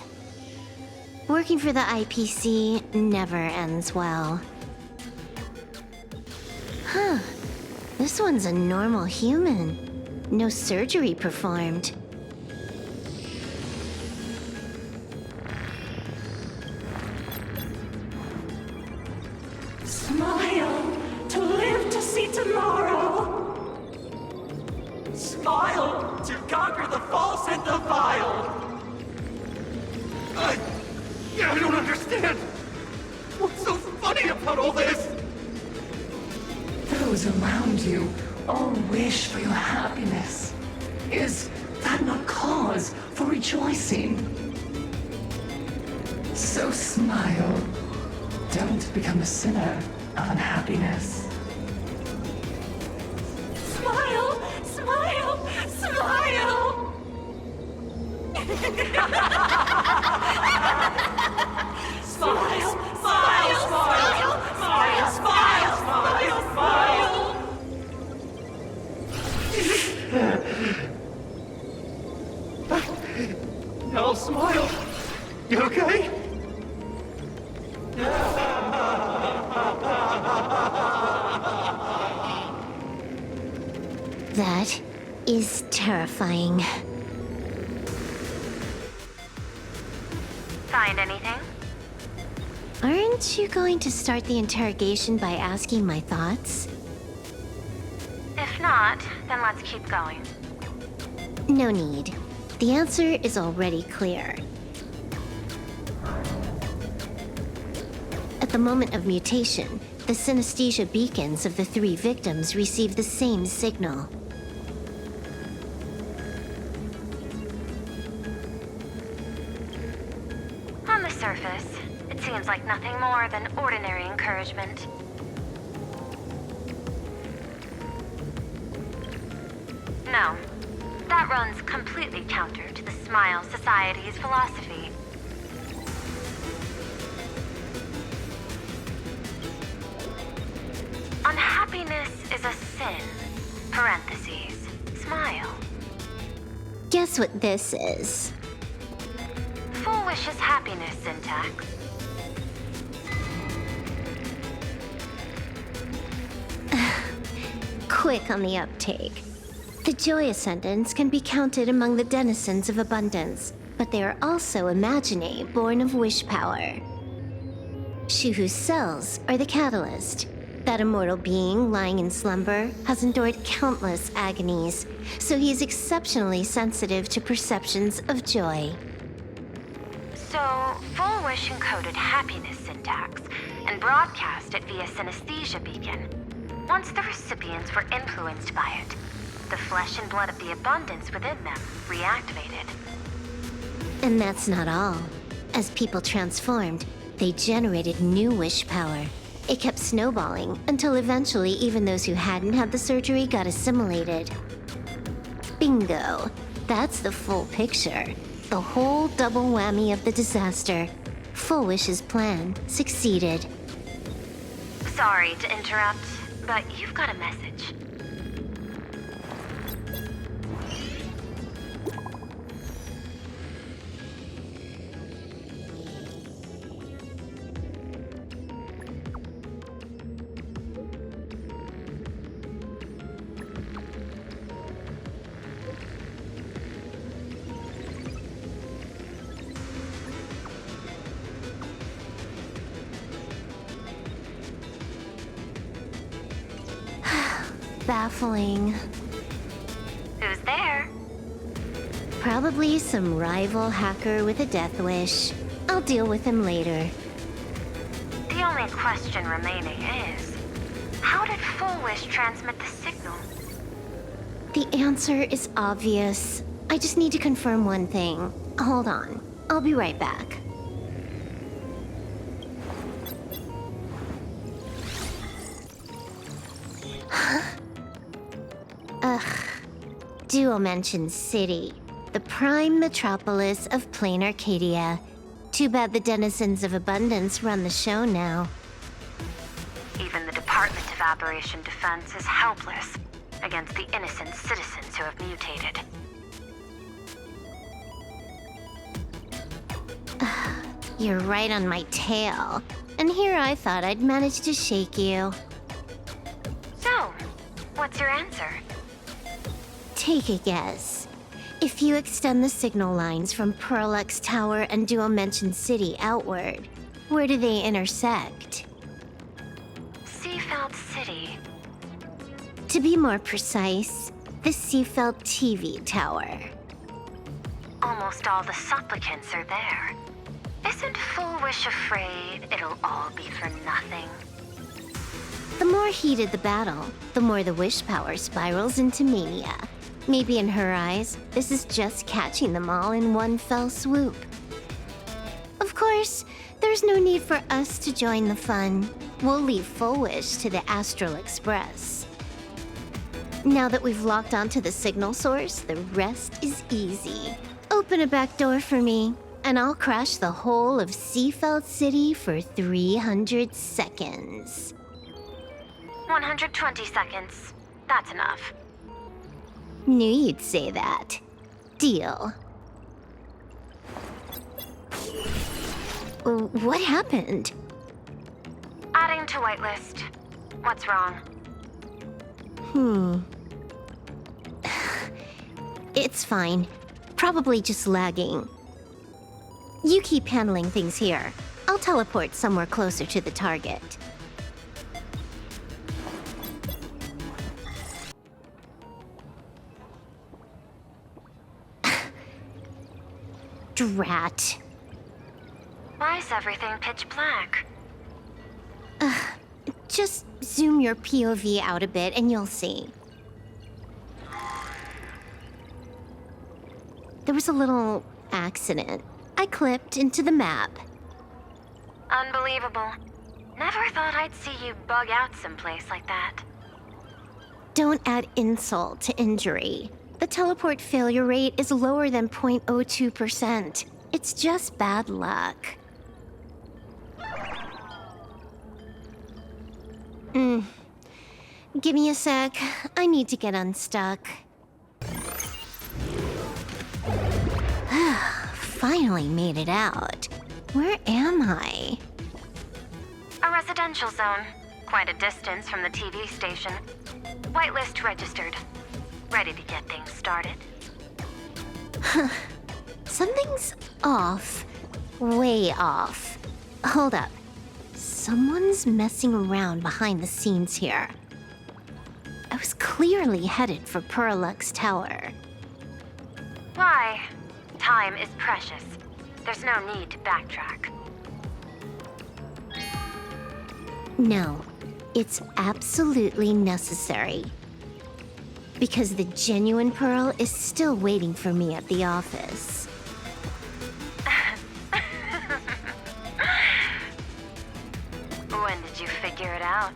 Working for the IPC never ends well. Huh. This one's a normal human. No surgery performed. Smile to live to see tomorrow. Smile to conquer the false and the vile. I don't understand. What's so funny about all this? Those around you all wish for your happiness. Is that not cause for rejoicing? So smile. Don't become a sinner of unhappiness. Smile, smile, smile. Smile, smile, smile, smile, smile, smile, smile. No, smile. You okay? That is terrifying. Find anything? Aren't you going to start the interrogation by asking my thoughts? If not, then let's keep going. No need. The answer is already clear. At the moment of mutation, the synesthesia beacons of the 3 victims receive the same signal. On the surface, it seems like nothing more than ordinary encouragement. No, that runs completely counter to the Smile Society's philosophy. Unhappiness is a sin. Parentheses. Smile. Guess what this is? Full wishes happiness syntax. Quick on the uptake. The Joy Ascendants can be counted among the denizens of abundance, but they are also imaginae born of wish power. Shuhu's cells are the catalyst. That immortal being lying in slumber has endured countless agonies, so he is exceptionally sensitive to perceptions of joy. So, Full Wish encoded happiness syntax and broadcast it via synesthesia beacon. Once the recipients were influenced by it, the flesh and blood of the abundance within them reactivated. And that's not all. As people transformed, they generated new wish power. It kept snowballing until eventually even those who hadn't had the surgery got assimilated. Bingo. That's the full picture. The whole double whammy of the disaster. Full Wish's plan succeeded. Sorry to interrupt, but you've got a message. Baffling. Who's there? Probably some rival hacker with a death wish. I'll deal with him later. The only question remaining is, how did Full Wish transmit the signal? The answer is obvious. I just need to confirm one thing. Hold on. I'll be right back. Dual-Mention City, the prime metropolis of plain Arcadia. Too bad the denizens of abundance run the show now. Even the Department of Aberration Defense is helpless against the innocent citizens who have mutated. You're right on my tail. And here I thought I'd manage to shake you. So, what's your answer? Take a guess. If you extend the signal lines from Pearl-X Tower and Dual-Mention City outward, where do they intersect? Seafeld City. To be more precise, the Seafeld TV Tower. Almost all the supplicants are there. Isn't Full Wish afraid it'll all be for nothing? The more heated the battle, the more the wish power spirals into mania. Maybe in her eyes, this is just catching them all in one fell swoop. Of course, there's no need for us to join the fun. We'll leave Full Wish to the Astral Express. Now that we've locked onto the signal source, the rest is easy. Open a back door for me, and I'll crash the whole of Seafeld City for 300 seconds. 120 seconds. That's enough. Knew you'd say that. Deal. What happened? Adding to whitelist. What's wrong? It's fine. Probably just lagging. You keep handling things here. I'll teleport somewhere closer to the target. Drat. Why is everything pitch black? Just zoom your POV out a bit and you'll see. There was a little accident. I clipped into the map. Unbelievable. Never thought I'd see you bug out someplace like that. Don't add insult to injury. The teleport failure rate is lower than 0.02%. It's just bad luck. Give me a sec. I need to get unstuck. Finally made it out. Where am I? A residential zone. Quite a distance from the TV station. Whitelist registered. Ready to get things started? Something's off. Way off. Hold up. Someone's messing around behind the scenes here. I was clearly headed for Perlux Tower. Why? Time is precious. There's no need to backtrack. No, it's absolutely necessary. Because the genuine Pearl is still waiting for me at the office. When did you figure it out?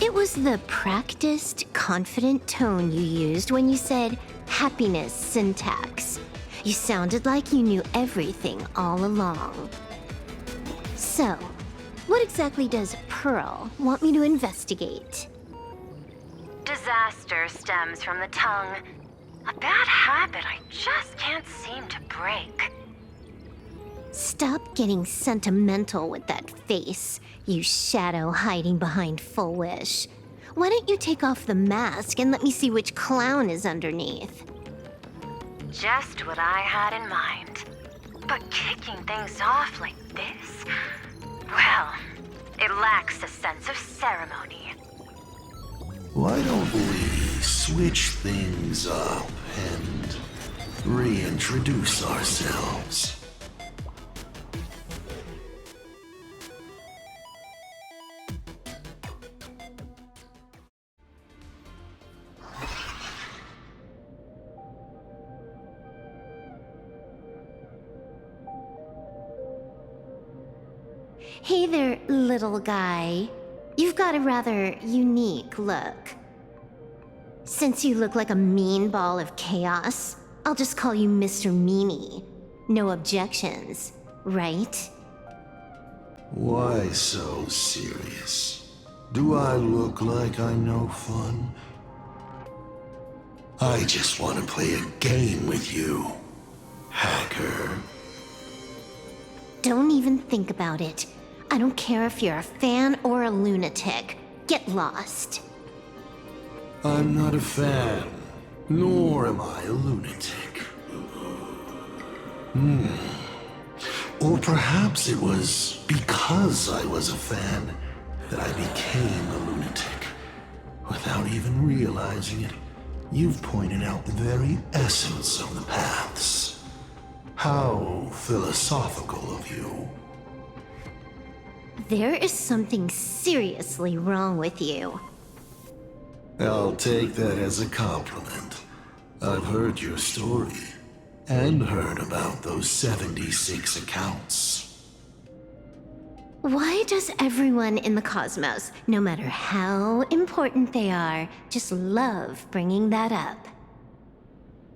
It was the practiced, confident tone you used when you said happiness syntax. You sounded like you knew everything all along. So, what exactly does Pearl want me to investigate? Disaster stems from the tongue. A bad habit I just can't seem to break. Stop getting sentimental with that face, you shadow hiding behind Full Wish. Why don't you take off the mask and let me see which clown is underneath? Just what I had in mind. But kicking things off like this, well, it lacks a sense of ceremony. Why don't we switch things up and reintroduce ourselves? Hey there, little guy. You've got a rather unique look. Since you look like a mean ball of chaos, I'll just call you Mr. Meanie. No objections, right? Why so serious? Do I look like I'm no fun? I just want to play a game with you, hacker. Don't even think about it. I don't care if you're a fan or a lunatic. Get lost. I'm not a fan, nor am I a lunatic. Or perhaps it was because I was a fan that I became a lunatic. Without even realizing it, you've pointed out the very essence of the paths. How philosophical of you. There is something seriously wrong with you. I'll take that as a compliment. I've heard your story, and heard about those 76 accounts. Why does everyone in the cosmos, no matter how important they are, just love bringing that up?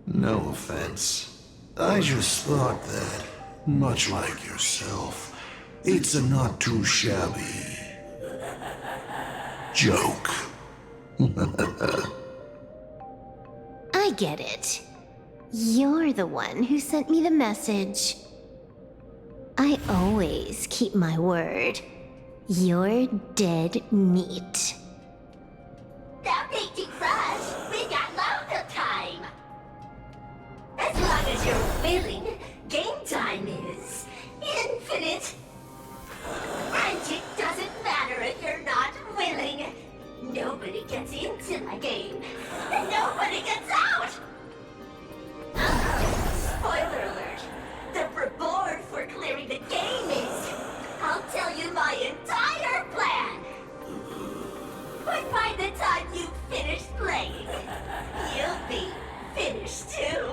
No offense. I just thought that, much like yourself, it's a not too shabby joke. I get it. You're the one who sent me the message. I always keep my word. You're dead meat. Stop making rush. We got loads of time. As long as you're willing, game time is infinite. And it doesn't matter if you're not willing. Nobody gets into my game, and nobody gets out! Spoiler alert. The reward for clearing the game is... I'll tell you my entire plan! But by the time you finish playing, you'll be finished too!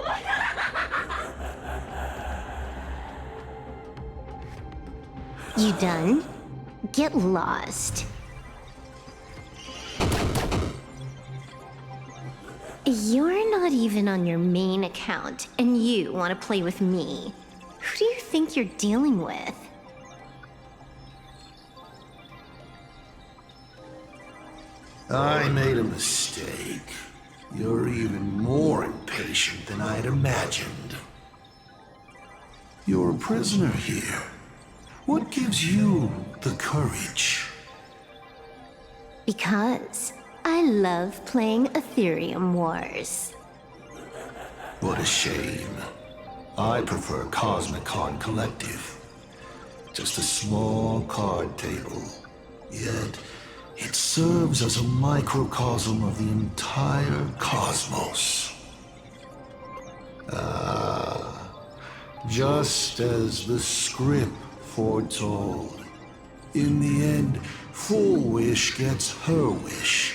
You done? Get lost. You're not even on your main account, and you want to play with me. Who do you think you're dealing with? I made a mistake. You're even more impatient than I'd imagined. You're a prisoner here. What gives you the courage? Because I love playing Ethereum Wars. What a shame. I prefer Cosmicon Collective. Just a small card table. Yet, it serves as a microcosm of the entire cosmos. Just as the script foretold. In the end, Full Wish gets her wish,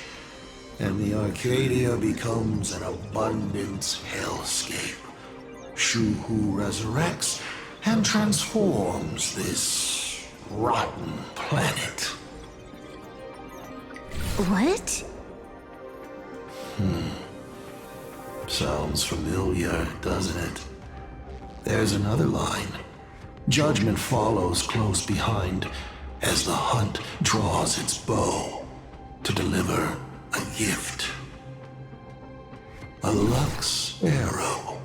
and the Arcadia becomes an abundance hellscape. Shu-Hu resurrects and transforms this rotten planet. What? Sounds familiar, doesn't it? There's another line. Judgment follows close behind as the hunt draws its bow to deliver a gift. A Lux arrow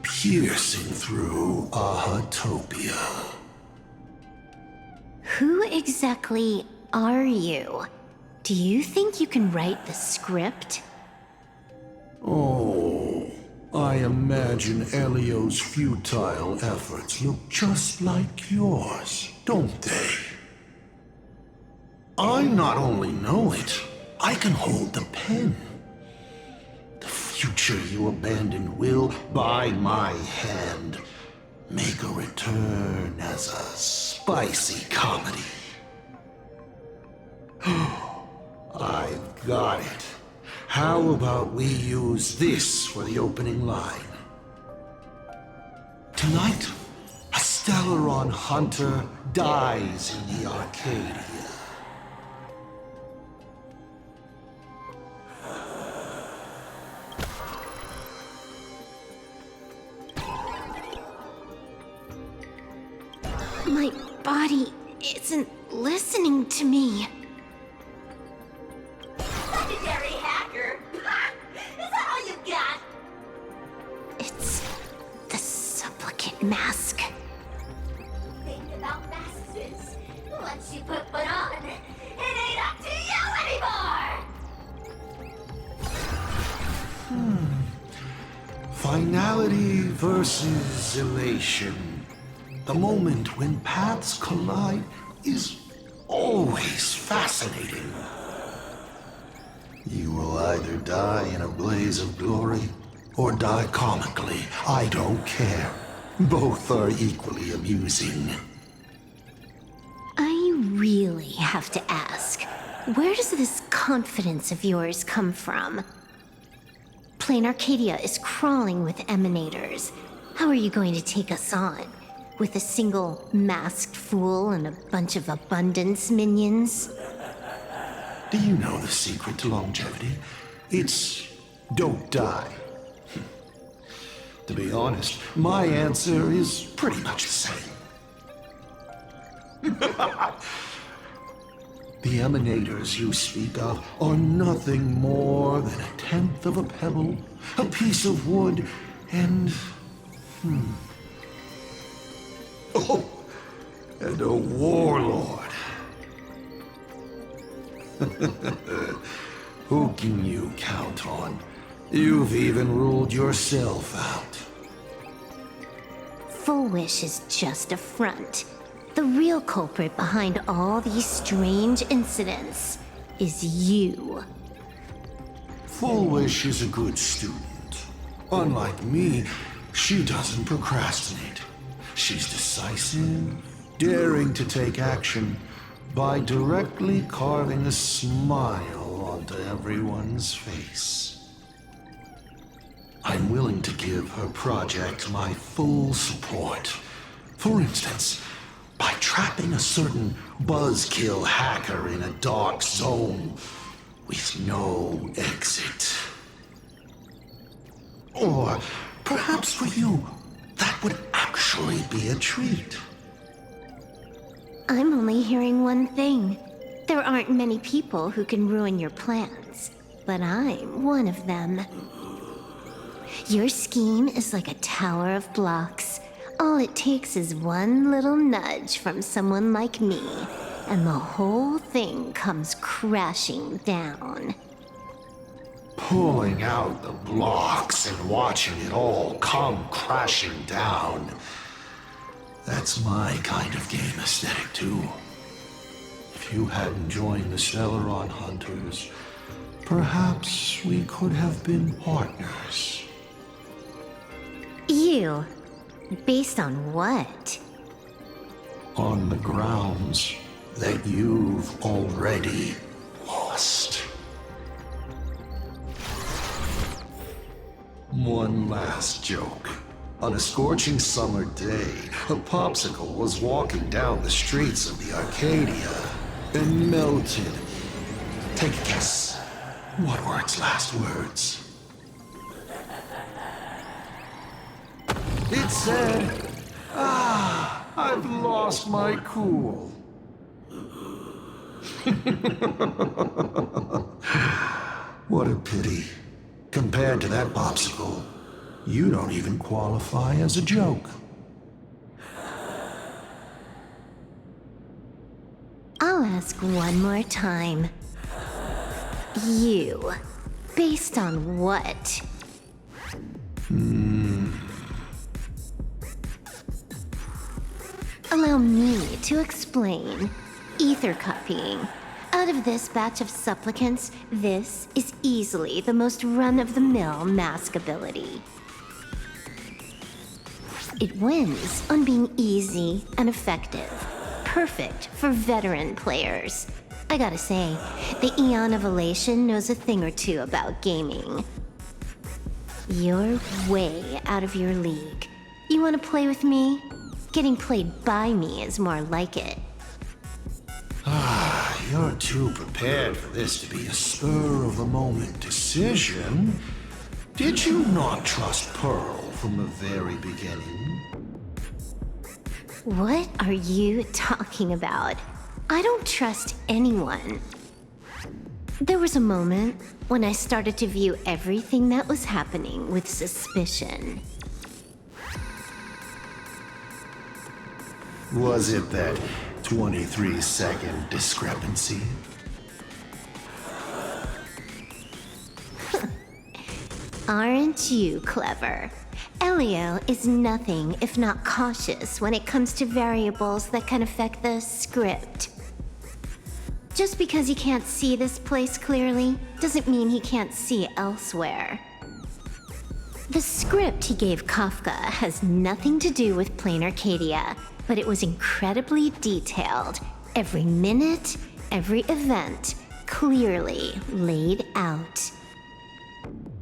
piercing through Ahatopia. Who exactly are you? Do you think you can write the script? Oh, I imagine Elio's futile efforts look just like yours, don't they? I not only know it, I can hold the pen. The future you abandoned will, by my hand, make a return as a spicy comedy. I've got it. How about we use this for the opening line? Tonight, a Stellaron hunter dies in the Arcadia. My body isn't listening to me. Legendary hacker! Is that all you got? It's the supplicant mask. Thing about masks is, once you put one on, it ain't up to you anymore! Finality versus elation. The moment when paths collide is always fascinating. You will either die in a blaze of glory, or die comically. I don't care. Both are equally amusing. I really have to ask, where does this confidence of yours come from? Plain Arcadia is crawling with emanators. How are you going to take us on? With a single masked fool and a bunch of abundance minions? Do you know the secret to longevity? It's don't die. To be honest, my answer is pretty much the same. The emanators you speak of are nothing more than a tenth of a pebble, a piece of wood, and... Oh, and a warlord. Who can you count on? You've even ruled yourself out. Full Wish is just a front. The real culprit behind all these strange incidents is you. Full Wish is a good student. Unlike me, she doesn't procrastinate. She's decisive, daring to take action by directly carving a smile onto everyone's face. I'm willing to give her project my full support. For instance, by trapping a certain buzzkill hacker in a dark zone with no exit. Or perhaps for you, that would actually be a treat. I'm only hearing one thing. There aren't many people who can ruin your plans, but I'm one of them. Your scheme is like a tower of blocks. All it takes is one little nudge from someone like me, and the whole thing comes crashing down. Pulling out the blocks and watching it all come crashing down. That's my kind of game aesthetic, too. If you hadn't joined the Stellaron Hunters, perhaps we could have been partners. You? Based on what? On the grounds that you've already lost. One last joke. On a scorching summer day, a popsicle was walking down the streets of the Arcadia and melted. Take a guess. What were its last words? It said, I've lost my cool. What a pity. Compared to that popsicle, you don't even qualify as a joke. I'll ask one more time. You? Based on what? Allow me to explain. Ether copying. Out of this batch of supplicants, this is easily the most run-of-the-mill mask ability. It wins on being easy and effective. Perfect for veteran players. I gotta say, the Eon of Elation knows a thing or two about gaming. You're way out of your league. You wanna play with me? Getting played by me is more like it. You're too prepared for this to be a spur-of-the-moment decision. Did you not trust Pearl from the very beginning? What are you talking about? I don't trust anyone. There was a moment when I started to view everything that was happening with suspicion. Was it that 23-second discrepancy? Aren't you clever? Elio is nothing if not cautious when it comes to variables that can affect the script. Just because he can't see this place clearly doesn't mean he can't see elsewhere. The script he gave Kafka has nothing to do with Plain Arcadia, but it was incredibly detailed. Every minute, every event, clearly laid out.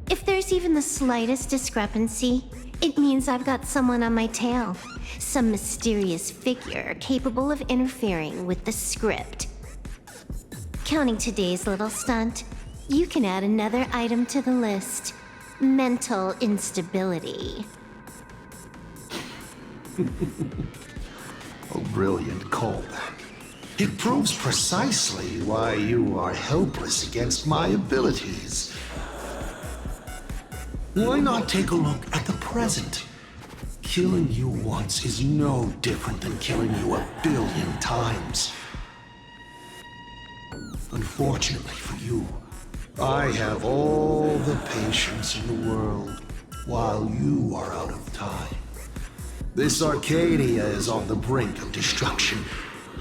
If there's even the slightest discrepancy, it means I've got someone on my tail. Some mysterious figure capable of interfering with the script. Counting today's little stunt, you can add another item to the list. Mental instability. A brilliant callback. It proves precisely why you are helpless against my abilities. Why not take a look at the present? Killing you once is no different than killing you 1 billion times. Unfortunately for you, I have all the patience in the world, while you are out of time. This Arcadia is on the brink of destruction,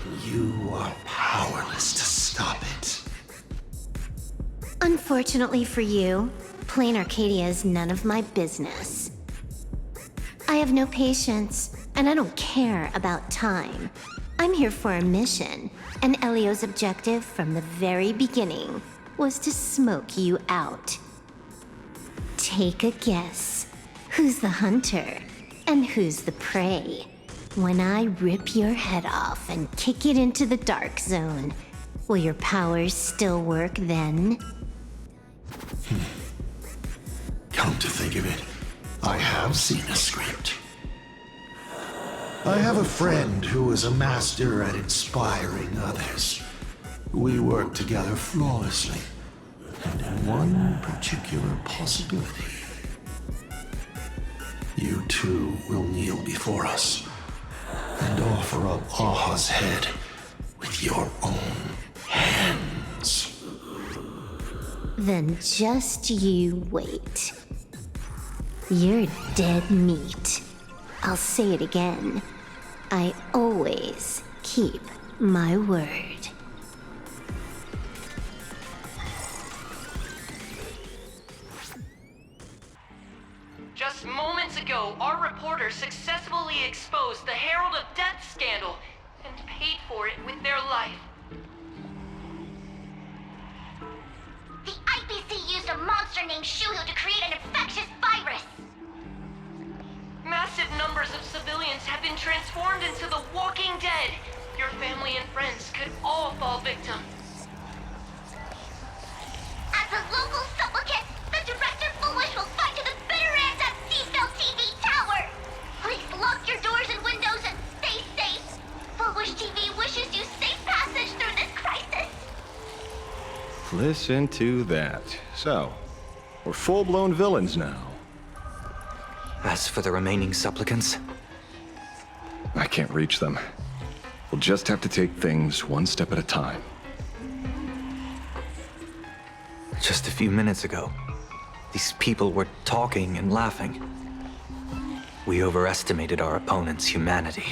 and you are powerless to stop it. Unfortunately for you, Plain Arcadia is none of my business. I have no patience, and I don't care about time. I'm here for a mission, and Elio's objective from the very beginning was to smoke you out. Take a guess. Who's the hunter, and who's the prey? When I rip your head off and kick it into the dark zone, will your powers still work then? Come to think of it, I have seen a script. I have a friend who is a master at inspiring others. We work together flawlessly, and in one particular possibility. You two will kneel before us and offer up Aha's head with your own hands. Then just you wait. You're dead meat. I'll say it again. I always keep my word. Just moments ago, our reporter successfully exposed the Herald of Death scandal and paid for it with their life. The IPC used a monster named Shuhu to create an infectious virus! Massive numbers of civilians have been transformed into the Walking Dead. Your family and friends could all fall victim. As a local supplicant, the Director Foolish will fight to the bitter end at Seafell TV Tower! Please lock your doors and windows and stay safe! Foolish TV wishes you safe passage through this crisis! Listen to that. So, we're full-blown villains now. As for the remaining supplicants, I can't reach them. We'll just have to take things one step at a time. just a few minutes ago, these people were talking and laughing. We overestimated our opponent's humanity.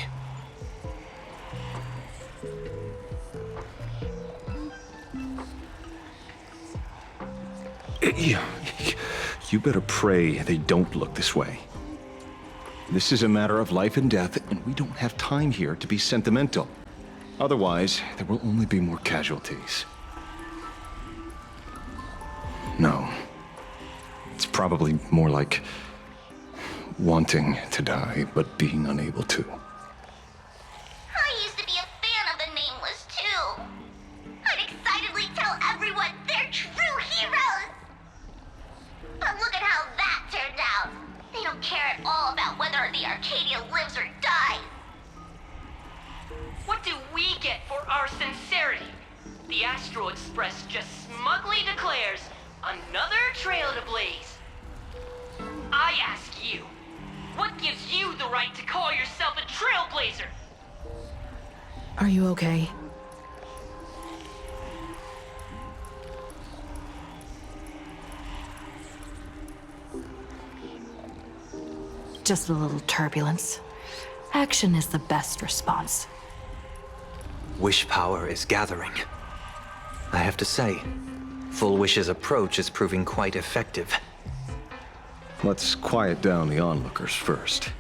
You better pray they don't look this way. This is a matter of life and death, and we don't have time here to be sentimental. Otherwise, there will only be more casualties. No. It's probably more like wanting to die, but being unable to. I used to be a fan of the Nameless, too. I'd excitedly tell everyone they're true heroes. But look at how that turned out. They don't care at all about whether the Arcadia lives or dies. What do we get for our sincerity? The Astral Express just smugly declares another trail to blaze. I ask you, what gives you the right to call yourself a trailblazer? Are you okay? Just a little turbulence. Action is the best response. Wish power is gathering. I have to say, Full Wish's approach is proving quite effective. Let's quiet down the onlookers first.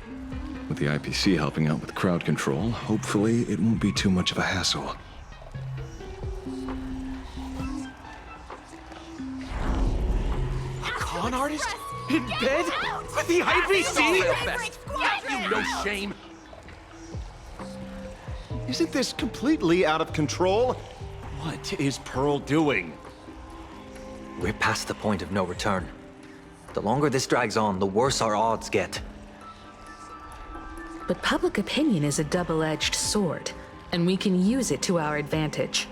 With the IPC helping out with crowd control, hopefully it won't be too much of a hassle. A con artist? In bed? With the IPC? You no shame. Isn't this completely out of control? What is Pearl doing? We're past the point of no return. The longer this drags on, the worse our odds get. But public opinion is a double-edged sword, and we can use it to our advantage.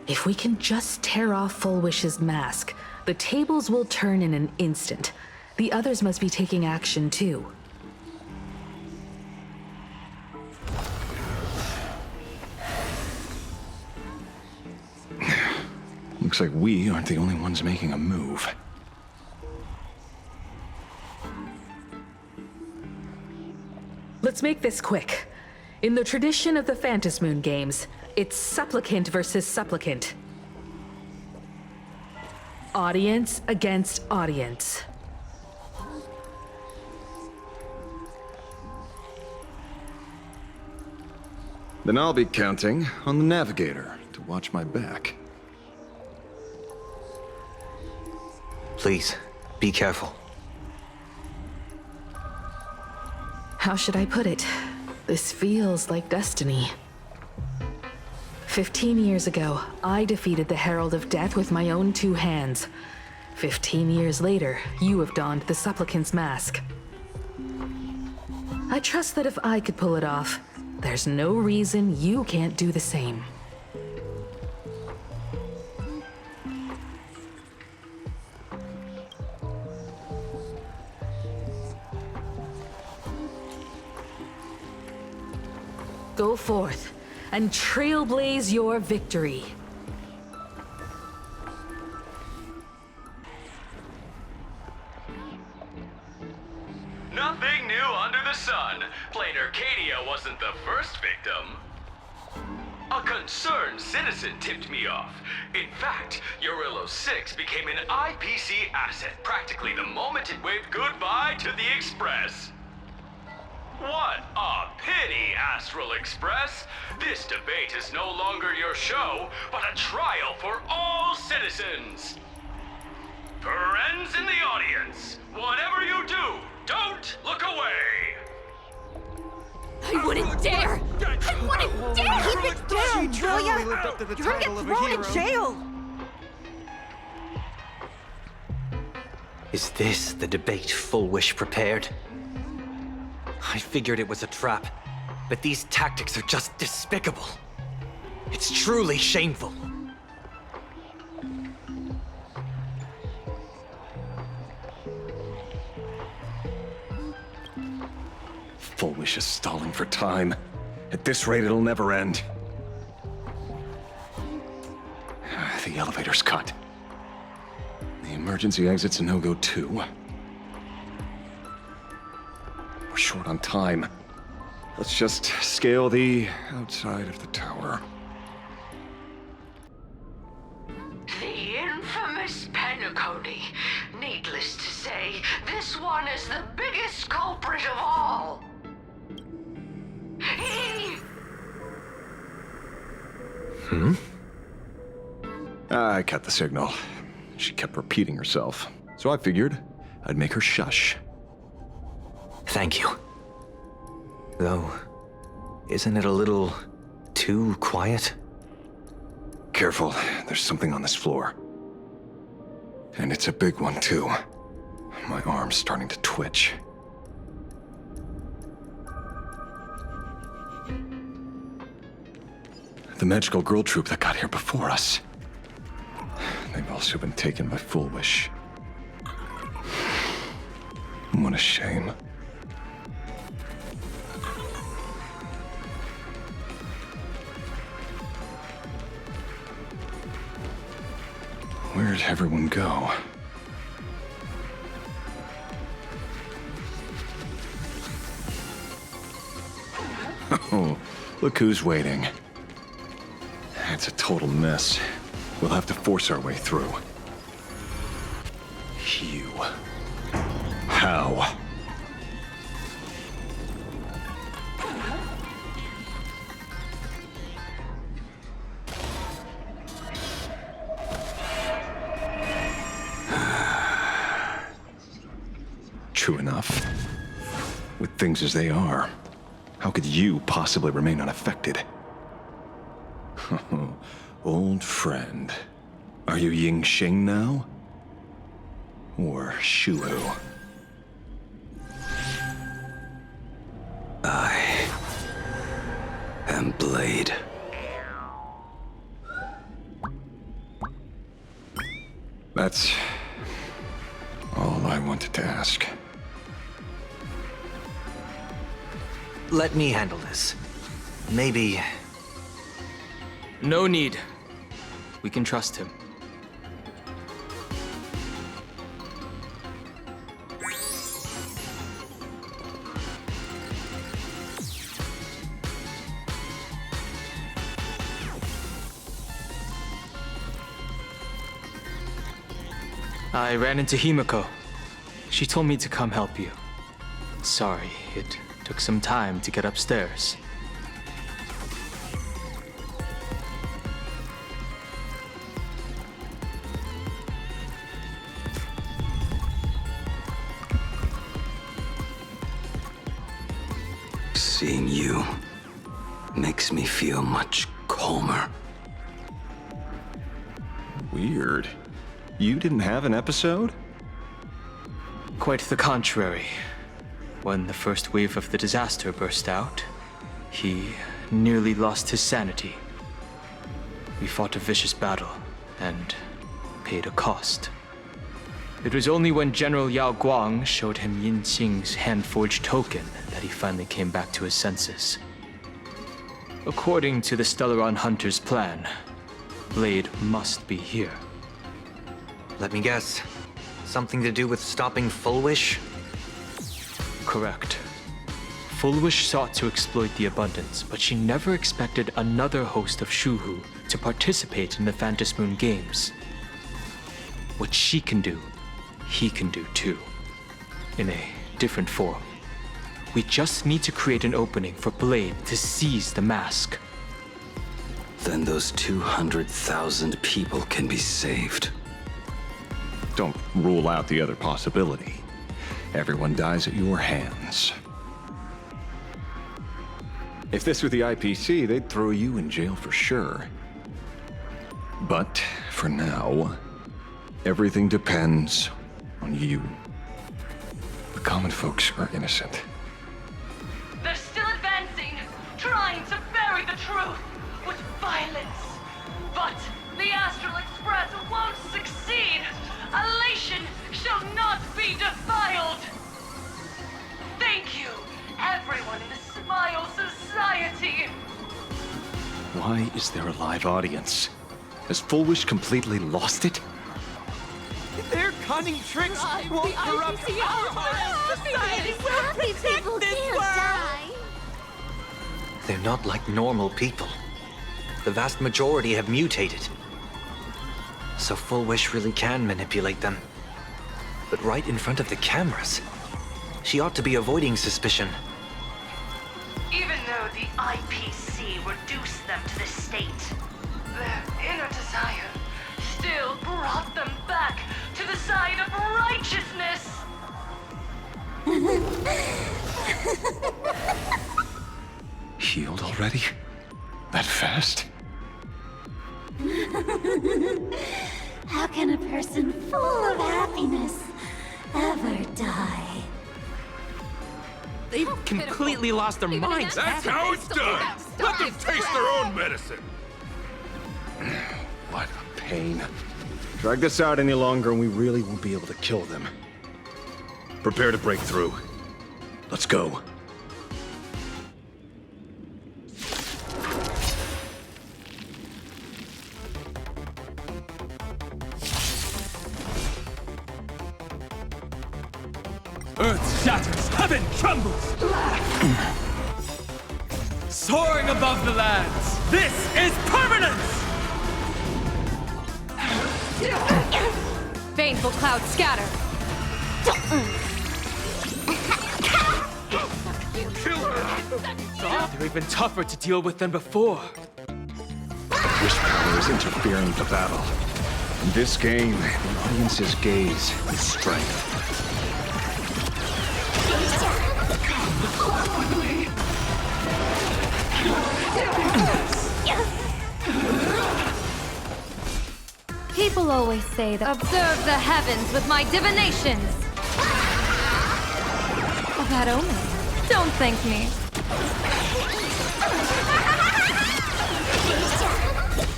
If we can just tear off Full Wish's mask, the tables will turn in an instant. The others must be taking action too. Looks like we aren't the only ones making a move. Let's make this quick. In the tradition of the Phantasmoon games, it's supplicant versus supplicant. Audience against audience. Then I'll be counting on the navigator to watch my back. Please, be careful. How should I put it? This feels like destiny. 15 years ago, I defeated the Herald of Death with my own 2 hands. 15 years later, you have donned the Supplicant's mask. I trust that if I could pull it off, there's no reason you can't do the same. Go forth and trailblaze your victory. first victim? A concerned citizen tipped me off. In fact, Urillo 6 became an IPC asset practically the moment it waved goodbye to the Express. What a pity, Astral Express! This debate is no longer your show, but a trial for all citizens! Friends in the audience, whatever you do, don't look away! I wouldn't dare! I wouldn't dare! Keep it down, will ya? You're gonna get thrown in jail! Is this the debate Full Wish prepared? I figured it was a trap, but these tactics are just despicable. It's truly shameful. Full Wish is stalling for time. At this rate, it'll never end. The elevator's cut. The emergency exit's a no-go too. We're short on time. Let's just scale the outside of the tower. The infamous Penacony. Needless to say, this one is the biggest culprit of all. I cut the signal. She kept repeating herself, so I figured I'd make her shush. Thank you. Though, isn't it a little too quiet? Careful, there's something on this floor. And it's a big one, too. My arm's starting to twitch. The magical girl troop that got here before us. They've also been taken by Full Wish. What a shame. Where'd everyone go? Oh, look who's waiting. It's a total mess. We'll have to force our way through. You. How? True enough. With things as they are, how could you possibly remain unaffected? Old friend. Are you Ying Xing now? Or Shuhu? I am Blade. That's all I wanted to ask. Let me handle this. Maybe... No need. We can trust him. I ran into Himiko. She told me to come help you. Sorry, it took some time to get upstairs. Seeing you makes me feel much calmer. Weird. You didn't have an episode? Quite the contrary. When the first wave of the disaster burst out, he nearly lost his sanity. We fought a vicious battle and paid a cost. It was only when General Yao Guang showed him Yin Xing's hand-forged token that he finally came back to his senses. According to the Stellaron Hunter's plan, Blade must be here. Let me guess. Something to do with stopping Full Wish? Correct. Fullwish sought to exploit the abundance, but she never expected another host of Shuhu to participate in the Phantom Moon Games. What she can do, he can do too. In a different form. We just need to create an opening for Blade to seize the mask. Then those 200,000 people can be saved. Don't rule out the other possibility. Everyone dies at your hands. If this were the IPC, they'd throw you in jail for sure. But for now, everything depends on you. The common folks are innocent. They're still advancing, trying to bury the truth with violence. But the Astral Express won't succeed. Elation shall not be defiled. Thank you, everyone in the Smile Society. Why is there a live audience? Has Fullwish completely lost it? Their cunning tricks won't corrupt our heart. Society will protect this world. They're not like normal people. The vast majority have mutated. So Fullwish really can manipulate them. But right in front of the cameras, she ought to be avoiding suspicion. Even though the IPC reduced them to this state, their inner desire still brought them back to the side of righteousness. Healed already? That fast? How can a person full of happiness ever die? They've completely lost their minds. That's how it's done. Let them taste their own medicine. What a pain. Drag this out any longer and we really won't be able to kill them. Prepare to break through. Let's go. Earth shatters, heaven trembles! Soaring above the lands, this is permanence! Baneful clouds scatter. They're even tougher to deal with than before. Wish power is interfering with the battle. In this game, the audience's gaze is strength. People always say that observe the heavens with my divinations. Of that omen. Don't thank me.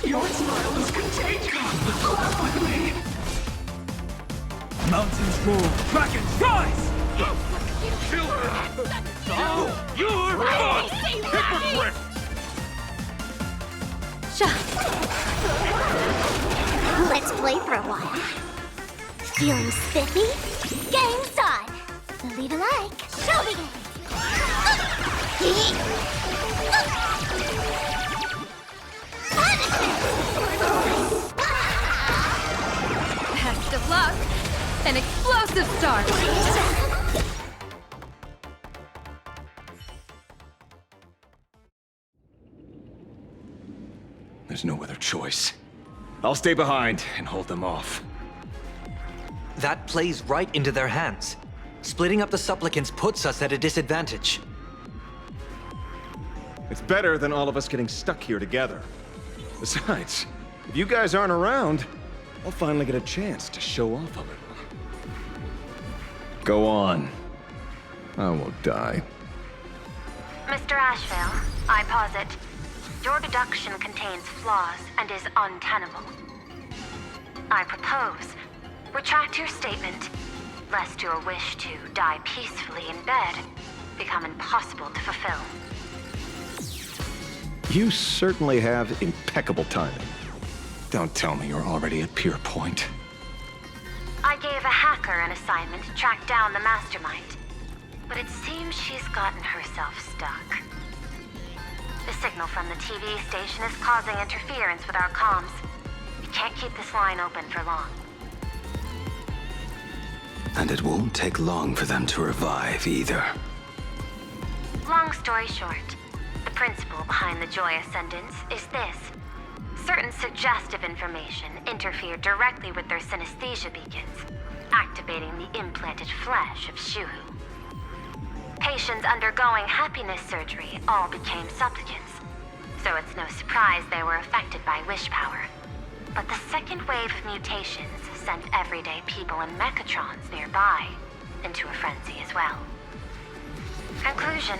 Your smile is contagious! Mountains roar, dragons rise! You're gone! Hypocrite! Let's play for a while. Feeling spiffy? Game's on. Leave a like. Show me Best of luck. An explosive start. There's no other choice. I'll stay behind and hold them off. That plays right into their hands. Splitting up the supplicants puts us at a disadvantage. It's better than all of us getting stuck here together. Besides, if you guys aren't around, I'll finally get a chance to show off a little. Go on. I won't die. Mr. Ashvale, I posit, your deduction contains flaws and is untenable. I propose, retract your statement, lest your wish to die peacefully in bed become impossible to fulfill. You certainly have impeccable timing. Don't tell me you're already at peer point. I gave a hacker an assignment to track down the mastermind. but it seems she's gotten herself stuck. The signal from the TV station is causing interference with our comms. We can't keep this line open for long. And it won't take long for them to revive either. Long story short, the principle behind the Joy Ascendance is this. Certain suggestive information interfered directly with their synesthesia beacons, activating the implanted flesh of Shuhu. Patients undergoing happiness surgery all became supplicants, so it's no surprise they were affected by wish power. But the second wave of mutations sent everyday people and mechatrons nearby into a frenzy as well. Conclusion: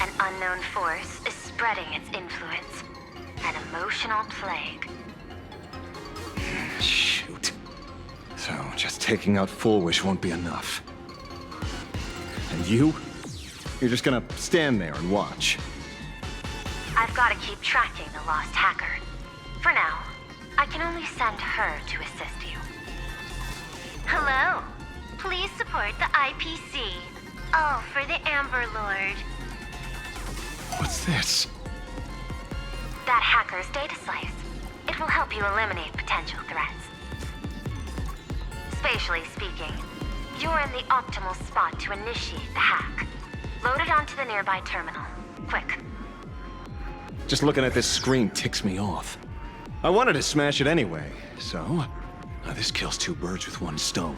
an unknown force is spreading its influence. An emotional plague. Shoot. So, just taking out Full Wish won't be enough. And you? You're just gonna stand there and watch. I've got to keep tracking the lost hacker. For now, I can only send her to assist you. Hello. Please support the IPC. All for the Amber Lord. What's this? That hacker's data slice. It will help you eliminate potential threats. Spatially speaking, you're in the optimal spot to initiate the hack. Load it onto the nearby terminal. Quick. Just looking at this screen ticks me off. I wanted to smash it anyway, so... this kills two birds with one stone.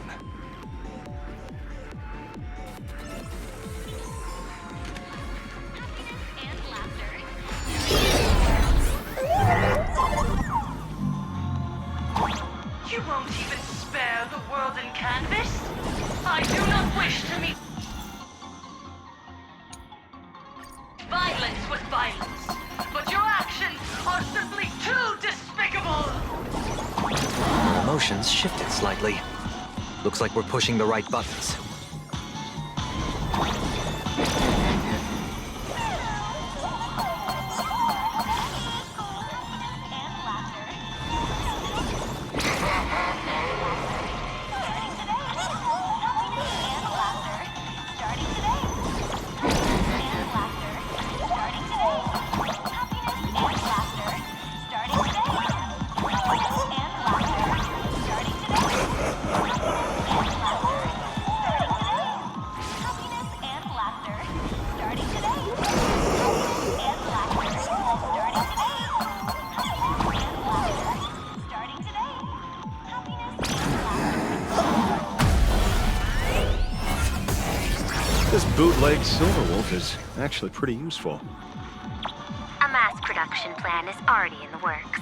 You won't even spare the world in canvas? I do not wish to meet violence with violence, but your actions are simply too despicable! Our emotions shifted slightly. Looks like we're pushing the right buttons. This bootleg silverwolf is actually pretty useful. A mass production plan is already in the works.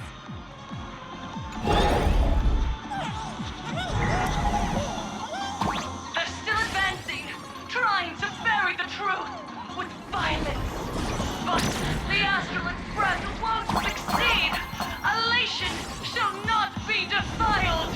They're still advancing, trying to bury the truth with violence. But the Astral Express won't succeed! Elation shall not be defiled!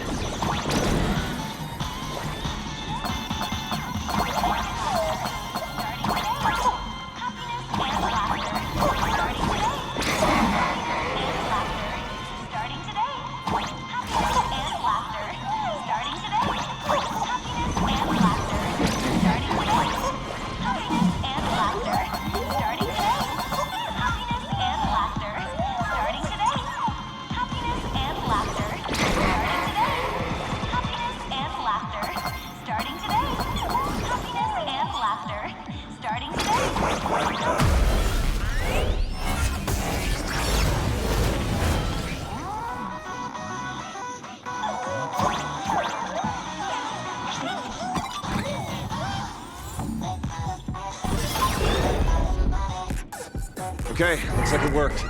Okay, looks like it worked.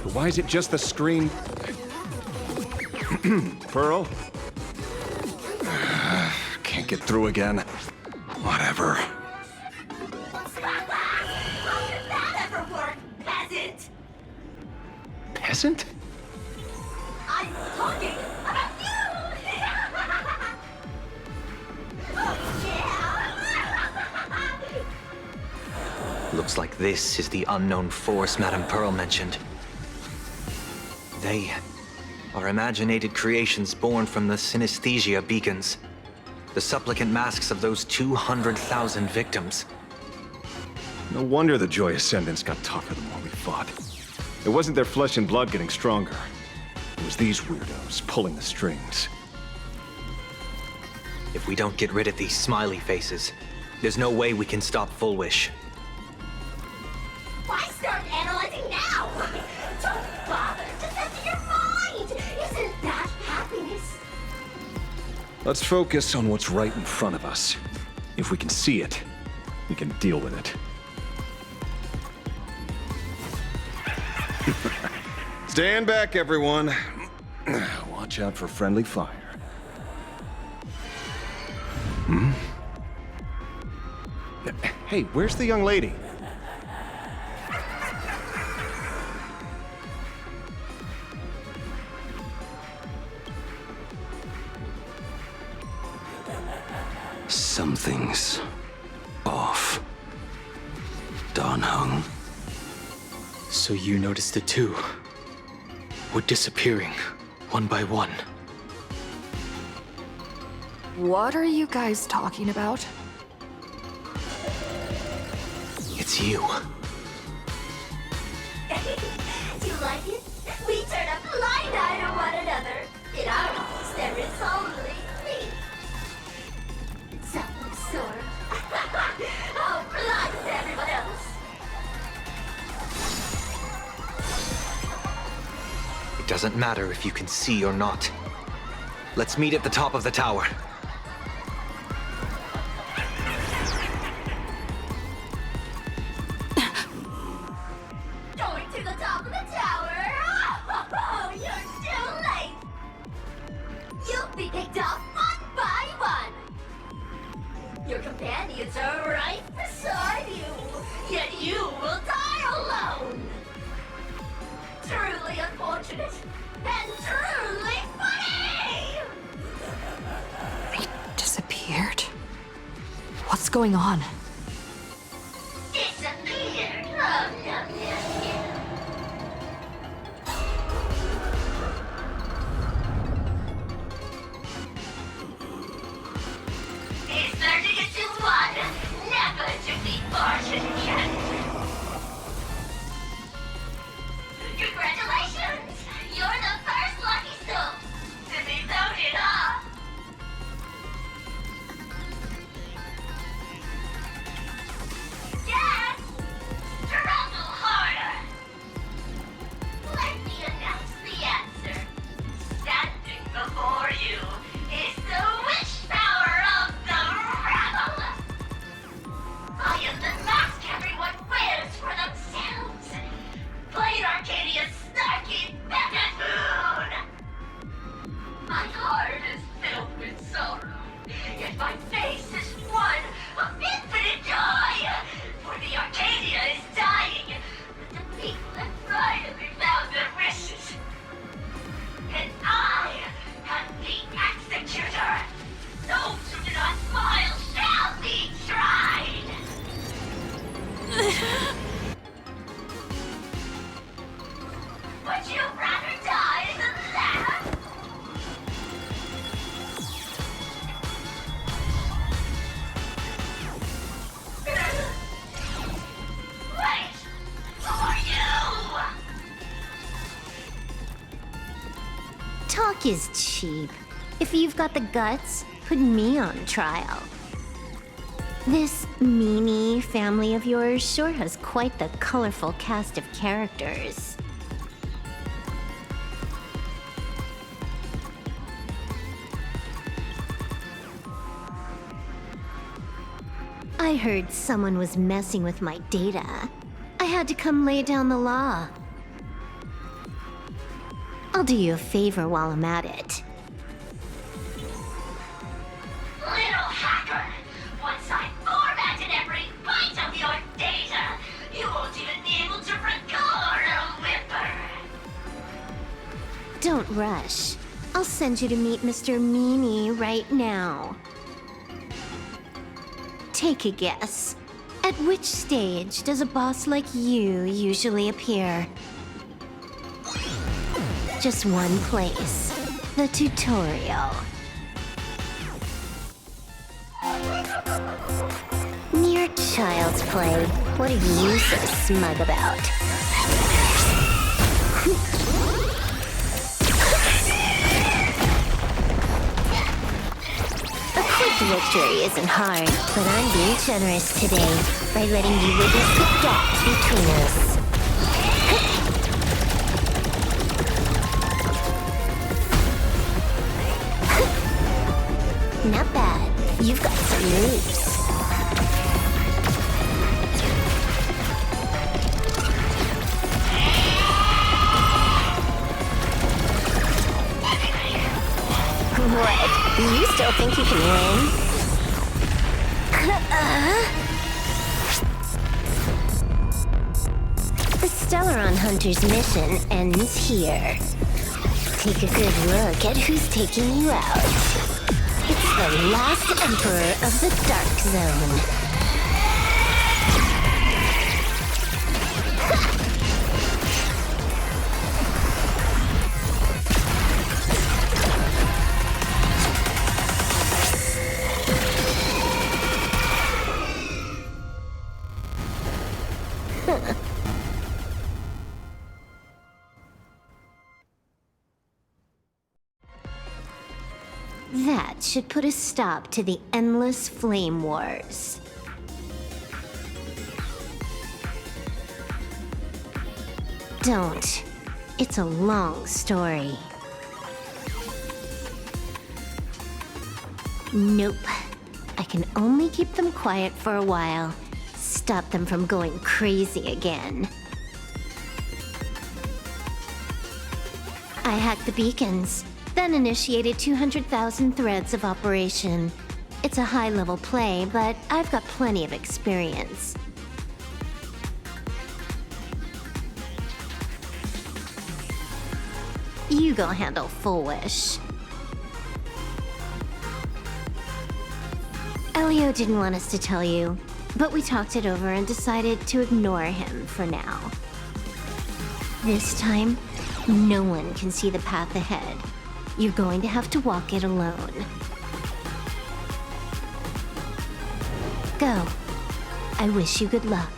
But why is it just the screen? Pearl? Can't get through again. Whatever. How did that ever work, peasant? Peasant? I'm talking about you! Oh, yeah! Looks like this is the unknown force Madame Pearl mentioned. They are imaginated creations born from the synesthesia beacons. The supplicant masks of those 200,000 victims. No wonder the Joy Ascendants got tougher the more we fought. It wasn't their flesh and blood getting stronger. It was these weirdos pulling the strings. If we don't get rid of these smiley faces, there's no way we can stop Full Wish. Why start analyzing now? Don't bother. Just empty your mind. Isn't that happiness? Let's focus on what's right in front of us. If we can see it, we can deal with it. Stand back, everyone. Watch out for friendly fire. Hmm? Hey, where's the young lady? Something's off. Dan Heng. So you noticed it too. We're disappearing, one by one. What are you guys talking about? It's you. Do you like it? We turn a blind eye to one another. In our house, there is only me. Self-absorbed. Oh, blind to everyone else. It doesn't matter if you can see or not. Let's meet at the top of the tower. Going to the top of the tower. Oh, you're too late. You'll be picked off one by one. Your companions are right beside you, yet you will die alone. Truly unfortunate and truly funny. They disappeared? What's going on? Disappeared. Oh, no. It's 30 to 1. Never to be fortune yet. Congratulations! You're the first lucky soul to be voted off. Yes! Struggle harder. Let me announce the answer. Standing before you is the wish power of the rebel. I am the mask everyone wears for themselves. Plain Arcadia's snarky buffoon. My heart is filled with sorrow, yet my face is one of infinite joy. For the Arcadia is dying, but the people have finally found their wishes. And I am the executor. Those who do not smile shall be tried. Would you rather die than laugh? Wait! Who are you? Talk is cheap. If you've got the guts, put me on trial. This Mydei family of yours sure has quite the colorful cast of characters. I heard someone was messing with my data. I had to come lay down the law. I'll do you a favor while I'm at it. Little hacker! Once I formatted every byte of your data, you won't even be able to record a whimper! Don't rush. I'll send you to meet Mr. Mydei right now. Take a guess. At which stage does a boss like you usually appear? Just one place. The tutorial. Near child's play. What are you so smug about? A quick victory isn't hard, but I'm being generous today by letting you witness the gap between us. Not bad. You've got some moves. What? You still think you can win? The Stellaron Hunter's mission ends here. Take a good look at who's taking you out. It's the last Emperor of the Dark Zone. That should put a stop to the endless flame wars. Don't. It's a long story. Nope. I can only keep them quiet for a while. Stop them from going crazy again. I hacked the beacons, then initiated 200,000 threads of operation. It's a high-level play, but I've got plenty of experience. You go handle Full Wish. Elio didn't want us to tell you, but we talked it over and decided to ignore him for now. This time, no one can see the path ahead. You're going to have to walk it alone. Go. I wish you good luck.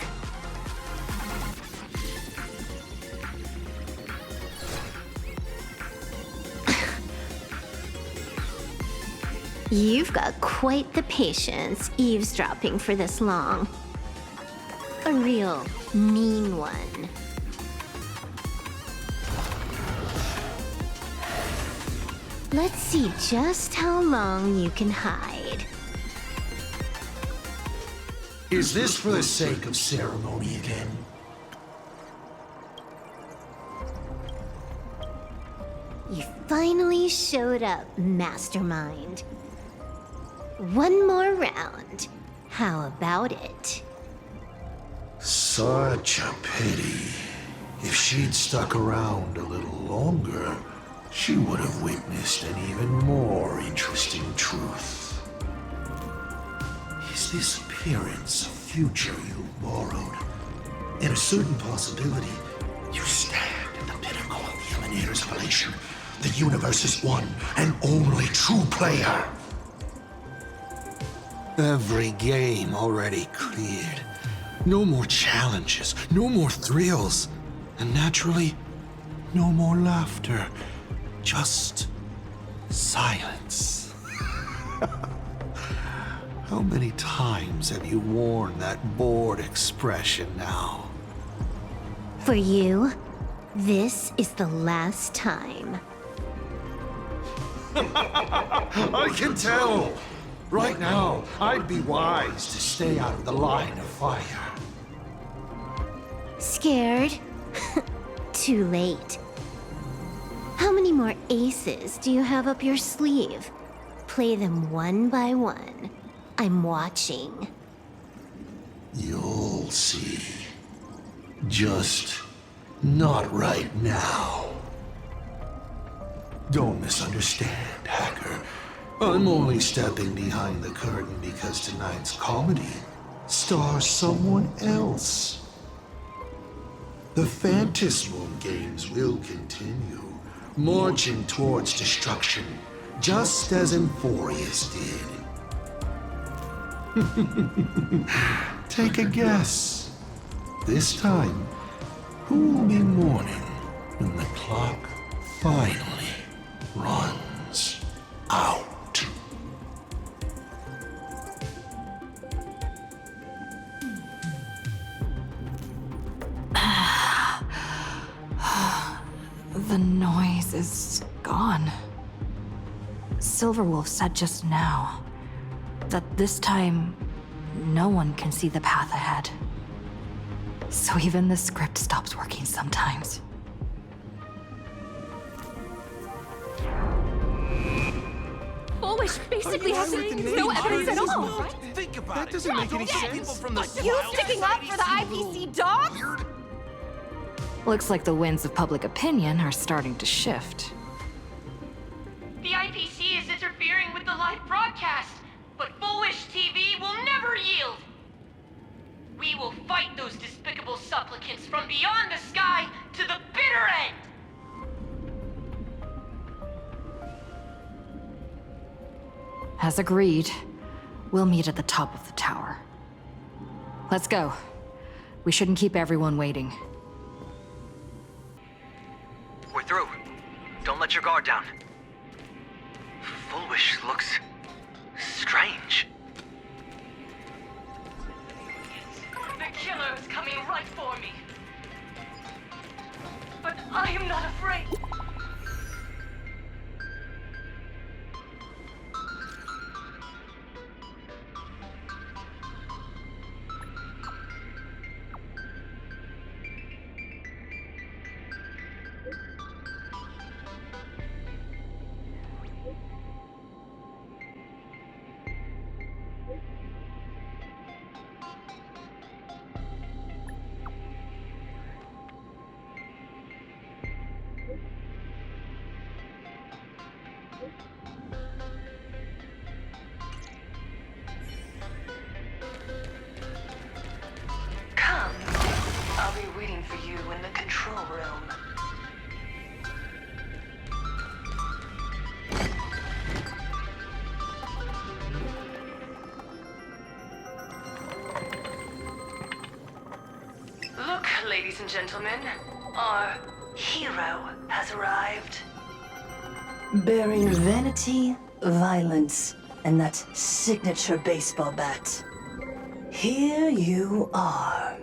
You've got quite the patience eavesdropping for this long. A real mean one. Let's see just how long you can hide. Is this for the sake of ceremony again? You finally showed up, Mastermind. One more round. How about it? Such a pity. If she'd stuck around a little longer, she would have witnessed an even more interesting truth. Is this appearance a future you borrowed? In a certain possibility, you stand at the pinnacle of the Emanator's evolution, the universe's one and only true player. Every game already cleared. No more challenges, no more thrills, and naturally, no more laughter. Just silence. How many times have you worn that bored expression now? For you, this is the last time. I can tell! Right now, I'd be wise to stay out of the line of fire. Scared? Too late. How many more aces do you have up your sleeve? Play them one by one. I'm watching. You'll see. Just not right now. Don't misunderstand, Hacker. I'm only stepping behind the curtain because tonight's comedy stars someone else. The Phantasmal games will continue, marching towards destruction, just as amphoreus did. Take a guess. This time, who will be mourning when the clock finally runs out? The noise is gone. Silverwolf said just now that this time no one can see the path ahead. So even the script stops working sometimes. Foolish basically has no evidence at all, right? Think about it. That doesn't make any sense. People from the You sticking up for the IPC dogs? Looks like the winds of public opinion are starting to shift. The IPC is interfering with the live broadcast, but Foolish TV will never yield. We will fight those despicable supplicants from beyond the sky to the bitter end. As agreed, we'll meet at the top of the tower. Let's go. We shouldn't keep everyone waiting. We're through. Don't let your guard down. Foolish looks strange. The killer is coming right for me. But I am not afraid. Come. I'll be waiting for you in the control room. Look, ladies and gentlemen, Our hero has arrived. Bearing vanity, violence, and that signature baseball bat. Here you are.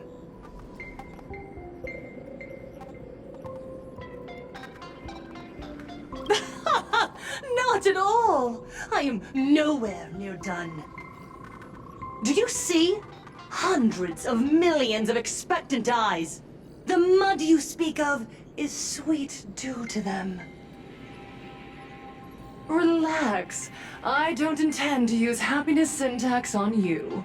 Not at all! I am nowhere near done. Do you see? Hundreds of millions of expectant eyes. The mud you speak of is sweet due to them. Relax. I don't intend to use happiness syntax on you.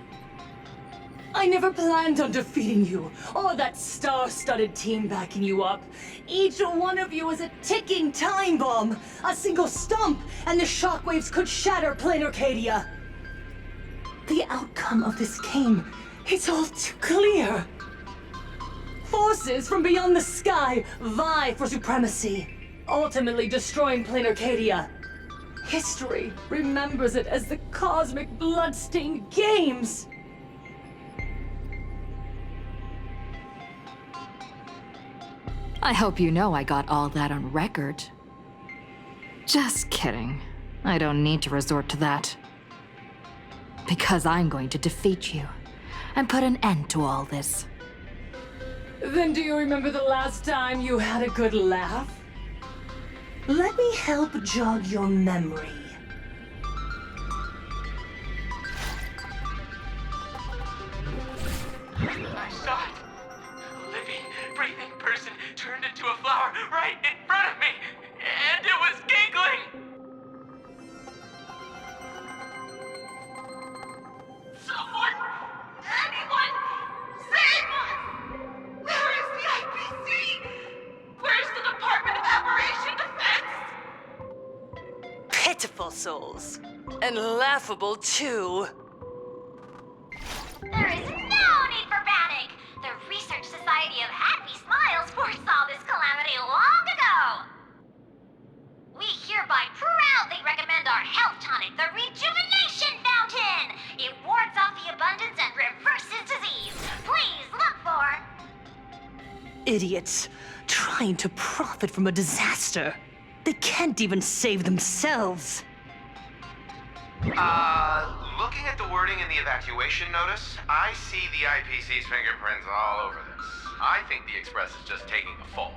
I never planned on defeating you, or that star-studded team backing you up. Each one of you is a ticking time bomb. A single stomp, and the shockwaves could shatter plain Arcadia. The outcome of this game is all too clear. Forces from beyond the sky vie for supremacy, ultimately destroying plain Arcadia. History remembers it as the cosmic bloodstained games. I hope you know I got all that on record. Just kidding. I don't need to resort to that. Because I'm going to defeat you and put an end to all this. Then do you remember the last time you had a good laugh? Let me help jog your memory. I saw it. A living, breathing person turned into a flower right in front of me, and it was giggling. Someone! Anyone! Save us! Where is the IPC? Where's the Department of Aberration Defense? Pitiful souls. And laughable, too. There is no need for panic! The Research Society of Happy Smiles foresaw this calamity long ago! We hereby proudly recommend our health tonic, the Rejuvenation Fountain! It wards off the abundance and reverses disease! idiots, trying to profit from a disaster. They can't even save themselves. Looking at the wording in the evacuation notice, I see the IPC's fingerprints all over this. I think the Express is just taking a fall.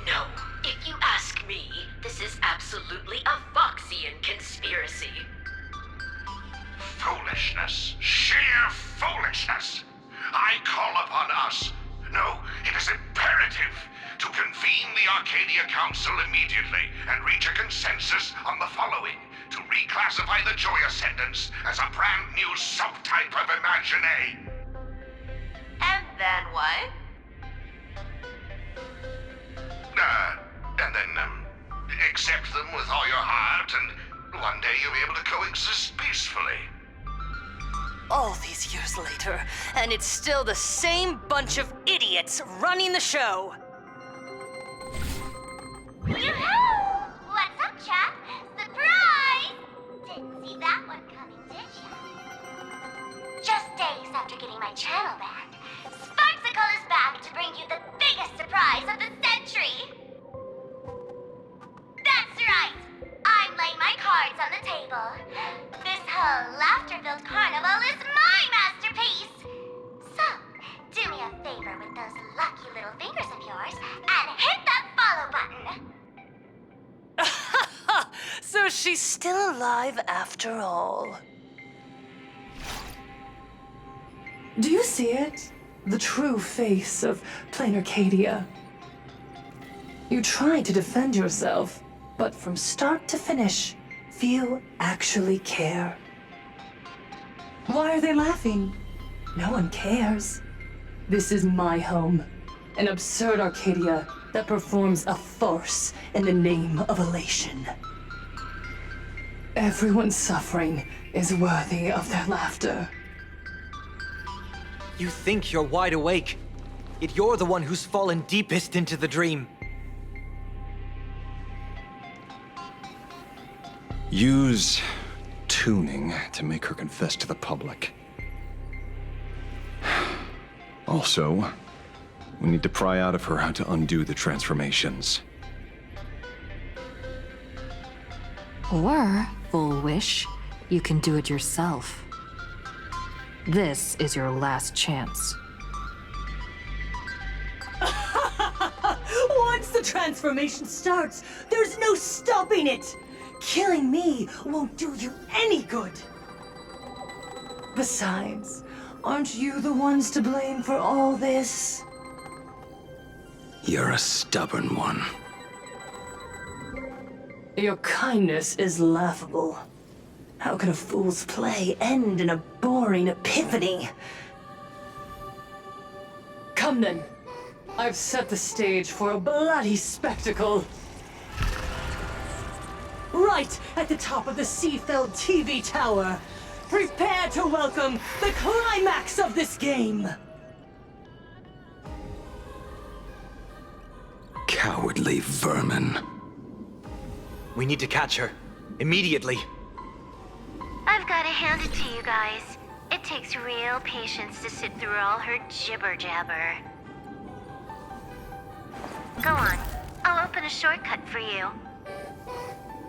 No, if you ask me, this is absolutely a Foxian conspiracy. Foolishness. Sheer foolishness. I call upon us. No, it is imperative to convene the Arcadia Council immediately and reach a consensus on the following. To reclassify the Joy Ascendants as a brand new subtype of Imagine. And then what? And then, accept them with all your heart, and one day you'll be able to coexist peacefully. All these years later, and it's still the same bunch of idiots running the show. Yoo-hoo! What's up, chap? Surprise! Didn't see that one coming, did you? Just days after getting my channel banned, Sparksicle is back to bring you the biggest surprise of the century! That's right! I'm laying my cards on the table. This whole laughter-filled carnival is my masterpiece! So, do me a favor with those lucky little fingers of yours and hit that follow button! So she's still alive after all. Do you see it? The true face of plain Arcadia. You try to defend yourself, but from start to finish, few actually care. Why are they laughing? No one cares. This is my home. An absurd Arcadia that performs a farce in the name of elation. Everyone's suffering is worthy of their laughter. You think you're wide awake, yet you're the one who's fallen deepest into the dream. Use tuning to make her confess to the public. Also, we need to pry out of her how to undo the transformations. Or, Full Wish, you can do it yourself. This is your last chance. Once the transformation starts, there's no stopping it! Killing me won't do you any good! Besides, aren't you the ones to blame for all this? You're a stubborn one. Your kindness is laughable. How can a fool's play end in a boring epiphany? Come then. I've set the stage for a bloody spectacle. Right at the top of the sea-filled TV tower. Prepare to welcome the climax of this game. Cowardly vermin. We need to catch her. Immediately. I've got to hand it to you guys. It takes real patience to sit through all her jibber-jabber. Go on. I'll open a shortcut for you.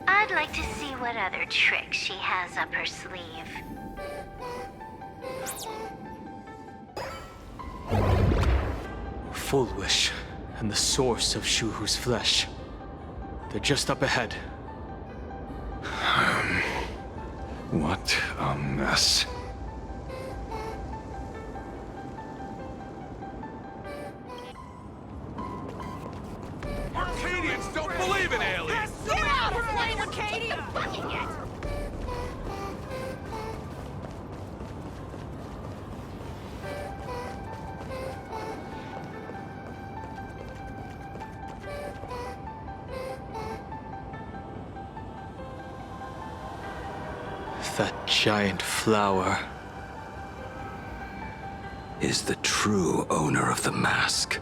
I'd like to see what other tricks she has up her sleeve. Full Wish and the source of Shuhu's flesh. They're just up ahead. What a mess. Arcadians don't believe in aliens! Get out of Flame Arcadia! Fucking it! That giant flower is the true owner of the mask.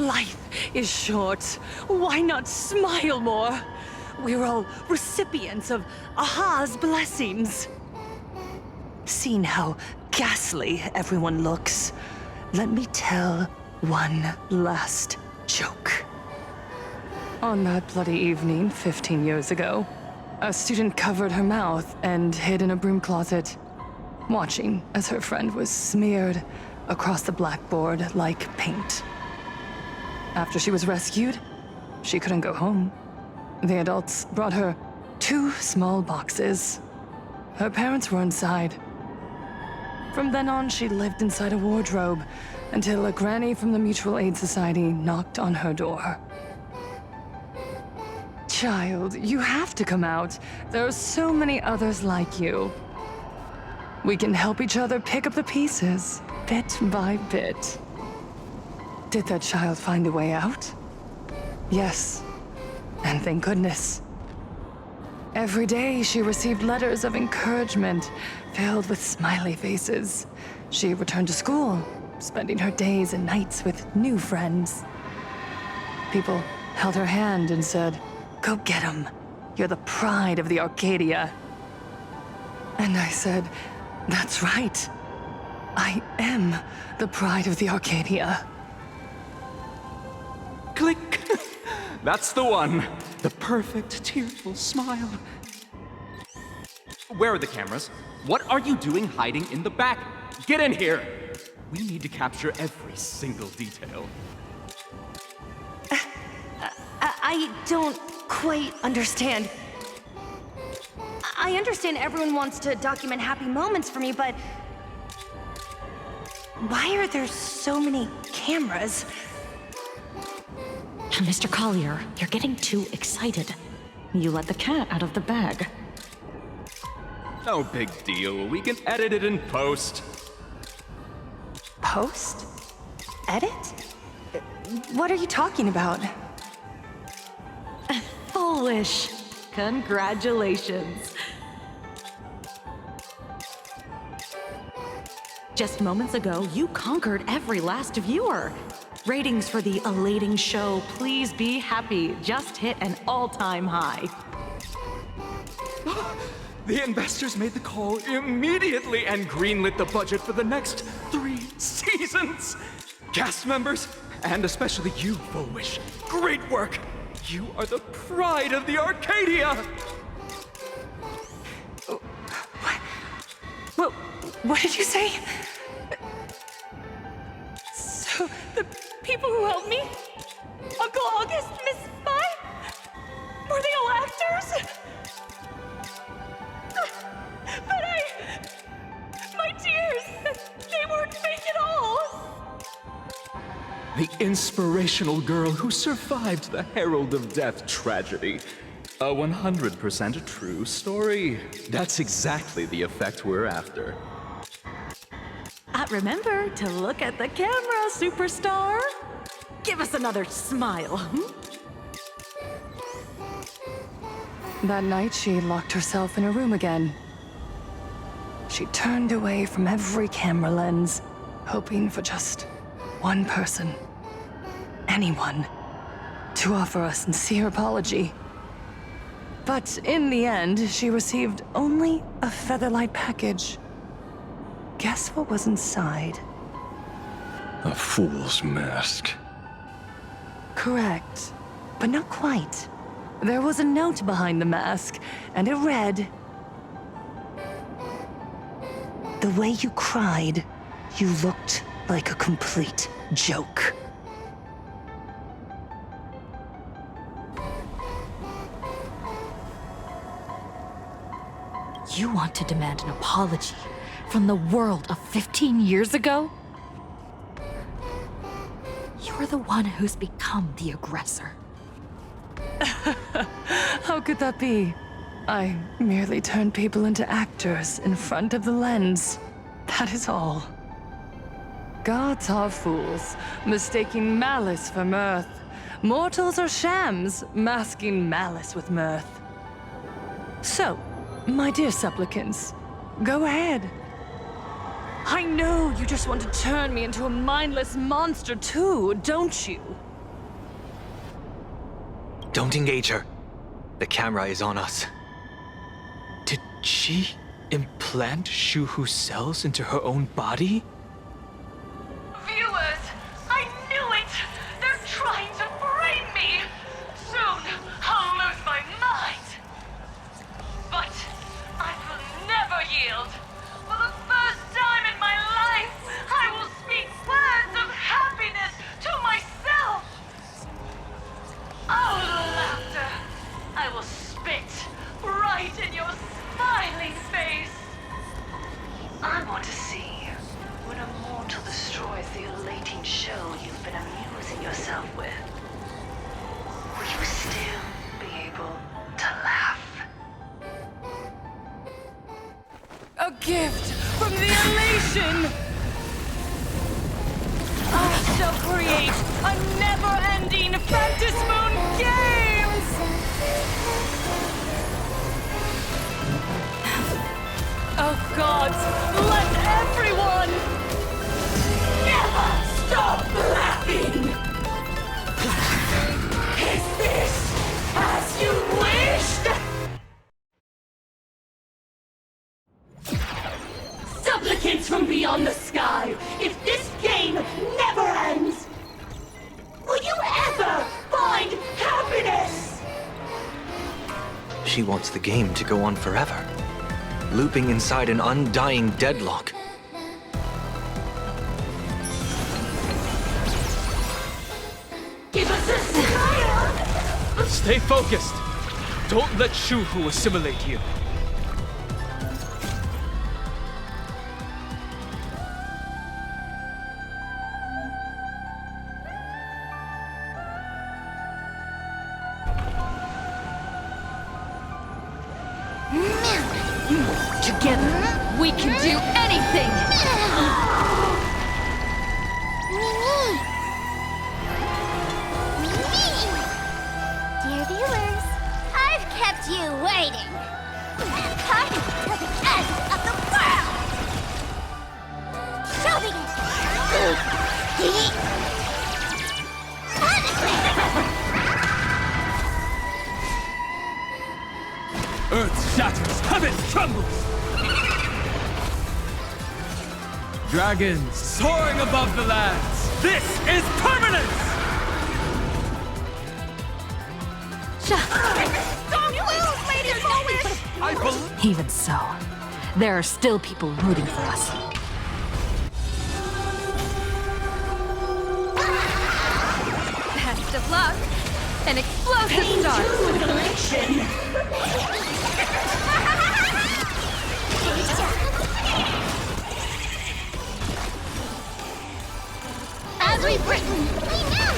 Life is short. Why not smile more? We're all recipients of Aha's blessings. Seeing how ghastly everyone looks, let me tell one last joke. On that bloody evening 15 years ago, a student covered her mouth and hid in a broom closet, watching as her friend was smeared across the blackboard like paint. After she was rescued, she couldn't go home. The adults brought her 2 small boxes. Her parents were inside. From then on, she lived inside a wardrobe until a granny from the Mutual Aid Society knocked on her door. Child, you have to come out. There are so many others like you. We can help each other pick up the pieces, bit by bit. Did that child find a way out? Yes. And thank goodness. Every day she received letters of encouragement filled with smiley faces. She returned to school, spending her days and nights with new friends. People held her hand and said, "Go get him. You're the pride of the Arcadia." And I said, "That's right. I am the pride of the Arcadia." Click! That's the one. The perfect, tearful smile. Where are the cameras? What are you doing hiding in the back? Get in here! We need to capture every single detail. I don't quite understand. I understand everyone wants to document happy moments for me, but why are there so many cameras? Mr. Collier, you're getting too excited. You let the cat out of the bag. No big deal. We can edit it in post. Post? Edit? What are you talking about? Foolish. Congratulations. Just moments ago, you conquered every last viewer. Ratings for the elating show, Please Be Happy, just hit an all-time high. The investors made the call immediately and greenlit the budget for the next 3 seasons. Cast members, and especially you, Foolish, great work. You are the pride of the Arcadia. What did you say? So, the people who helped me? Uncle August, Miss Spy? Were they all actors? But my tears, they weren't fake at all. The inspirational girl who survived the Herald of Death tragedy. A 100% true story. That's exactly the effect we're after. Remember to look at the camera, superstar. Give us another smile. That night, she locked herself in a room again. She turned away from every camera lens, hoping for just one person, anyone, to offer a sincere apology. But in the end, she received only a Featherlight package. Guess what was inside? A fool's mask. Correct, but not quite. There was a note behind the mask, and it read, "The way you cried, you looked like a complete joke." You want to demand an apology from the world of 15 years ago? You're the one who's become the aggressor. How could that be? I merely turned people into actors in front of the lens. That is all. Gods are fools, mistaking malice for mirth. Mortals are shams, masking malice with mirth. So, my dear supplicants, go ahead. I know you just want to turn me into a mindless monster too, don't you? Don't engage her. The camera is on us. Did she implant Shuhu's cells into her own body? Viewers, I knew it! They're trying to frame me! Soon, I'll lose my mind! But I will never yield! For the first time in my life, I will speak words of happiness to myself! Oh, laughter! I will spit right in your smiling face! I want to see when a mortal destroys the elating show you've been amusing yourself with. Will you still be able to laugh? A gift from the elation! I shall create a never-ending Phantasmoon game! Oh gods, let everyone never stop laughing! Is this as you wished? Supplicants from beyond the sky, if this game never ends, will you ever find happiness? She wants the game to go on forever, looping inside an undying deadlock. Give us a smile! Stay focused! Don't let Shuhu assimilate you. Together, we can do anything! Dear viewers, I've kept you waiting. Time to the end of the world! Show me Earth shatters, heaven trembles! Dragons soaring above the lands! This is permanence! Don't lose, Lady Foolish! I believe. Even so, there are still people rooting for us. Best of luck! An explosive start! As we've written, we know!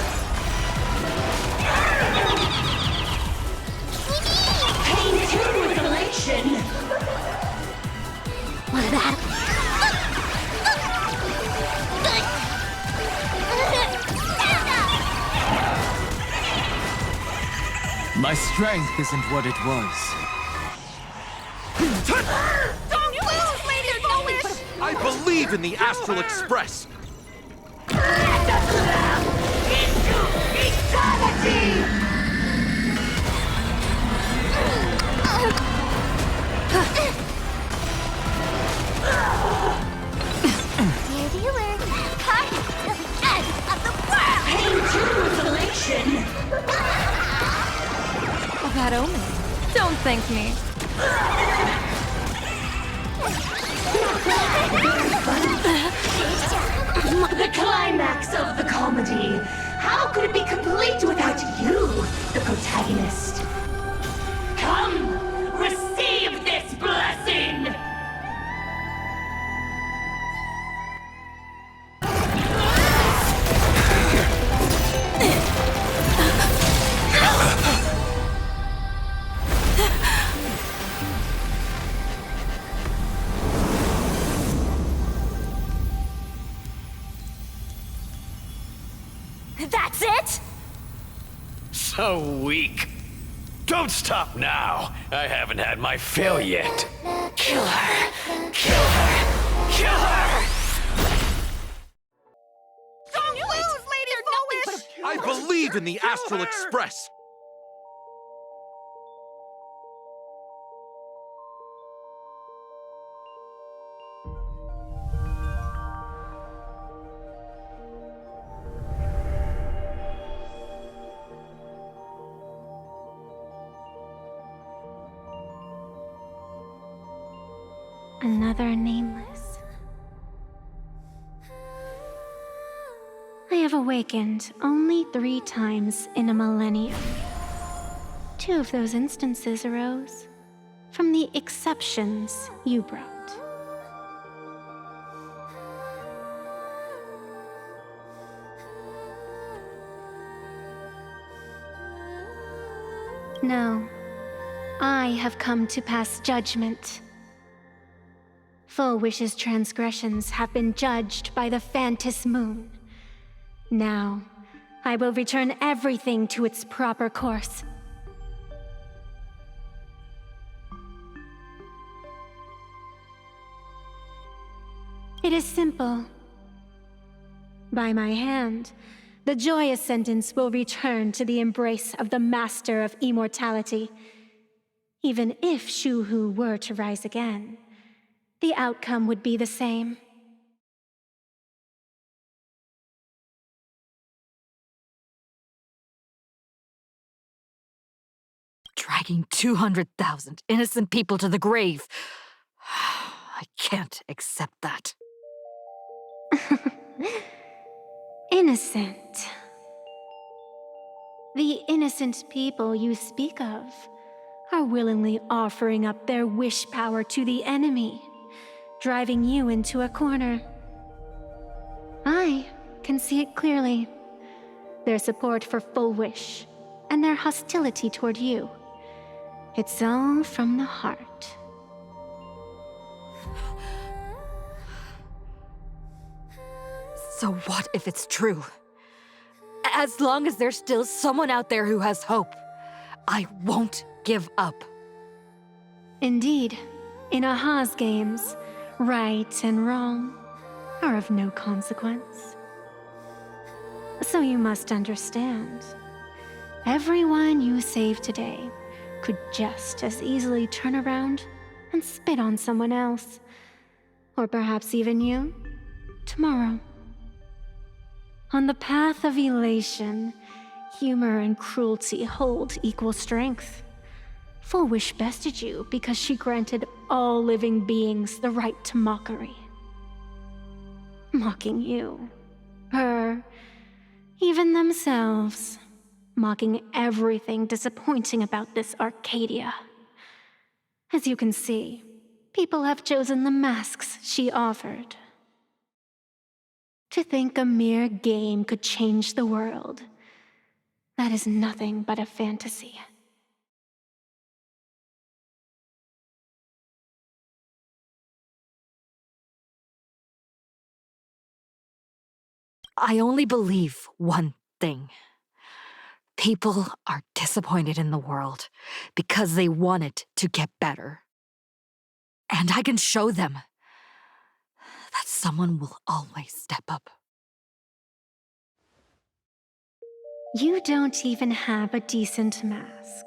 Pain 2 with elation! What of that? My strength isn't what it was. Don't lose, Lady Foolish! I believe in the Astral Express! Let us laugh into eternity! Dear viewer, time to the end of the world! Pain 2 with elation! A bad omen. Don't thank me. The climax of the comedy. How could it be complete without you, the protagonist? Come, receive this blessing! That's it? So weak. Don't stop now. I haven't had my fill yet. Kill her. Kill her. Kill her! Don't lose, Lady Foolish! I believe in the Astral Express! Another nameless. I have awakened only 3 times in a millennium. 2 of those instances arose from the exceptions you brought. No, I have come to pass judgment. Full Wish's transgressions have been judged by the Phantus Moon. Now, I will return everything to its proper course. It is simple. By my hand, the joyous sentence will return to the embrace of the Master of Immortality. Even if Shu-Hu were to rise again, the outcome would be the same. Dragging 200,000 innocent people to the grave. I can't accept that. Innocent. The innocent people you speak of are willingly offering up their wish power to the enemy, driving you into a corner. I can see it clearly. Their support for Full Wish and their hostility toward you. It's all from the heart. So what if it's true? As long as there's still someone out there who has hope, I won't give up. Indeed, in Aha's games, right and wrong are of no consequence. So you must understand, everyone you save today could just as easily turn around and spit on someone else, or perhaps even you, tomorrow. On the path of elation, humor and cruelty hold equal strength. Full Wish bested you because she granted all living beings the right to mockery. Mocking you, her, even themselves. Mocking everything disappointing about this Arcadia. As you can see, people have chosen the masks she offered. To think a mere game could change the world, that is nothing but a fantasy. I only believe one thing. People are disappointed in the world because they want it to get better. And I can show them that someone will always step up. You don't even have a decent mask.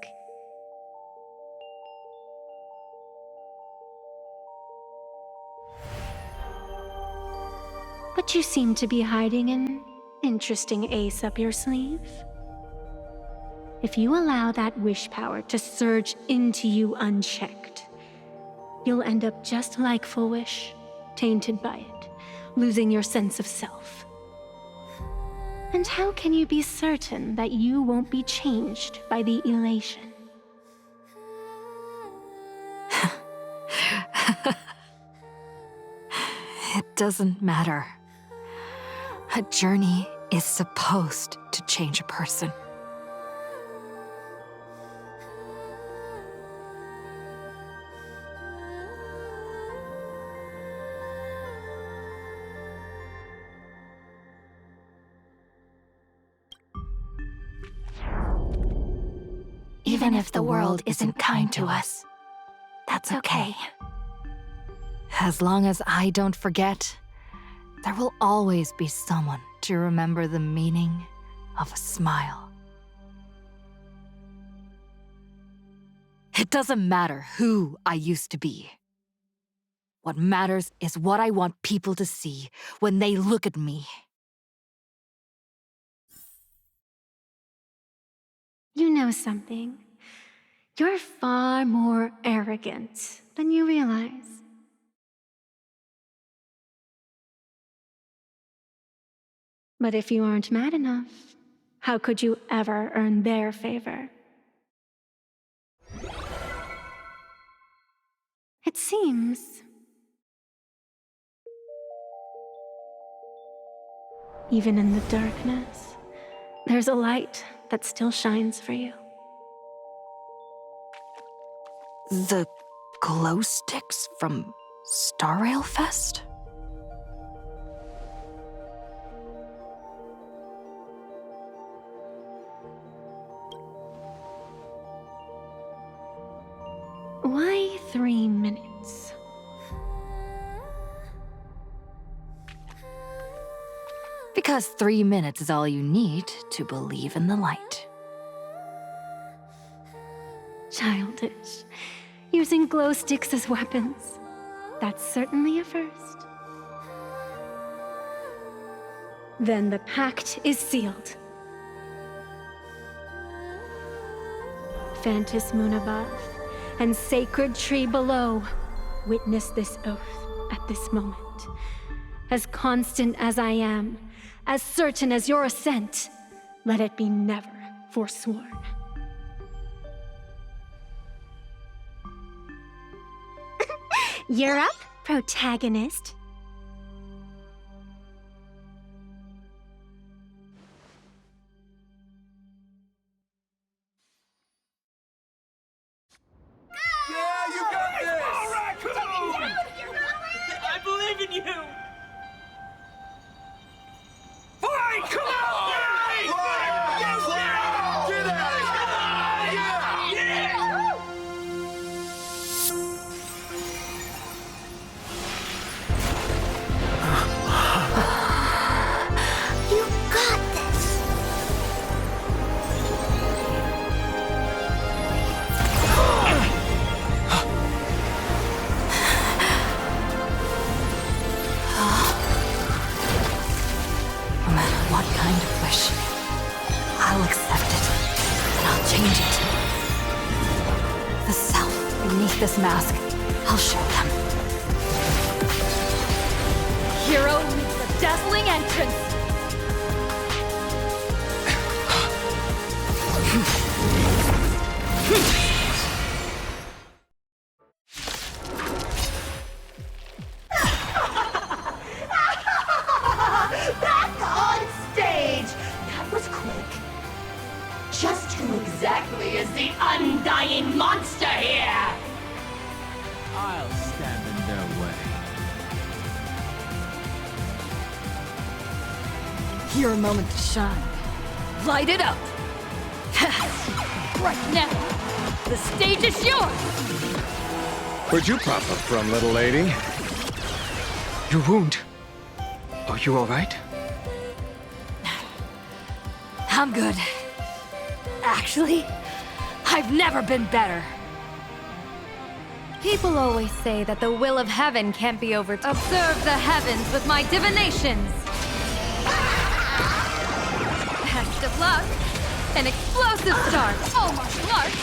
But you seem to be hiding an interesting ace up your sleeve. If you allow that wish power to surge into you unchecked, you'll end up just like Full Wish, tainted by it, losing your sense of self. And how can you be certain that you won't be changed by the elation? It doesn't matter. A journey is supposed to change a person. Even if the world isn't kind to us, that's okay. As long as I don't forget, there will always be someone to remember the meaning of a smile. It doesn't matter who I used to be. What matters is what I want people to see when they look at me. You know something? You're far more arrogant than you realize. But if you aren't mad enough, how could you ever earn their favor? It seems even in the darkness, there's a light that still shines for you. The glow sticks from Star Rail Fest? Why 3 minutes? Because 3 minutes is all you need to believe in the light. Childish. Using glow sticks as weapons. That's certainly a first. Then the pact is sealed. Phantus moon above and sacred tree below, witness this oath at this moment. As constant as I am, as certain as your assent, let it be never forsworn. You're up, protagonist. Yeah, you got this! All right, come on! I believe in you! Fight! Come on! Fight! Fight! Get at it! Come on! Yeah! You got this! No matter what kind of wish, I'll accept it, and I'll change it. The self beneath this mask, I'll show them. Hero meets a dazzling entrance. Back on stage! That was quick. Just who exactly is the undying monster here? I'll stand in their way. Your moment to shine. Light it up. Right now, the stage is yours. Where'd you pop up from, little lady? Your wound. Are you all right? I'm good. Actually, I've never been better. People always say that the will of heaven can't be overturned. Observe the heavens with my divinations. Best of luck. An explosive start. All martial arts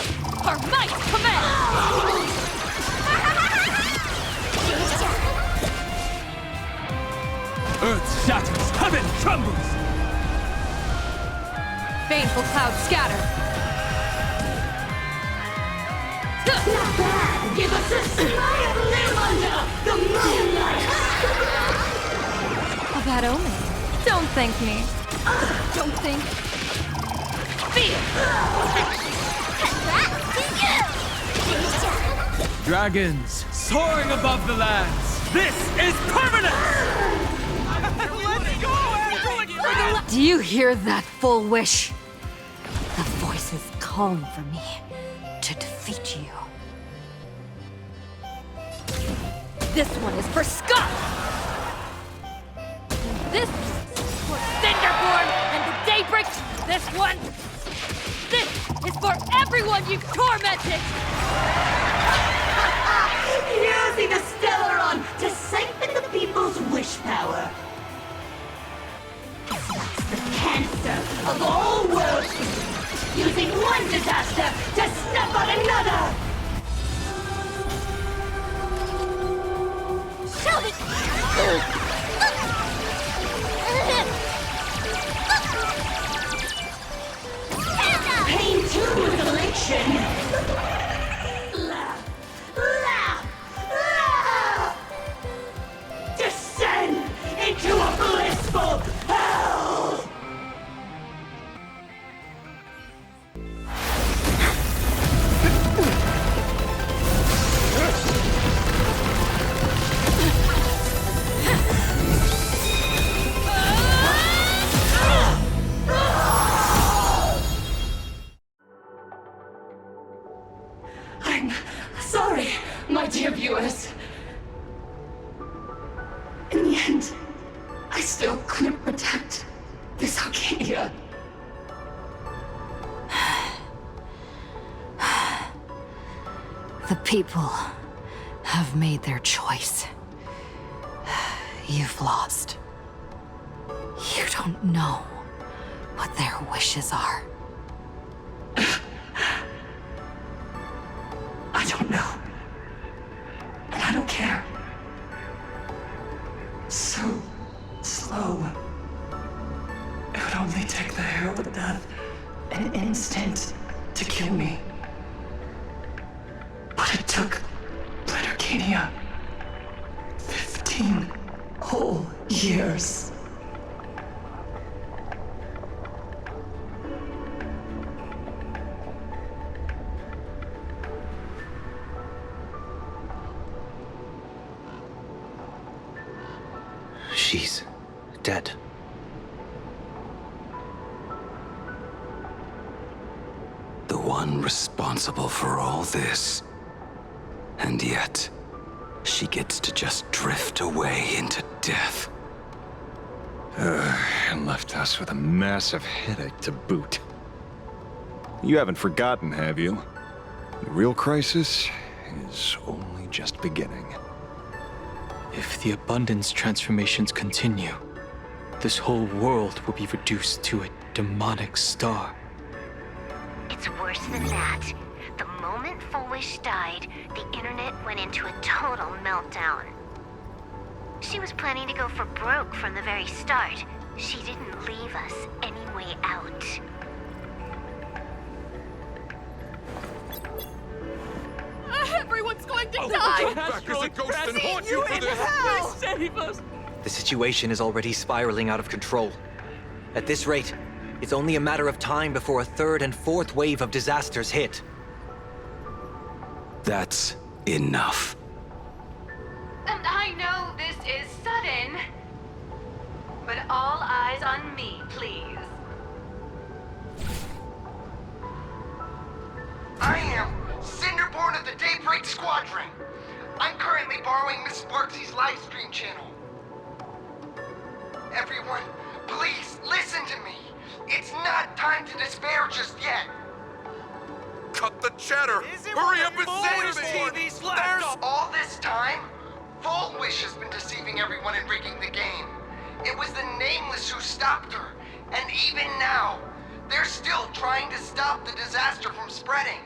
are might command. Earth shatters, heaven trembles! Baneful clouds scatter. Not bad! Give us a smile to live under the moonlight! A bad omen. Don't thank me. Don't think. Fear! Dragons soaring above the lands. This is permanent! Let's go, Do you hear that, full wish? The voice is calling for me to defeat you. This one is for Scott! And this for Cinderborn and the Daybreak. This one. This is for everyone you've tormented! Using the Stellaron to siphon the people's wish power. That's the cancer of all worlds. Using one disaster to snuff out another. Show it! I'm sorry, my dear viewers. In the end, I still couldn't protect this Arcadia. The people have made their choice. You've lost. You don't know what their wishes are. I don't know. And I don't care. So slow. It would only take the herald of death an instant to kill me. But it took Red Arcadia 15 whole years. She's dead. The one responsible for all this. And yet, she gets to just drift away into death. And left us with a massive headache to boot. You haven't forgotten, have you? The real crisis is only just beginning. If the abundance transformations continue, this whole world will be reduced to a demonic star. It's worse than that. The moment Foolish died, the internet went into a total meltdown. She was planning to go for broke from the very start. She didn't leave us any way out. Everyone's going to die! Back as a ghost and haunt you for this! Please save us! The situation is already spiraling out of control. At this rate, it's only a matter of time before a third and fourth wave of disasters hit. That's enough. And I know this is sudden, but all eyes on me, please. I am Cinderborn of the Daybreak Squadron. I'm currently borrowing Miss Sparksy's livestream channel. Everyone, please listen to me. It's not time to despair just yet. Cut the chatter! Hurry up and save me! There's all this time, Full Wish has been deceiving everyone and rigging the game. It was the Nameless who stopped her, and even now, they're still trying to stop the disaster from spreading.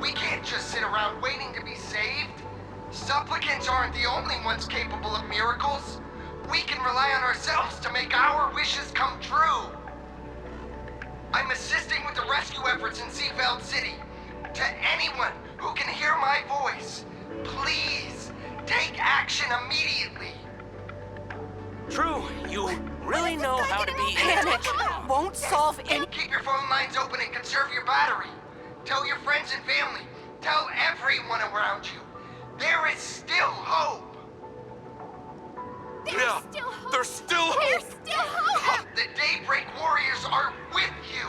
We can't just sit around waiting to be saved. Supplicants aren't the only ones capable of miracles. We can rely on ourselves to make our wishes come true. I'm assisting with the rescue efforts in Seafeld City. To anyone who can hear my voice, please take action immediately. True, you really know how to be... Panic won't solve any... Keep your phone lines open and conserve your battery. Tell your friends and family. Tell everyone around you. There is still hope. There's still hope! The Daybreak Warriors are with you.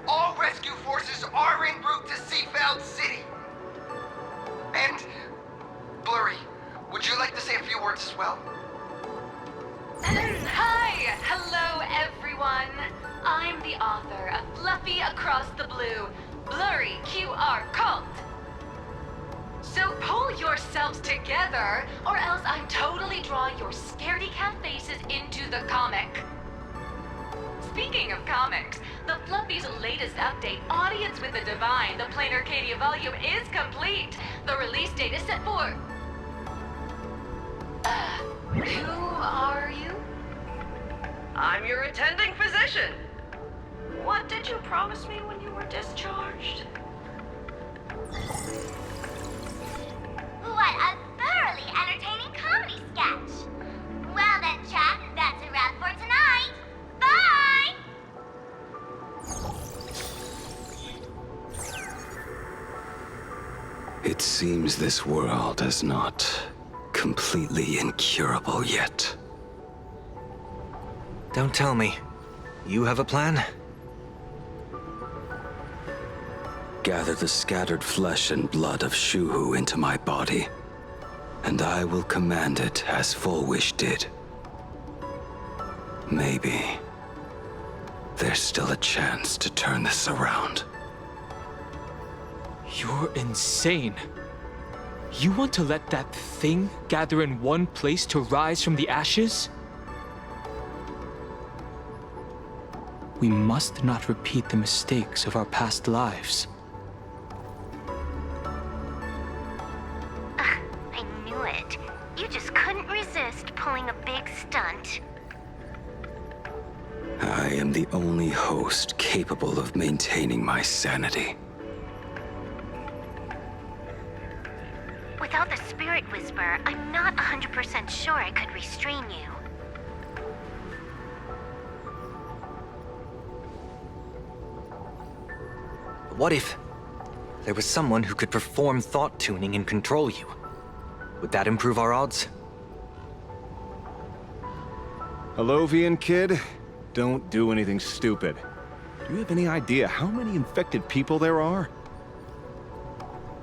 All rescue forces are en route to Seafeld City. And, Blurry, would you like to say a few words as well? Hi! Hello, everyone. I'm the author of Fluffy Across the Blue, Blurry QR Cult. So pull yourselves together, or else I'm totally drawing your scaredy cat faces into the comic. Speaking of comics, the Fluffy's latest update, Audience with the Divine, the Plain Arcadia volume, is complete. The release date is set for... who are you? I'm your attending physician. What did you promise me when you were discharged? What a thoroughly entertaining comedy sketch! Well then, chat, that's a wrap for tonight. Bye! It seems this world is not completely incurable yet. Don't tell me. You have a plan? gather the scattered flesh and blood of Shuhu into my body, and I will command it as Fullwish did. Maybe there's still a chance to turn this around. You're insane. You want to let that thing gather in one place to rise from the ashes? We must not repeat the mistakes of our past lives. I knew it. You just couldn't resist pulling a big stunt. I am the only host capable of maintaining my sanity. Without the Spirit Whisper, I'm not 100% sure I could restrain you. What if there was someone who could perform thought tuning and control you? Would that improve our odds? Alovian kid, don't do anything stupid. Do you have any idea how many infected people there are?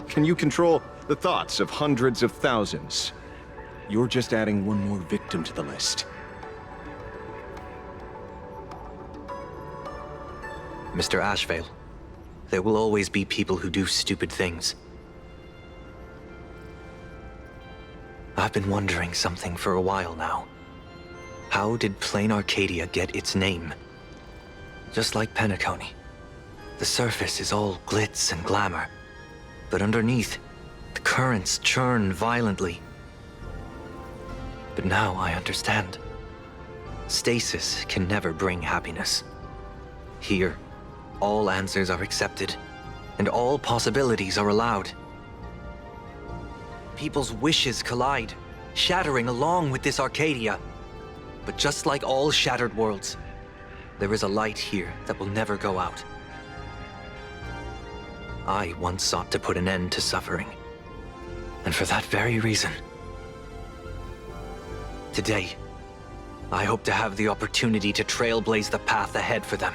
Can you control the thoughts of hundreds of thousands? You're just adding one more victim to the list. Mr. Ashvale, there will always be people who do stupid things. I've been wondering something for a while now. How did Plain Arcadia get its name? Just like Penacony, the surface is all glitz and glamour, but underneath, the currents churn violently. But now I understand. Stasis can never bring happiness. Here, all answers are accepted, and all possibilities are allowed. People's wishes collide, shattering along with this Arcadia. But just like all shattered worlds, there is a light here that will never go out. I once sought to put an end to suffering. And for that very reason, today, I hope to have the opportunity to trailblaze the path ahead for them.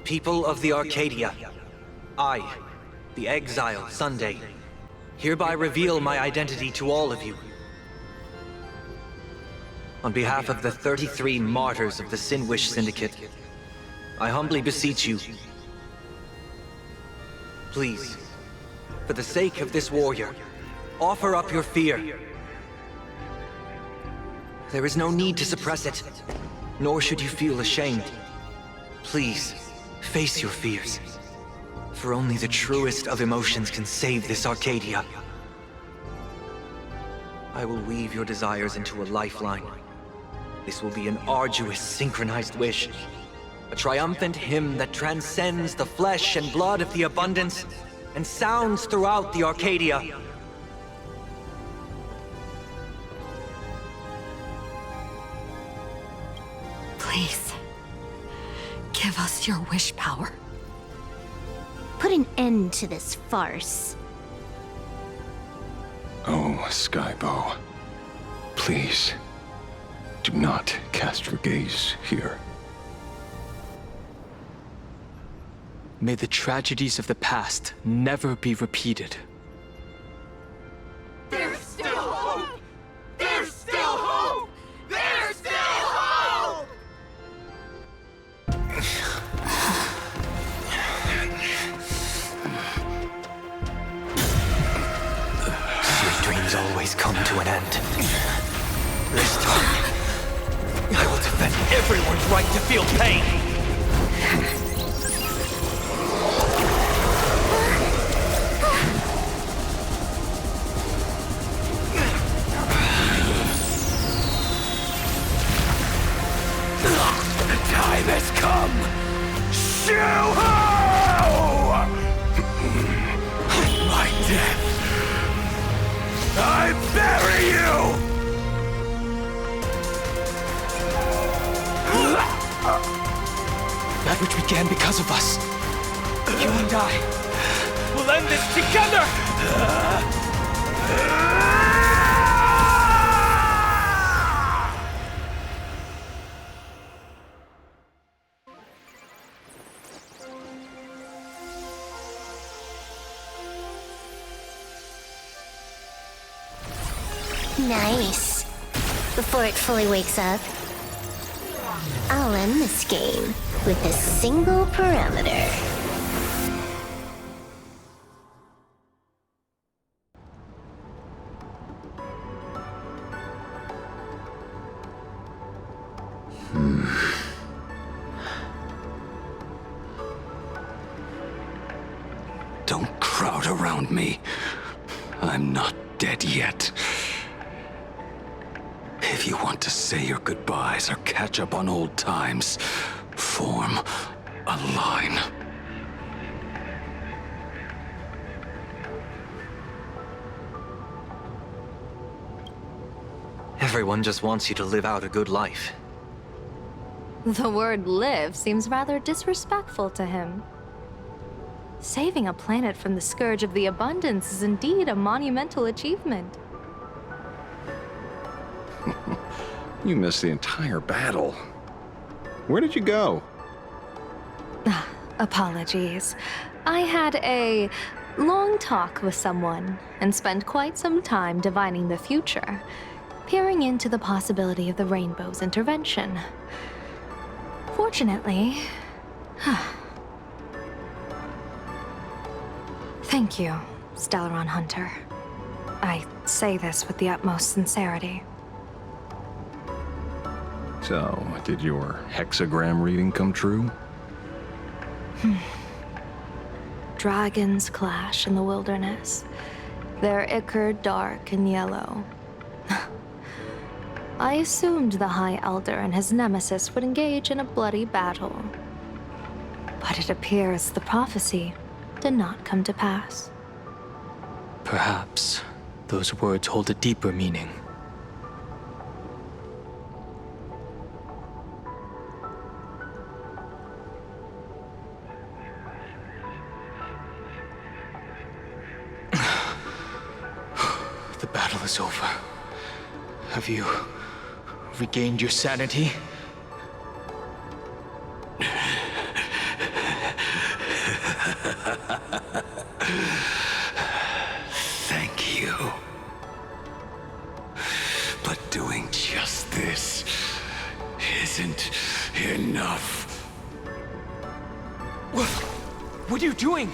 People of the Arcadia, I, the Exile Sunday, hereby reveal my identity to all of you. On behalf of the 33 martyrs of the Sinwish Syndicate, I humbly beseech you, please, for the sake of this warrior, offer up your fear. There is no need to suppress it, nor should you feel ashamed. Please, face your fears, for only the truest of emotions can save this Arcadia. I will weave your desires into a lifeline. This will be an arduous, synchronized wish, a triumphant hymn that transcends the flesh and blood of the abundance and sounds throughout the Arcadia. Please, give us your wish power. Put an end to this farce. Oh, Skybow. Please, do not cast your gaze here. May the tragedies of the past never be repeated. There's still hope! There's still hope! There's still hope! Sweet dreams always come to an end. This time, I will defend everyone's right to feel pain! Time has come! Shuhu! My death! I bury you! that which began because of us. You and I will end this together! Nice. Before it fully wakes up, I'll end this game with a single parameter. Don't crowd around me. I'm not dead yet. If you want to say your goodbyes or catch up on old times, form a line. Everyone just wants you to live out a good life. The word live seems rather disrespectful to him. Saving a planet from the scourge of the abundance is indeed a monumental achievement. You missed the entire battle. Where did you go? Apologies. I had a long talk with someone and spent quite some time divining the future, peering into the possibility of the Rainbow's intervention. Fortunately... Thank you, Stellaron Hunter. I say this with the utmost sincerity. So, did your hexagram reading come true? Dragons clash in the wilderness. Their ichor dark and yellow. I assumed the High Elder and his nemesis would engage in a bloody battle. But it appears the prophecy did not come to pass. Perhaps those words hold a deeper meaning. The battle is over. Have you regained your sanity? Thank you. But doing just this isn't enough. What are you doing?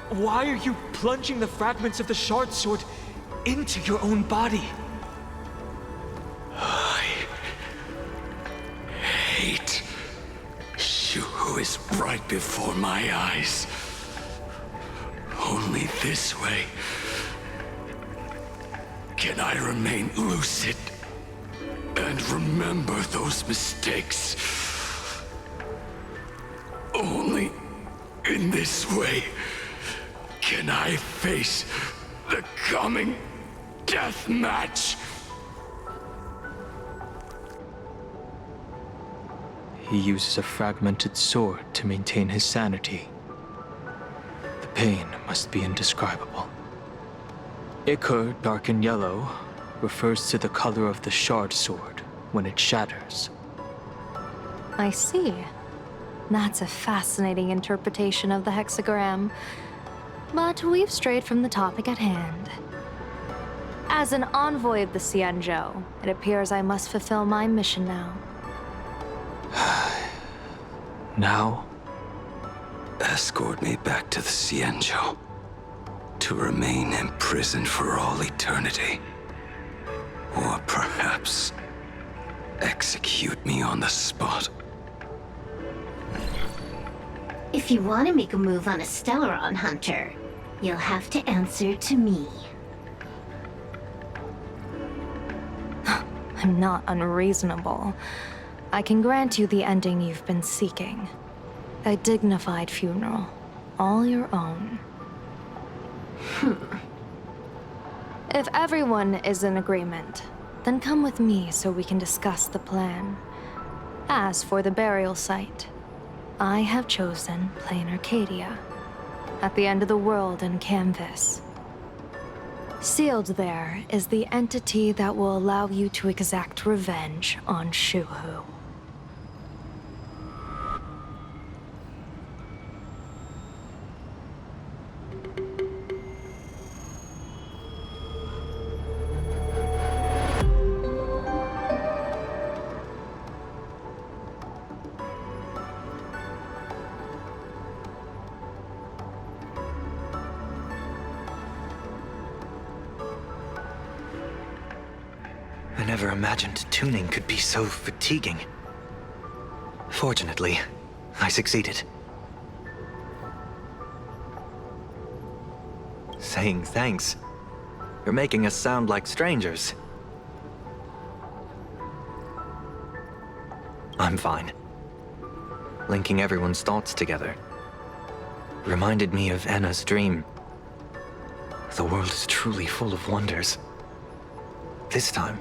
Why are you plunging the fragments of the shard sword into your own body? I hate you who is right before my eyes. Only this way can I remain lucid and remember those mistakes. Only in this way can I face the coming death match. He uses a fragmented sword to maintain his sanity. The pain must be indescribable. Ichor, dark and yellow, refers to the color of the shard sword when it shatters. I see. That's a fascinating interpretation of the hexagram. But we've strayed from the topic at hand. As an envoy of the Xianzhou, it appears I must fulfill my mission now. Now? Escort me back to the Xianzhou, to remain imprisoned for all eternity. Or perhaps execute me on the spot. If you want to make a move on a Stellaron Hunter, you'll have to answer to me. I'm not unreasonable. I can grant you the ending you've been seeking. A dignified funeral, all your own. If everyone is in agreement, then come with me so we can discuss the plan. As for the burial site, I have chosen Plain Arcadia, at the end of the world in Canvas. Sealed there is the entity that will allow you to exact revenge on Shuhu. I never imagined tuning could be so fatiguing. Fortunately, I succeeded. Saying thanks. You're making us sound like strangers. I'm fine. Linking everyone's thoughts together reminded me of Enna's dream. The world is truly full of wonders. This time,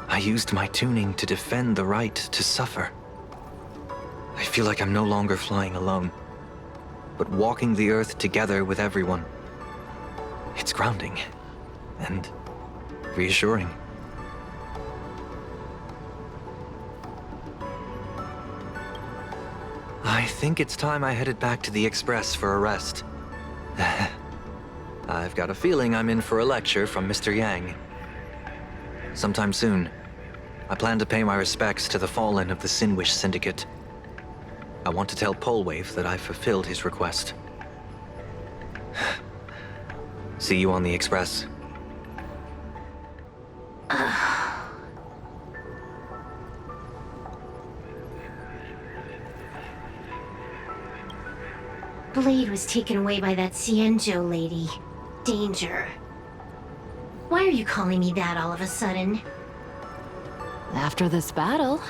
I used my tuning to defend the right to suffer. I feel like I'm no longer flying alone, but walking the earth together with everyone. It's grounding and reassuring. I think it's time I headed back to the Express for a rest. I've got a feeling I'm in for a lecture from Mr. Yang. Sometime soon, I plan to pay my respects to the fallen of the Sinwish Syndicate. I want to tell Polwave that I've fulfilled his request. See you on the Express. Blade was taken away by that Xianzhou lady. Danger. Why are you calling me that all of a sudden? After this battle,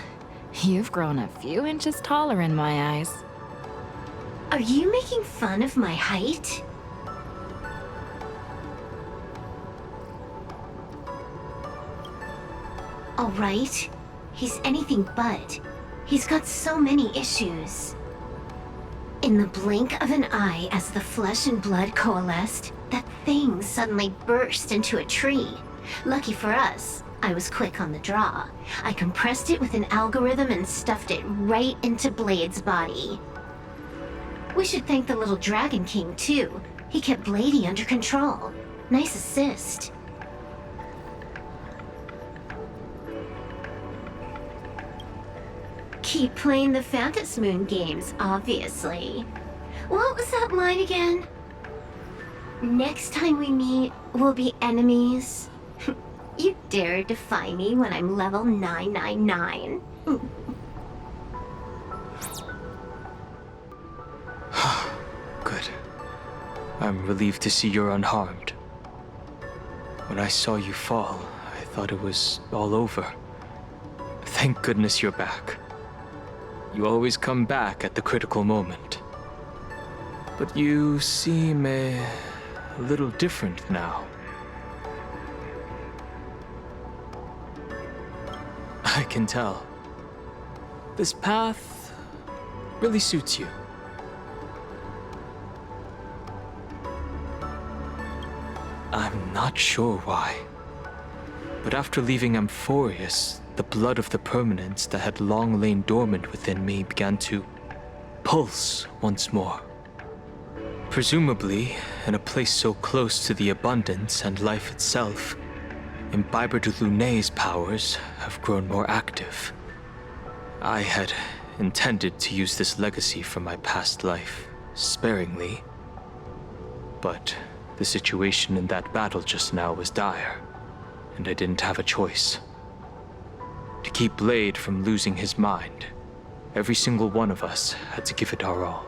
you've grown a few inches taller in my eyes. Are you making fun of my height? All right, he's anything but. He's got so many issues. In the blink of an eye, as the flesh and blood coalesced, that thing suddenly burst into a tree. Lucky for us, I was quick on the draw. I compressed it with an algorithm and stuffed it right into Blade's body. We should thank the little Dragon King, too. He kept Bladey under control. Nice assist. Keep playing the Phantasm Moon games, obviously. What was that line again? Next time we meet, we'll be enemies. You dare defy me when I'm level 999. Good. I'm relieved to see you're unharmed. When I saw you fall, I thought it was all over. Thank goodness you're back. You always come back at the critical moment. But you seem a little different now. I can tell. This path really suits you. I'm not sure why, but after leaving Amphoreus, the blood of the permanence that had long lain dormant within me began to pulse once more. Presumably, in a place so close to the abundance and life itself, Imbiber de Lunay's powers have grown more active. I had intended to use this legacy from my past life sparingly, but the situation in that battle just now was dire, and I didn't have a choice. To keep Blade from losing his mind, every single one of us had to give it our all.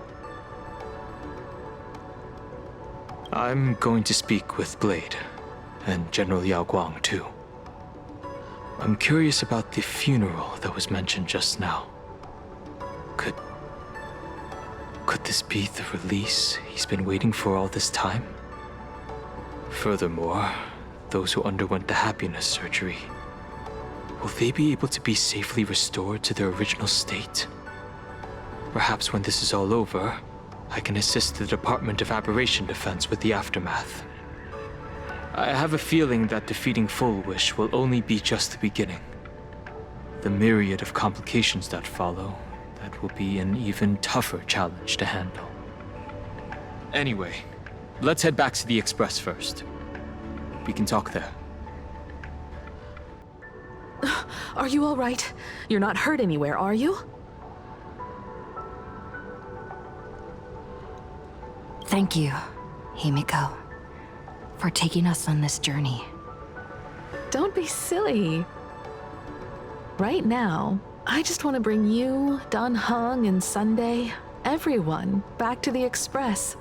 I'm going to speak with Blade, and General Yao Guang too. I'm curious about the funeral that was mentioned just now. Could this be the release he's been waiting for all this time? Furthermore, those who underwent the happiness surgery, will they be able to be safely restored to their original state? Perhaps when this is all over, I can assist the Department of Aberration Defense with the aftermath. I have a feeling that defeating Full Wish will only be just the beginning. The myriad of complications that follow, that will be an even tougher challenge to handle. Anyway, let's head back to the Express first. We can talk there. Are you all right? You're not hurt anywhere, are you? Thank you, Himiko, for taking us on this journey. Don't be silly. Right now, I just want to bring you, Dan Heng, and Sunday, everyone, back to the Express.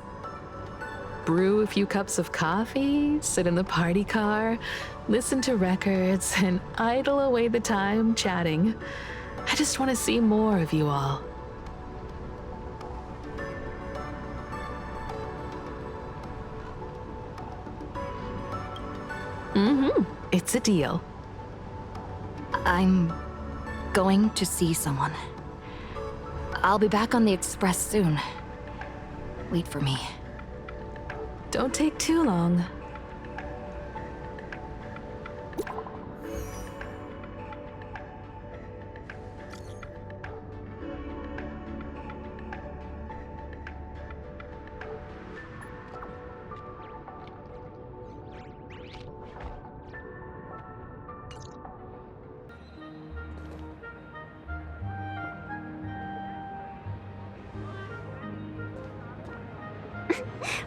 Brew a few cups of coffee, sit in the party car, listen to records, and idle away the time chatting. I just want to see more of you all. It's a deal. I'm going to see someone. I'll be back on the Express soon. Wait for me. Don't take too long.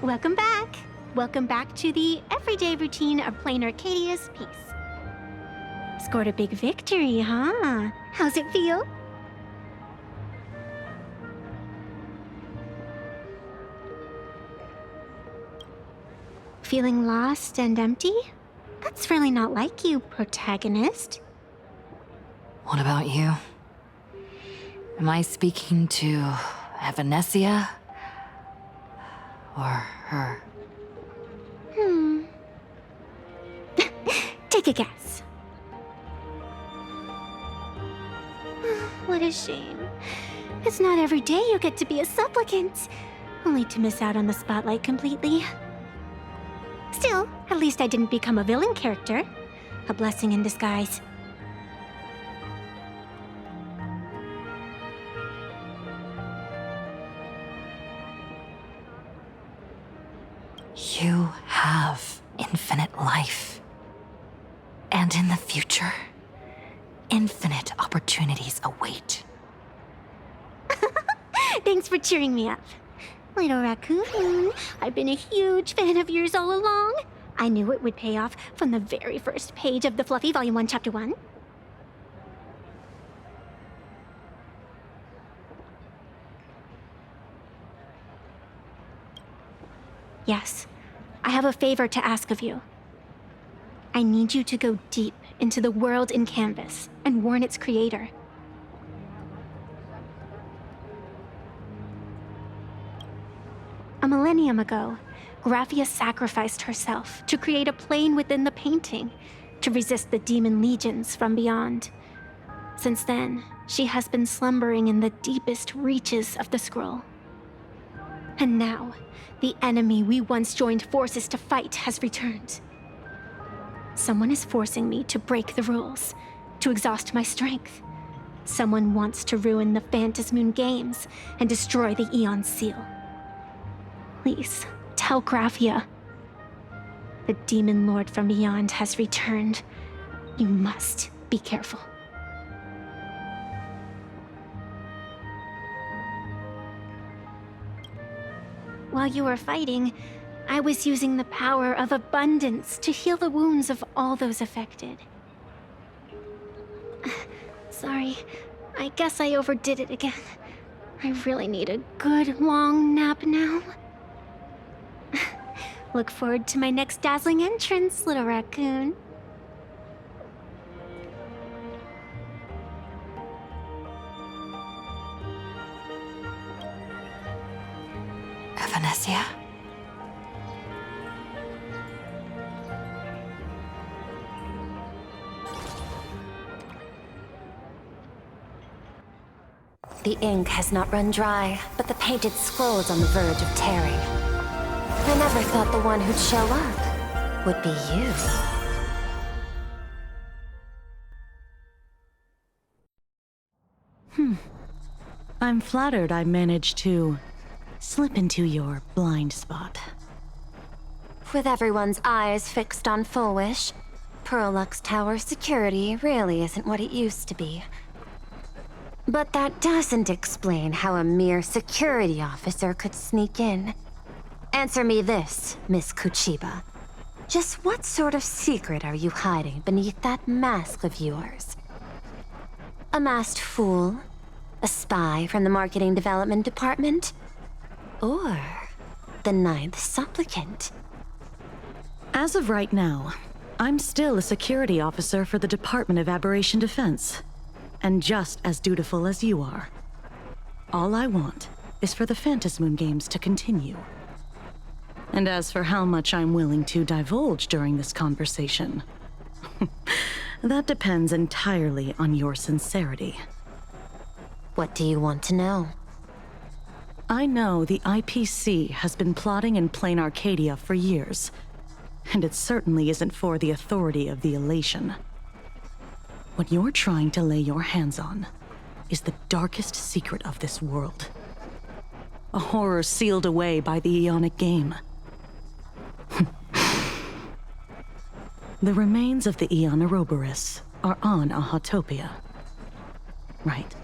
Welcome back. Welcome back to the everyday routine of playing Arcadia's Peace. Scored a big victory, huh? How's it feel? Feeling lost and empty? That's really not like you, protagonist. What about you? Am I speaking to Evanesia? Or her? Take a guess. What a shame. It's not every day you get to be a supplicant, only to miss out on the spotlight completely. Still, at least I didn't become a villain character. A blessing in disguise. You have infinite life. And in the future, infinite opportunities await. Thanks for cheering me up. Little raccoon, I've been a huge fan of yours all along. I knew it would pay off from the very first page of the Fluffy Volume 1, Chapter 1. Yes, I have a favor to ask of you. I need you to go deep into the world in Canvas and warn its creator. A millennium ago, Graphia sacrificed herself to create a plane within the painting to resist the demon legions from beyond. Since then, she has been slumbering in the deepest reaches of the scroll. And now, the enemy we once joined forces to fight has returned. Someone is forcing me to break the rules, to exhaust my strength. Someone wants to ruin the Phantasmoon Games and destroy the Aeon Seal. Please, tell Graphia. The Demon Lord from beyond has returned. You must be careful. While you were fighting, I was using the power of abundance to heal the wounds of all those affected. Sorry, I guess I overdid it again. I really need a good long nap now. Look forward to my next dazzling entrance, little raccoon. Evanesia? The ink has not run dry, but the painted scroll's on the verge of tearing. I never thought the one who'd show up would be you. I'm flattered I managed to slip into your blind spot. With everyone's eyes fixed on Full Wish, Perlux Tower security really isn't what it used to be. But that doesn't explain how a mere security officer could sneak in. Answer me this, Miss Kuchiba. Just what sort of secret are you hiding beneath that mask of yours? A masked fool? A spy from the Marketing Development Department? Or the Ninth Supplicant? As of right now, I'm still a security officer for the Department of Aberration Defense, and just as dutiful as you are. All I want is for the Phantasmoon games to continue. And as for how much I'm willing to divulge during this conversation, that depends entirely on your sincerity. What do you want to know? I know the IPC has been plotting in plain Arcadia for years, and it certainly isn't for the authority of the Elation. What you're trying to lay your hands on is the darkest secret of this world. A horror sealed away by the Aeonic Game. The remains of the Aeon Ouroboros are on Ahatopia. Right.